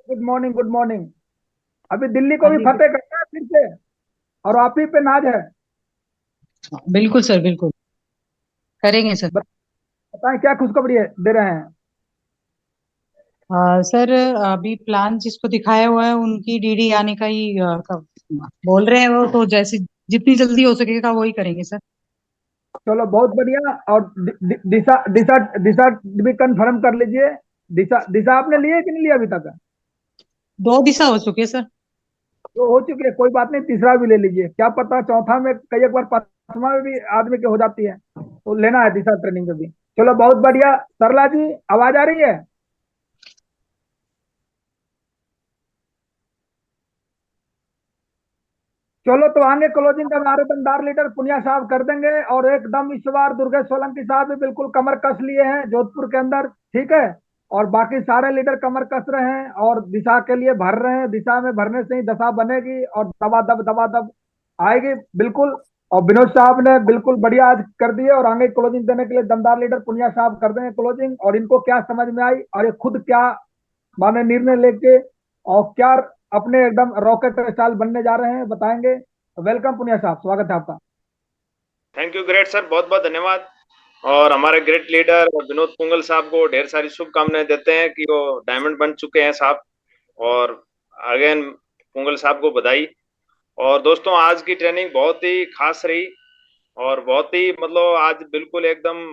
Good morning, good morning. अभी दिल्ली को हाँ भी जी, फतेह करना है फिर से, और आप ही पे नाज है। बिल्कुल सर, बिल्कुल करेंगे सर। बताएं क्या खुशखबरी है दे रहे हैं। सर अभी प्लान जिसको दिखाया हुआ है उनकी डीडी आने का ही बोल रहे हैं वो, तो जैसे जितनी जल्दी हो सकेगा वही करेंगे सर। चलो बहुत बढ़िया। और दिशा दिशा दिशा भी कंफर्म कर लीजिए। दिशा दिशा आपने लिए कि नहीं लिया अभी तक? 2 दिशा हो चुके हैं सर। तो हो चुकी है, कोई बात नहीं, तीसरा भी ले लीजिए। क्या पता चौथा में, कई एक बार पांचवा में भी आदमी की हो जाती है, तो लेना है दिशा ट्रेनिंग में भी। चलो बहुत बढ़िया। सरला जी आवाज आ रही है? चलो तो आगे क्लोजिंग का हमारे दमदार लीडर पुनिया साहब कर देंगे। और एकदम इस बार दुर्गेश सोलंकी साहब भी बिल्कुल कमर कस लिए हैं जोधपुर के अंदर। ठीक है, और बाकी सारे लीडर कमर कस रहे हैं और दिशा के लिए भर रहे हैं। दिशा में भरने से ही दशा बनेगी और दबा दब आएगी बिल्कुल। और विनोद साहब ने बिल्कुल बढ़िया आज कर दिए, और आगे क्लोजिंग देने के लिए दमदार लीडर पुनिया साहब कर देंगे क्लोजिंग। और इनको क्या समझ में आई और ये खुद क्या माने निर्णय लेके और क्या अपने एकदम रॉकेट स्टाइल बनने जा रहे हैं बताएंगे। वेलकम पुनिया साहब, स्वागत है आपका। थैंक यू ग्रेट सर, बहुत बहुत धन्यवाद। और हमारे ग्रेट लीडर विनोद पुंगल साहब को ढेर सारी शुभकामनाएं देते हैं कि वो डायमंड बन चुके हैं साहब। और अगेन पुंगल साहब को बधाई। और दोस्तों आज की ट्रेनिंग बहुत ही खास रही, और बहुत ही मतलब आज बिल्कुल एकदम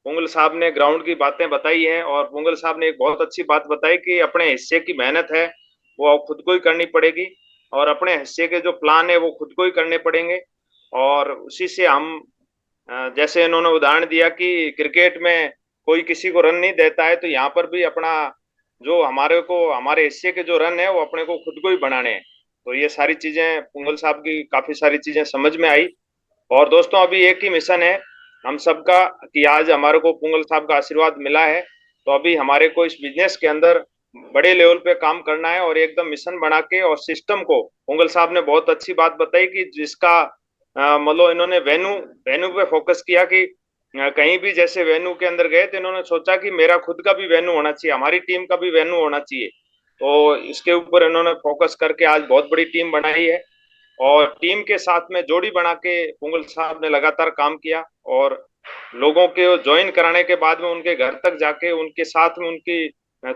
पुंगल साहब ने ग्राउंड की बातें बताई हैं। और पुंगल साहब ने एक बहुत अच्छी बात बताई कि अपने हिस्से की मेहनत है वो खुद को ही करनी पड़ेगी, और अपने हिस्से के जो प्लान है वो खुद को ही करने पड़ेंगे। और उसी से हम जैसे इन्होंने उदाहरण दिया कि क्रिकेट में कोई किसी को रन नहीं देता है, तो यहाँ पर भी अपना जो हमारे को हमारे हिस्से के जो रन है वो अपने को खुद को ही बनाने हैं। तो ये सारी चीजें पुंगल साहब की काफी सारी चीजें समझ में आई। और दोस्तों अभी एक ही मिशन है हम सबका कि आज हमारे को पुंगल साहब का आशीर्वाद मिला है, तो अभी हमारे को इस बिजनेस के अंदर बड़े लेवल पे काम करना है और एकदम मिशन बना के, और सिस्टम को पोंगल साहब ने बहुत अच्छी बात बताई कि जिसका मतलब इन्होंने वेन्यू वेन्यू पे फोकस किया कि कहीं भी जैसे वेन्यू के अंदर गए तो इन्होंने सोचा कि मेरा खुद का भी वेन्यू होना चाहिए, हमारी टीम का भी वेन्यू होना चाहिए। तो इसके ऊपर इन्होंने फोकस करके आज बहुत बड़ी टीम बनाई है, और टीम के साथ में जोड़ी बना के पोंगल साहब ने लगातार काम किया, और लोगों के ज्वाइन कराने के बाद में उनके घर तक जाके उनके साथ में उनकी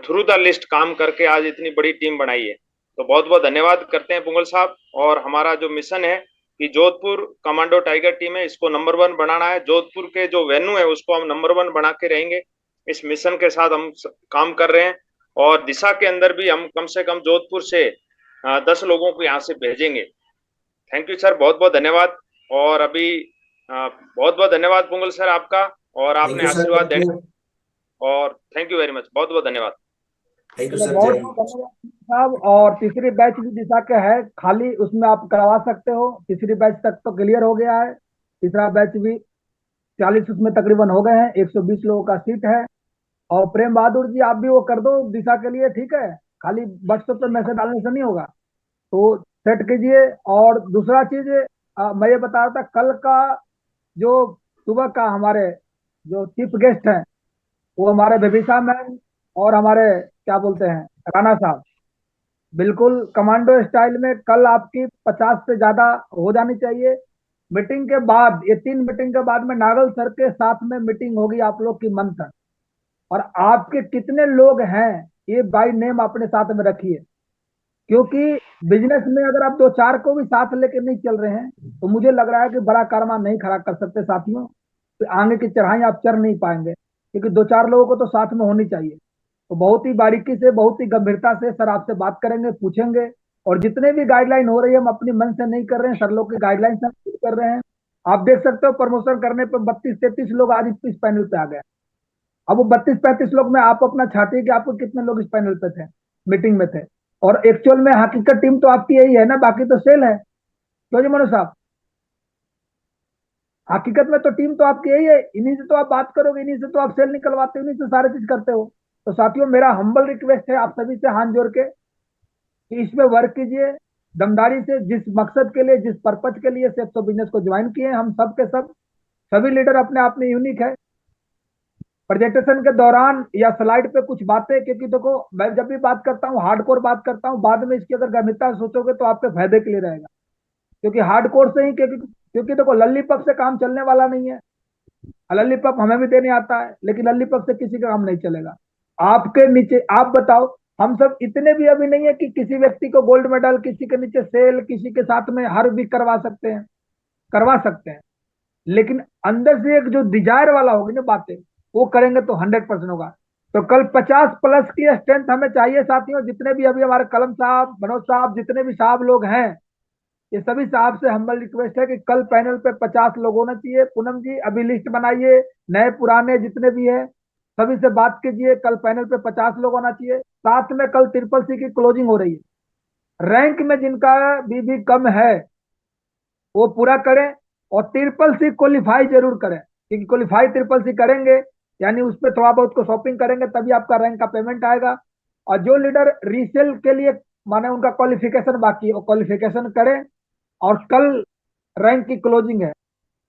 थ्रू द लिस्ट काम करके आज इतनी बड़ी टीम बनाई है। तो बहुत बहुत धन्यवाद करते हैं पोंगल साहब। और हमारा जो मिशन है कि जोधपुर कमांडो टाइगर टीम है, इसको नंबर 1 बनाना है। जोधपुर के जो वेन्यू है उसको हम नंबर 1 बना के रहेंगे। इस मिशन के साथ हम काम कर रहे हैं, और दिशा के अंदर भी हम कम से कम जोधपुर से 10 लोगों को यहाँ से भेजेंगे। थैंक यू सर, बहुत बहुत धन्यवाद। और अभी बहुत बहुत धन्यवाद पोंगल सर आपका, और आपने आशीर्वाद देने, और थैंक यू वेरी मच, बहुत बहुत धन्यवाद। चलो बहुत बहुत धन्यवाद साहब। और तीसरी बैच भी दिशा का है खाली, उसमें आप करवा सकते हो। तीसरी बैच तक तो क्लियर हो गया है, तीसरा बैच भी 40 उसमें तकरीबन हो गए हैं, 120 लोगों का सीट है। और प्रेम बहादुर जी आप भी वो कर दो दिशा के लिए, ठीक है? खाली व्हाट्सएप पे मैसेज डालने से नहीं होगा, तो सेट कीजिए। और दूसरा चीज मैं ये बता रहा था, कल का जो सुबह का हमारे जो चीफ गेस्ट हैं वो हमारे बेबिसा मैम और हमारे क्या बोलते हैं राणा साहब, बिल्कुल कमांडो स्टाइल में। कल आपकी 50 से ज्यादा हो जानी चाहिए। मीटिंग के बाद, ये 3 मीटिंग के बाद में नागल सर के साथ में मीटिंग होगी आप लोग की मंथन। और आपके कितने लोग हैं ये बाय नेम अपने साथ में रखिए, क्योंकि बिजनेस में अगर आप 2-4 को भी साथ लेके नहीं चल रहे हैं तो मुझे लग रहा है कि बड़ा कारनामा नहीं खड़ा कर सकते साथियों। तो आगे की चढ़ाई आप चढ़ नहीं पाएंगे, क्योंकि 2-4 लोगों को तो साथ में होनी चाहिए। तो बहुत ही बारीकी से, बहुत ही गंभीरता से सर आपसे बात करेंगे, पूछेंगे। और जितने भी गाइडलाइन हो रही है हम अपनी मन से नहीं कर रहे हैं, सर लोग की गाइडलाइन से हम कर रहे हैं। आप देख सकते हो प्रमोशन करने पर 32-33 लोग आज इस पैनल पे आ गए। अब वो 32-35 लोग में आप अपना छाटिए कि आपको कितने लोग इस पैनल पे थे, मीटिंग में थे। और एक्चुअल में हकीकत टीम तो आपकी यही है ना, बाकी तो सेल है। क्यों जी मनोज साहब? हकीकत में तो टीम तो आपकी यही है, इन्हीं से तो आप बात करोगे, इन्हीं से तो आप सेल निकलवाते हो, इन्हीं से सारे चीज करते हो। तो साथियों मेरा हम्बल रिक्वेस्ट है आप सभी से हाथ जोड़ के कि इसमें वर्क कीजिए दमदारी से। जिस मकसद के लिए, जिस पर्पज के लिए सेफ तो बिजनेस को ज्वाइन किए हम सब के सब, सभी लीडर अपने आप में यूनिक है। प्रेजेंटेशन के दौरान या स्लाइड पे कुछ बातें, क्योंकि देखो मैं जब भी बात करता हूँ हार्डकोर बात करता हूँ, बाद में इसकी अगर गंभीरता से सोचोगे तो आपके फायदे के लिए रहेगा। क्योंकि हार्डकोर से ही, क्योंकि देखो लल्लीपप से काम चलने वाला नहीं है। लल्लीपप हमें भी देने आता है, लेकिन लल्लीपप से किसी का काम नहीं चलेगा। आपके नीचे आप बताओ, हम सब इतने भी अभी नहीं है कि किसी व्यक्ति को गोल्ड मेडल, किसी के नीचे सेल, किसी के साथ में हर वीक करवा सकते हैं, करवा सकते हैं। लेकिन अंदर से एक जो डिजायर वाला होगी ना बातें, वो करेंगे तो 100% होगा। तो कल 50 प्लस की स्ट्रेंथ हमें चाहिए साथियों। जितने भी अभी हमारे कलम साहब, मनोज साहब, जितने भी साहब लोग हैं, ये सभी साहब से हम्बल रिक्वेस्ट है कि कल पैनल पे 50 लोग होना चाहिए। पूनम जी अभी लिस्ट बनाइए, नए पुराने जितने भी है सभी से बात कीजिए, कल पैनल पे 50 लोग होना चाहिए। साथ में कल ट्रिपल सी की क्लोजिंग हो रही है। रैंक में जिनका बीबी कम है वो पूरा करें, और ट्रिपल सी क्वालिफाई जरूर करें, क्योंकि क्वालिफाई ट्रिपल सी करेंगे यानी उस पर थोड़ा बहुत को शॉपिंग करेंगे तभी आपका रैंक का पेमेंट आएगा। और जो लीडर रीसेल के लिए माने उनका क्वालिफिकेशन बाकी है वो क्वालिफिकेशन करें। और कल रैंक की क्लोजिंग है,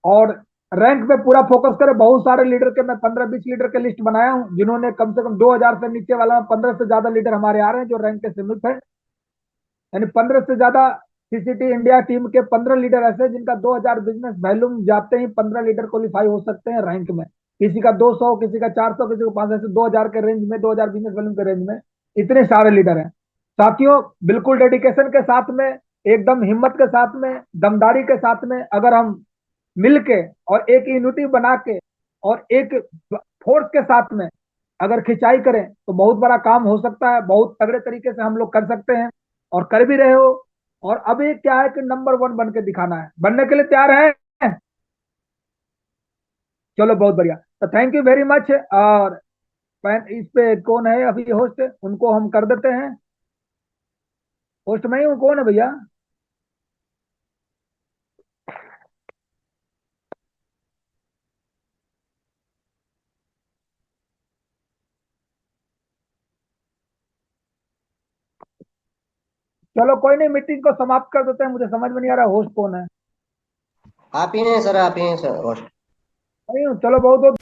और रैंक पे पूरा फोकस करें। बहुत सारे लीडर के मैं 15-20 लीडर के लिस्ट बनाया हूं, जिन्होंने कम से कम 2000 से नीचे वाला 15 से ज्यादा लीडर हमारे आ रहे हैं जो रैंक के सीमित है। यानी 15 से ज्यादा सीसीटी इंडिया टीम के 15 लीडर ऐसे जिनका 2000 बिजनेस वैल्यूम जाते ही 15 लीडर क्वालिफाई हो सकते हैं रैंक में। किसी का 200, किसी का 400, किसी को 500, ऐसे 2000 के रेंज में, 2000 बिजनेस वैल्यूम के रेंज में इतने सारे लीडर हैं। साथियों बिल्कुल डेडिकेशन के साथ में, एकदम हिम्मत के साथ में, दमदारी के साथ में अगर हम मिलके और एक यूनिटी बना के और एक फोर्स के साथ में अगर खिंचाई करें तो बहुत बड़ा काम हो सकता है। बहुत तगड़े तरीके से हम लोग कर सकते हैं और कर भी रहे हो। और अभी क्या है कि नंबर 1 बन के दिखाना है। बनने के लिए तैयार है? चलो बहुत बढ़िया। तो थैंक यू वेरी मच। और इस पे कौन है अभी होस्ट, उनको हम कर देते हैं। होस्ट में ही हूँ, कौन है भैया? चलो कोई नहीं, मीटिंग को समाप्त कर देते हैं। मुझे समझ में नहीं आ रहा होस्ट कौन है। आप ही हैं सर, आप ही हैं सर होस्ट। नहीं, चलो बहुत बहुत